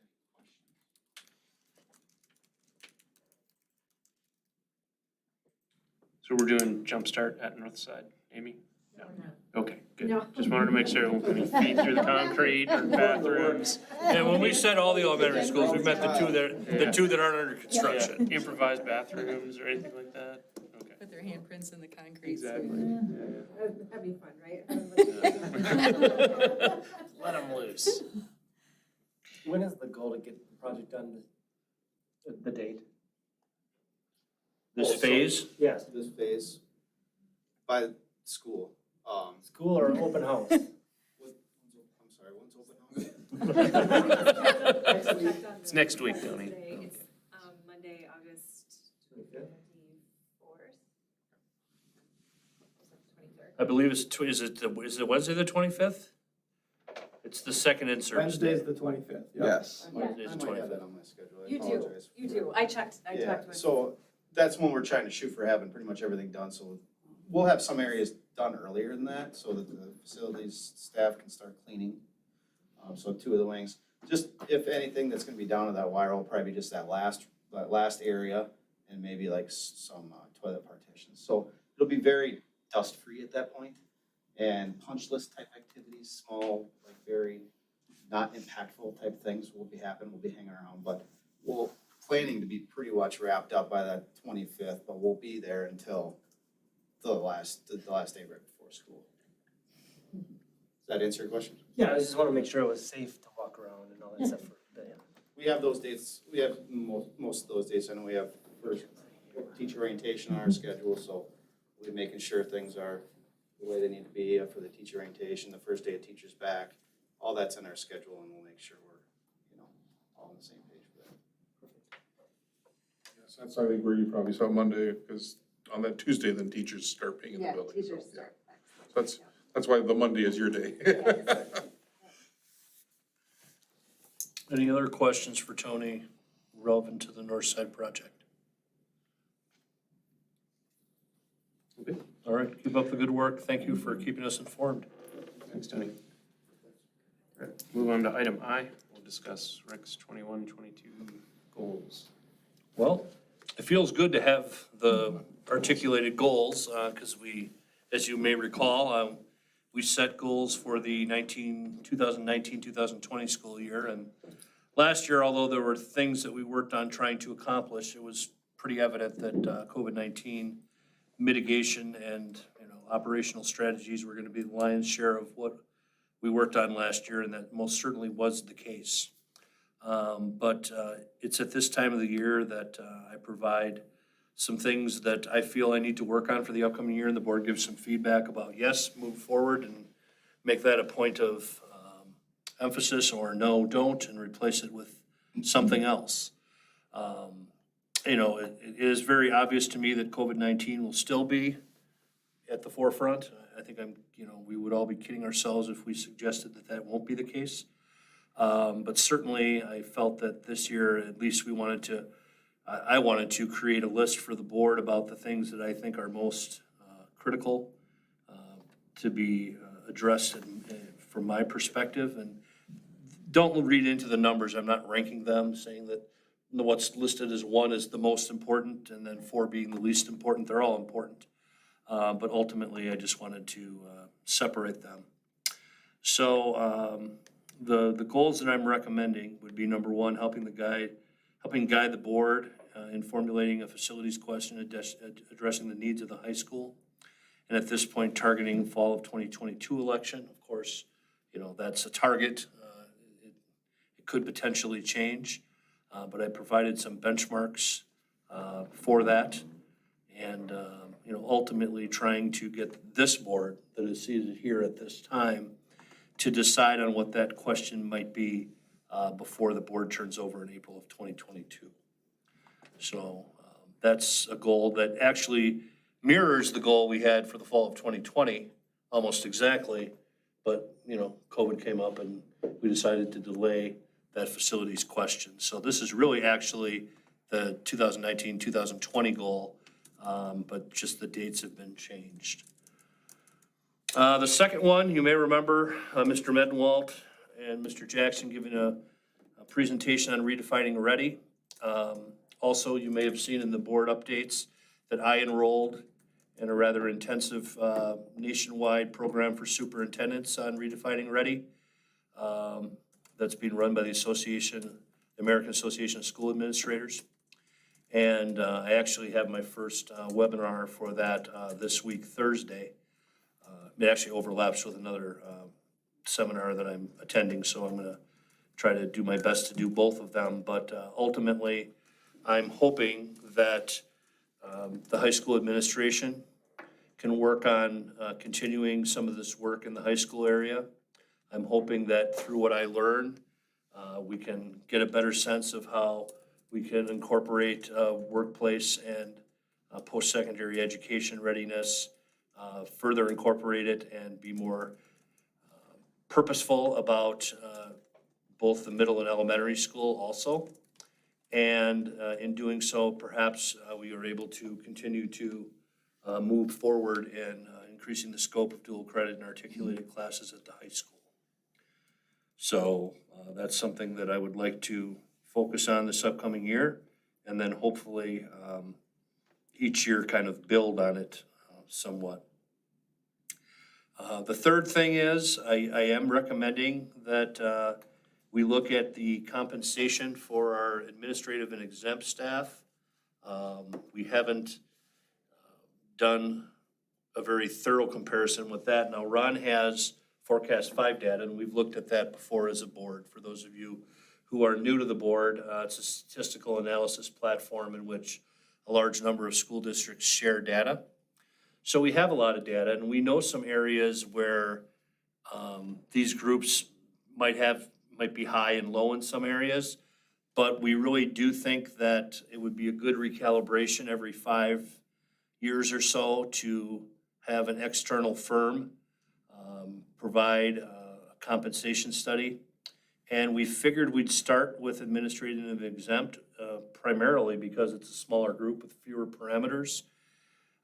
So we're doing Jumpstart at North Side, Amy? No, we're not. Okay, good. No. Just wanted to make sure, any feet through the concrete or bathrooms. And when we said all the elementary schools, we meant the two that aren't under construction. Improvised bathrooms or anything like that? Okay. Put their handprints in the concrete. Exactly. That'd be fun, right? Let them loose. When is the goal to get the project done, the date? This phase? Yes. This phase by school. School or open house? I'm sorry, when's open house? It's next week, Tony. It's Monday, August 24th. I believe it's, is it Wednesday the 25th? It's the second in-service Wednesday's day. the 25th. Yes. I Wednesday's the might have 25th. that on my schedule. I You do, apologize. you do. I talked to my. So that's when we're trying to shoot for having pretty much everything done. So we'll have some areas done earlier than that so that the facilities staff can start cleaning. So 2 of the wings, just if anything that's gonna be down to that wire will probably be just that last area and maybe like some toilet partitions. So it'll be very dust-free at that point. And punch list type activities, small, like very not impactful type things will be happening, we'll be hanging around, but we'll planning to be pretty much wrapped up by that 25th, but we'll be there until the last day right before school. Does that answer your question? Yeah, I just want to make sure it was safe to walk around and all that stuff. We have those dates, we have most of those dates, I know we have first teacher orientation on our schedule, so we're making sure things are the way they need to be for the teacher orientation, the first day of teachers back, all that's in our schedule, and we'll make sure we're, all on the same page for that. Yes, that's, I think, where you probably saw Monday, because on that Tuesday, then teachers start being in the building. Teachers So, start. yeah. So that's why the Monday is your day. Any other questions for Tony relevant to the North Side project? Okay. All right, keep up the good work. Thank you for keeping us informed. Thanks, Tony. All right, move on to item I. We'll discuss Recs 21-22 goals. Well, it feels good to have the articulated goals, because we, as you may recall, we set goals for the 2019-2020 school year. And last year, although there were things that we worked on trying to accomplish, it was pretty evident that COVID-19 mitigation and, operational strategies were going to be the lion's share of what we worked on last year, and that most certainly was the case. But it's at this time of the year that I provide some things that I feel I need to work on for the upcoming year, and the board gives some feedback about, yes, move forward and make that a point of emphasis, or no, don't, and replace it with something else. It is very obvious to me that COVID-19 will still be at the forefront. I think we would all be kidding ourselves if we suggested that that won't be the case. But certainly I felt that this year, at least I wanted to create a list for the board about the things that I think are most critical to be addressed from my perspective. And don't read into the numbers. I'm not ranking them, saying that what's listed as 1 is the most important and then 4 being the least important. They're all important. But ultimately, I just wanted to separate them. So the goals that I'm recommending would be, number 1, helping guide the board in formulating a facilities question addressing the needs of the high school. And at this point, targeting fall of 2022 election. Of course, you know, that's a target. It could potentially change, but I provided some benchmarks for that. And, you know, ultimately trying to get this board that is seated here at this time to decide on what that question might be before the board turns over in April of 2022. So that's a goal that actually mirrors the goal we had for the fall of 2020, almost exactly. But, you know, COVID came up and we decided to delay that facilities question. So this is really actually the 2019-2020 goal, but just the dates have been changed. The second one, you may remember Mr. Medenwalt and Mr. Jackson giving a presentation on redefining ready. Also, you may have seen in the board updates that I enrolled in a rather intensive nationwide program for superintendents on redefining ready. That's being run by the American Association of School Administrators. And I actually have my first webinar for that this week, Thursday. It actually overlaps with another seminar that I'm attending, so I'm gonna try to do my best to do both of them. But ultimately, I'm hoping that the high school administration can work on continuing some of this work in the high school area. I'm hoping that through what I learn, we can get a better sense of how we can incorporate workplace and post-secondary education readiness, further incorporate it and be more purposeful about both the middle and elementary school also. And in doing so, perhaps we are able to continue to move forward in increasing the scope of dual credit and articulated classes at the high school. So that's something that I would like to focus on this upcoming year, and then hopefully each year kind of build on it somewhat. The third thing is I am recommending that we look at the compensation for our administrative and exempt staff. We haven't done a very thorough comparison with that. Now, Ron has Forecast 5 data, and we've looked at that before as a board. For those of you who are new to the board, it's a statistical analysis platform in which a large number of school districts share data. So we have a lot of data, and we know some areas where these groups might be high and low in some areas, but we really do think that it would be a good recalibration every 5 years or so to have an external firm provide a compensation study. And we figured we'd start with administrative and exempt primarily because it's a smaller group with fewer parameters.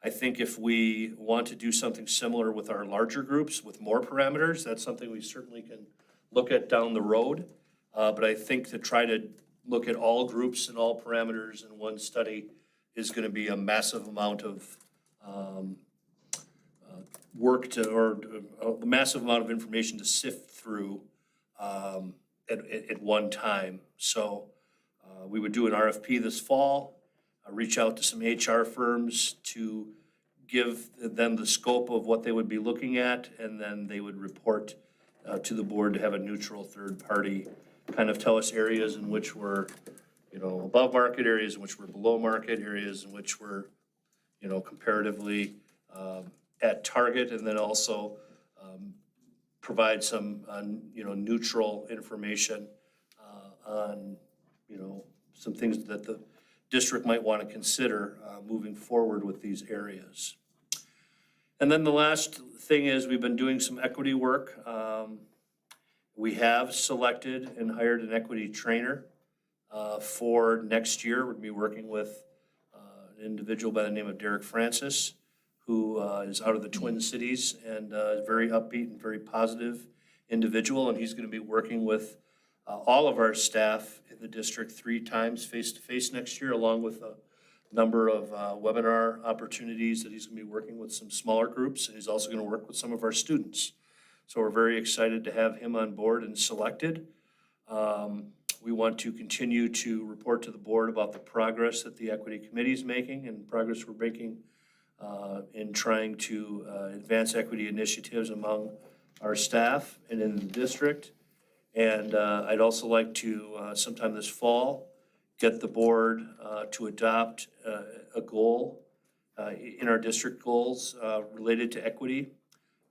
I think if we want to do something similar with our larger groups with more parameters, that's something we certainly can look at down the road. But I think to try to look at all groups and all parameters in one study is going to be a massive amount of work or a massive amount of information to sift through at one time. So we would do an RFP this fall, reach out to some HR firms to give them the scope of what they would be looking at, and then they would report to the board to have a neutral third party kind of tell us areas in which we're, you know, above market, areas in which we're below market, areas in which we're, you know, comparatively at target, and then also provide some, you know, neutral information on, you know, some things that the district might want to consider moving forward with these areas. And then the last thing is we've been doing some equity work. We have selected and hired an equity trainer for next year. We're going to be working with an individual by the name of Derek Francis, who is out of the Twin Cities and is very upbeat and very positive individual. And he's going to be working with all of our staff in the district 3 times face-to-face next year, along with a number of webinar opportunities that he's going to be working with some smaller groups. And he's also going to work with some of our students. So we're very excited to have him on board and selected. we want to continue to report to the board about the progress that the equity committee is making and progress we're making in trying to advance equity initiatives among our staff and in the district. And I'd also like to, sometime this fall, get the board to adopt a goal in our district goals related to equity.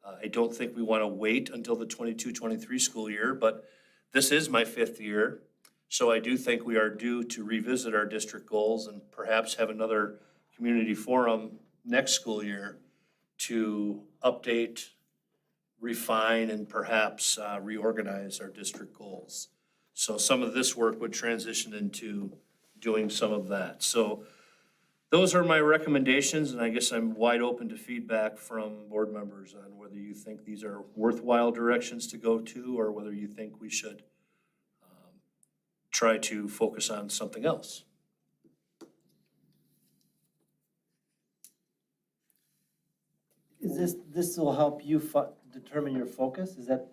I don't think we want to wait until the 22-23 school year, but this is my 5th year. So I do think we are due to revisit our district goals and perhaps have another community forum next school year to update, refine, and perhaps reorganize our district goals. So some of this work would transition into doing some of that. So those are my recommendations, and I guess I'm wide open to feedback from board members on whether you think these are worthwhile directions to go to or whether you think we should try to focus on something else. Is this will help you determine your focus? Is that?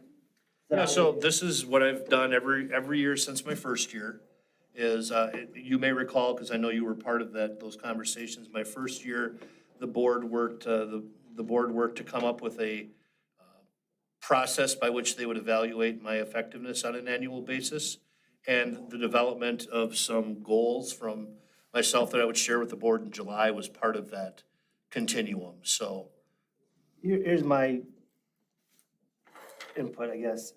Yeah, so this is what I've done every year since my first year, is, you may recall, because I know you were part of those conversations, my first year, the board worked to come up with a process by which they would evaluate my effectiveness on an annual basis, and the development of some goals from myself that I would share with the board in July was part of that continuum, so. Here's my input, I guess.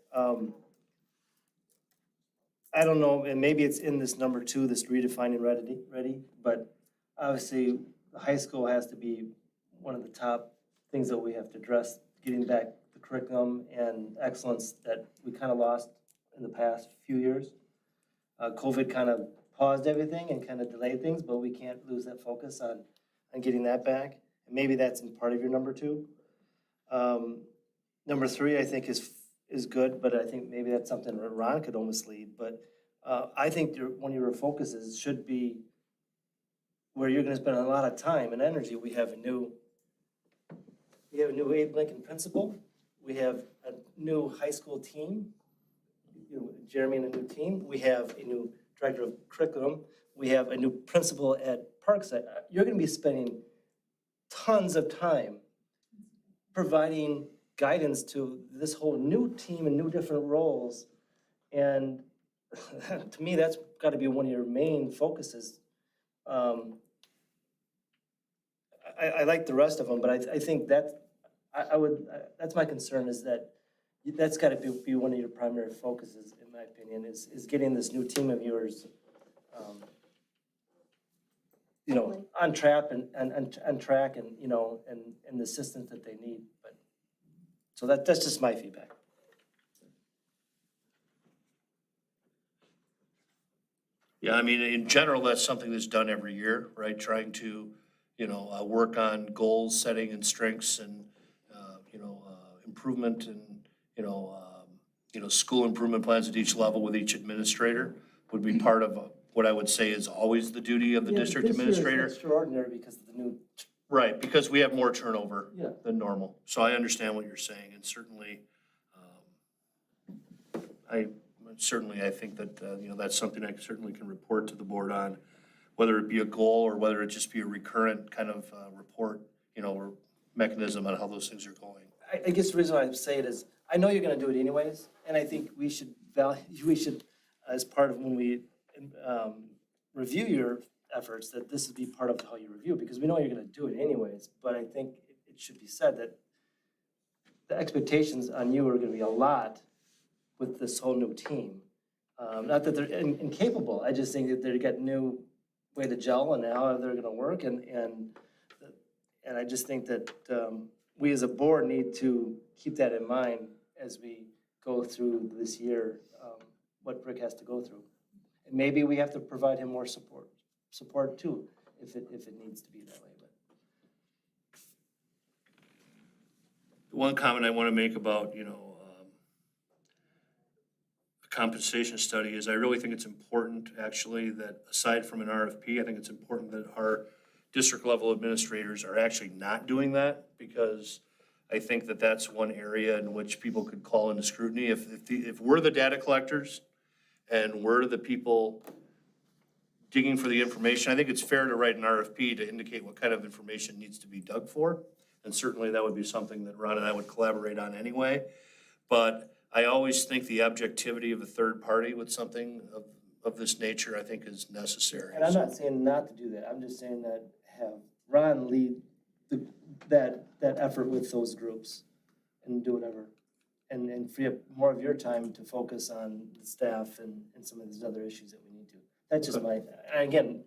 I don't know, and maybe it's in this number 2, this redefining ready, but obviously the high school has to be one of the top things that we have to address, getting back the curriculum and excellence that we kind of lost in the past few years. COVID kind of paused everything and kind of delayed things, but we can't lose that focus on getting that back. And maybe that's in part of your number 2. Number 3, I think is good, but I think maybe that's something that Ron could almost lead. But I think one of your focuses should be where you're gonna spend a lot of time and energy. We have a new Abe Lincoln principal. We have a new high school team, Jeremy and a new team. We have a new director of curriculum. We have a new principal at Parkside. You're gonna be spending tons of time providing guidance to this whole new team and new different roles. And to me, that's got to be one of your main focuses. I like the rest of them, but I think that's my concern, is that's got to be one of your primary focuses, in my opinion, is getting this new team of yours on track and and the assistance that they need. But so that's just my feedback. Yeah, I mean, in general, that's something that's done every year, right? Trying to, work on goals setting and strengths and, improvement and, school improvement plans at each level with each administrator would be part of what I would say is always the duty of the district administrator. This year is extraordinary because of the new. Right, because we have more turnover Yeah. than normal. So I understand what you're saying, and certainly, I think that, that's something I certainly can report to the board on, whether it be a goal or whether it just be a recurrent kind of report, or mechanism on how those things are going. I guess the reason why I say it is, I know you're gonna do it anyways, and I think we should, as part of when we review your efforts, that this would be part of how you review, because we know you're gonna do it anyways, but I think it should be said that the expectations on you are gonna be a lot with this whole new team. Not that they're incapable, I just think that they got new way to gel and how they're gonna work, and I just think that we as a board need to keep that in mind as we go through this year, what Rick has to go through. And maybe we have to provide him more support too, if it needs to be that way. But One comment I want to make about, a compensation study is I really think it's important, actually, that aside from an RFP, I think it's important that our district level administrators are actually not doing that, because I think that that's one area in which people could call into scrutiny. If we're the data collectors and we're the people digging for the information. I think it's fair to write an RFP to indicate what kind of information needs to be dug for. And certainly that would be something that Ron and I would collaborate on anyway. But I always think the objectivity of a third party with something of this nature, I think, is necessary. And I'm not saying not to do that, I'm just saying that have Ron lead that effort with those groups and do whatever. And free up more of your time to focus on the staff and some of these other issues that we need to. That's just my, and again,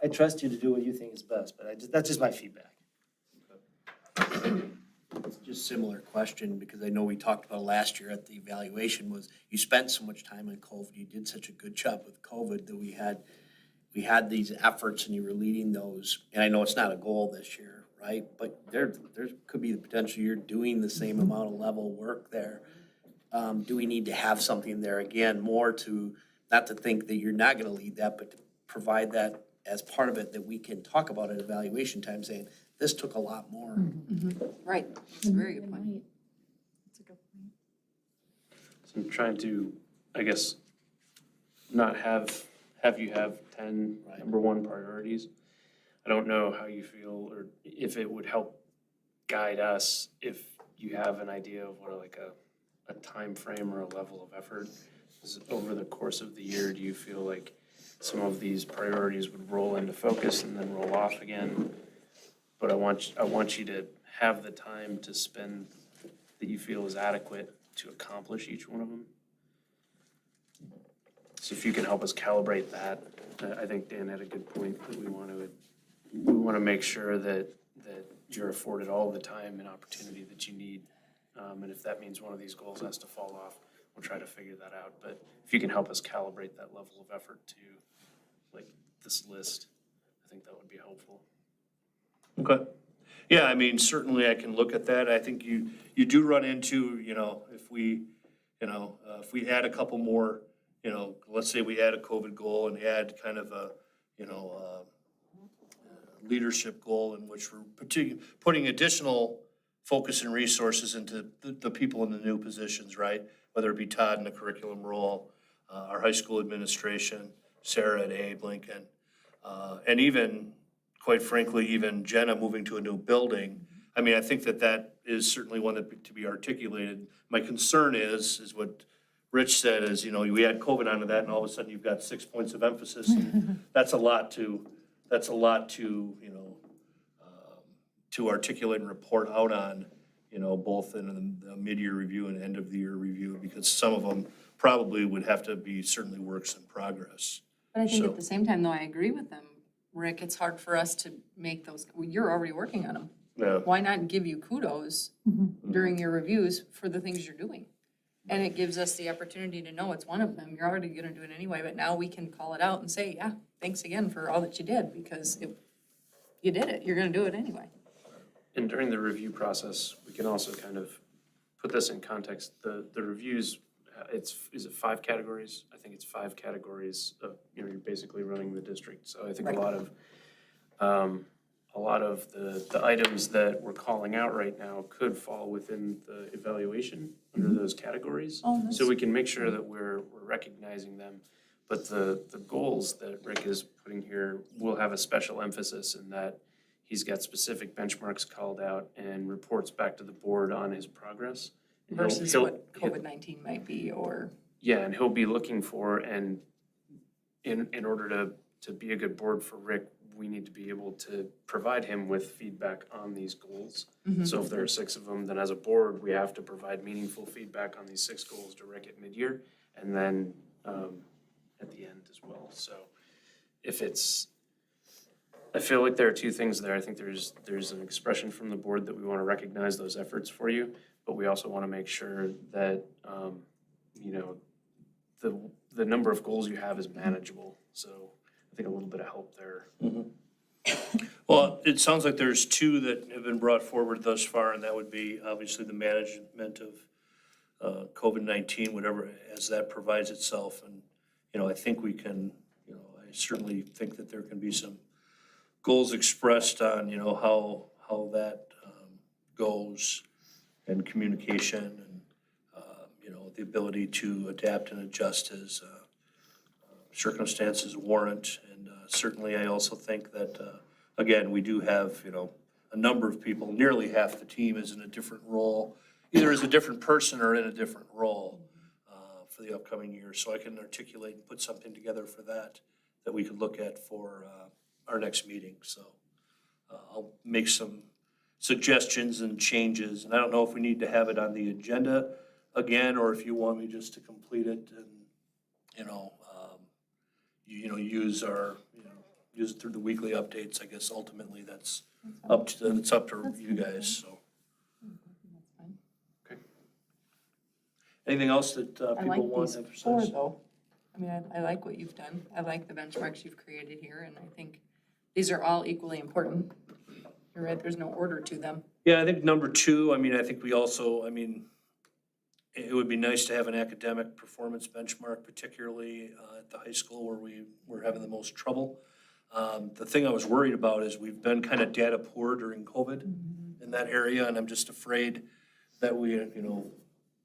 I trust you to do what you think is best, but that's just my feedback. It's just similar question, because I know we talked about last year at the evaluation was you spent so much time on COVID, you did such a good job with COVID that we had these efforts and you were leading those. And I know it's not a goal this year, right? But there could be the potential you're doing the same amount of level work there. Do we need to have something there again, more to, not to think that you're not gonna lead that, but to provide that as part of it that we can talk about at evaluation time, saying, this took a lot more. Right, that's a very good point. That's a good point. So I'm trying to, I guess, not have you have 10 number one priorities. I don't know how you feel, or if it would help guide us if you have an idea of what like a time frame or a level of effort is over the course of the year. Do you feel like some of these priorities would roll into focus and then roll off again? But I want you to have the time to spend that you feel is adequate to accomplish each one of them. So if you can help us calibrate that, I think Dan had a good point that we want to make sure that you're afforded all the time and opportunity that you need. And if that means one of these goals has to fall off, we'll try to figure that out. But if you can help us calibrate that level of effort to like this list, I think that would be helpful. Okay. Yeah, I mean, certainly I can look at that. I think you do run into, if we add a couple more, let's say we add a COVID goal and add kind of a, leadership goal in which we're putting additional focus and resources into the people in the new positions, right? Whether it be Todd in the curriculum role, our high school administration, Sarah at Abe Lincoln, and even, quite frankly, even Jenna moving to a new building. I mean, I think that is certainly one that to be articulated. My concern is what Rich said is, we add COVID onto that and all of a sudden you've got 6 points of emphasis. And that's a lot to to articulate and report out on, both in the mid-year review and end of the year review, because some of them probably would have to be certainly works in progress. But I think So- at the same time, though, I agree with them, Rick, it's hard for us to make those, you're already working on them. Yeah. Why not give you kudos during your reviews for the things you're doing? And it gives us the opportunity to know it's one of them. You're already gonna do it anyway, but now we can call it out and say, yeah, thanks again for all that you did, because you did it, you're gonna do it anyway. And during the review process, we can also kind of put this in context. The reviews, is it 5 categories? I think it's 5 categories of, you're basically running the district. So I think a lot of the items that we're calling out right now could fall within the evaluation under those categories. So we can make sure that we're recognizing them. But the goals that Rick is putting here will have a special emphasis in that he's got specific benchmarks called out and reports back to the board on his progress. And Versus what COVID-19 might be, or. Yeah, and he'll be looking for, and in order to be a good board for Rick, we need to be able to provide him with feedback on these goals. So if there are 6 of them, then as a board, we have to provide meaningful feedback on these 6 goals to Rick at mid-year, and then at the end as well. So I feel like there are 2 things there. I think there's an expression from the board that we want to recognize those efforts for you, but we also want to make sure that, the number of goals you have is manageable. So I think a little bit of help there. Well, it sounds like there's 2 that have been brought forward thus far, and that would be obviously the management of COVID-19, whatever, as that provides itself. And, I think we can, I certainly think that there can be some goals expressed on, how that goes, and communication and, the ability to adapt and adjust as circumstances warrant. And certainly I also think that, again, we do have, a number of people, nearly half the team is in a different role, either as a different person or in a different role for the upcoming year. So I can articulate and put something together for that we could look at for our next meeting. So I'll make some suggestions and changes. And I don't know if we need to have it on the agenda again, or if you want me just to complete it and, use it through the weekly updates. I guess ultimately it's up to you guys, so. Okay. Anything else that people want to emphasize? I like these four though. I mean, I like what you've done. I like the benchmarks you've created here, and I think these are all equally important. You're right, there's no order to them. Yeah, I think number two, I think we also, it would be nice to have an academic performance benchmark, particularly at the high school where we're having the most trouble. The thing I was worried about is we've been kind of data poor during COVID in that area, and I'm just afraid that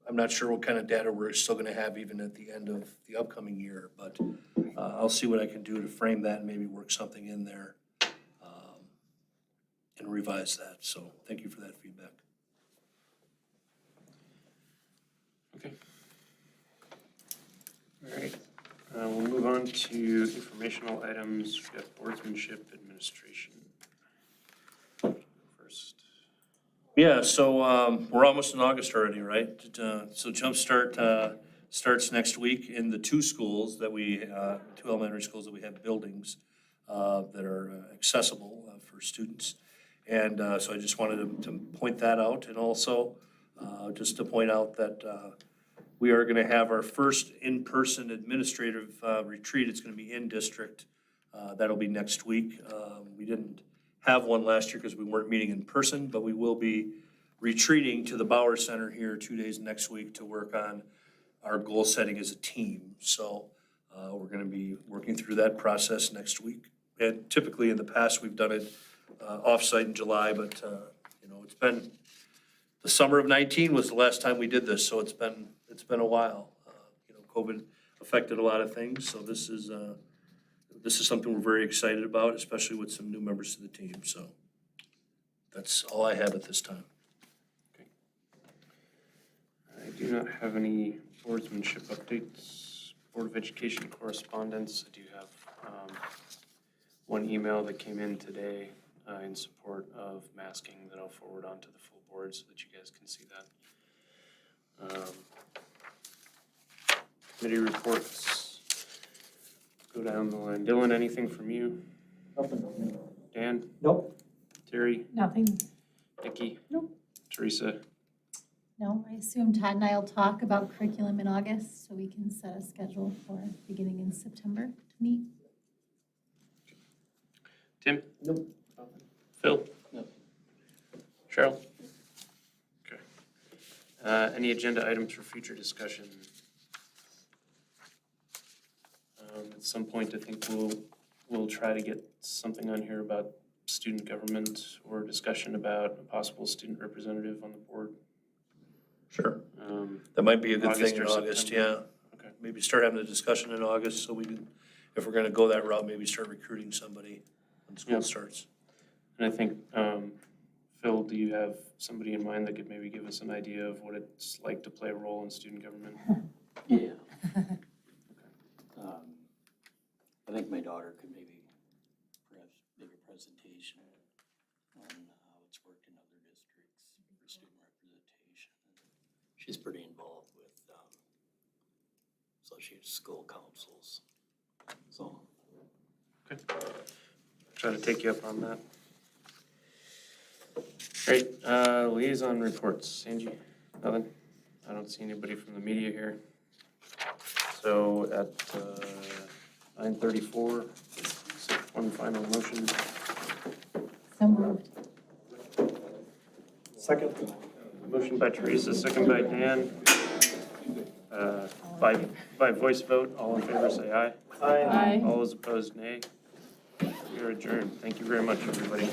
I'm not sure what kind of data we're still gonna have even at the end of the upcoming year, but I'll see what I can do to frame that and maybe work something in there and revise that. So thank you for that feedback. Okay. All right, we'll move on to informational items. We've got boardsmanship administration. First. Yeah, so we're almost in August already, right? So Jumpstart starts next week in the two schools that two elementary schools that we have buildings that are accessible for students. And so I just wanted to point that out, and also just to point out that we are gonna have our first in-person administrative retreat. It's gonna be in district. That'll be next week. We didn't have one last year because we weren't meeting in person, but we will be retreating to the Bauer Center here 2 days next week to work on our goal setting as a team. So we're gonna be working through that process next week. And typically in the past, we've done it offsite in July, but it's been, the summer of 19 was the last time we did this, so it's been a while. COVID affected a lot of things, so this is something we're very excited about, especially with some new members to the team. So that's all I have at this time. Okay. I do not have any boardsmanship updates. Board of Education correspondence. I do have one email that came in today in support of masking that I'll forward on to the full board so that you guys can see that. Committee reports. Go down the line. Dylan, anything from you? Nothing. Dan? Nope. Terry? Nothing. Nikki? Nope. Teresa? No, I assume Todd and I will talk about curriculum in August, so we can set a schedule for beginning in September to meet. Tim? Nope. Phil? No. Cheryl? Okay. Any agenda items for future discussion? At some point, I think we'll try to get something on here about student government or discussion about a possible student representative on the board. Sure. That might be a good August thing in or August, September. yeah. Okay. Maybe start having a discussion in August so we can, if we're gonna go that route, maybe start recruiting somebody when school Yeah. starts. And I think, Phil, do you have somebody in mind that could maybe give us an idea of what it's like to play a role in student government? Yeah. I think my daughter could maybe perhaps make a presentation on how it's worked in other districts for student representation. She's pretty involved with associated school councils, so. Okay. Try to take you up on that. Great, liaison reports, Angie, nothing? I don't see anybody from the media here. So at 9:34, one final motion. So moved. Second. Motion by Teresa, second by Dan. By voice vote, all in favor say aye. Aye. All those opposed, nay. We are adjourned. Thank you very much, everybody.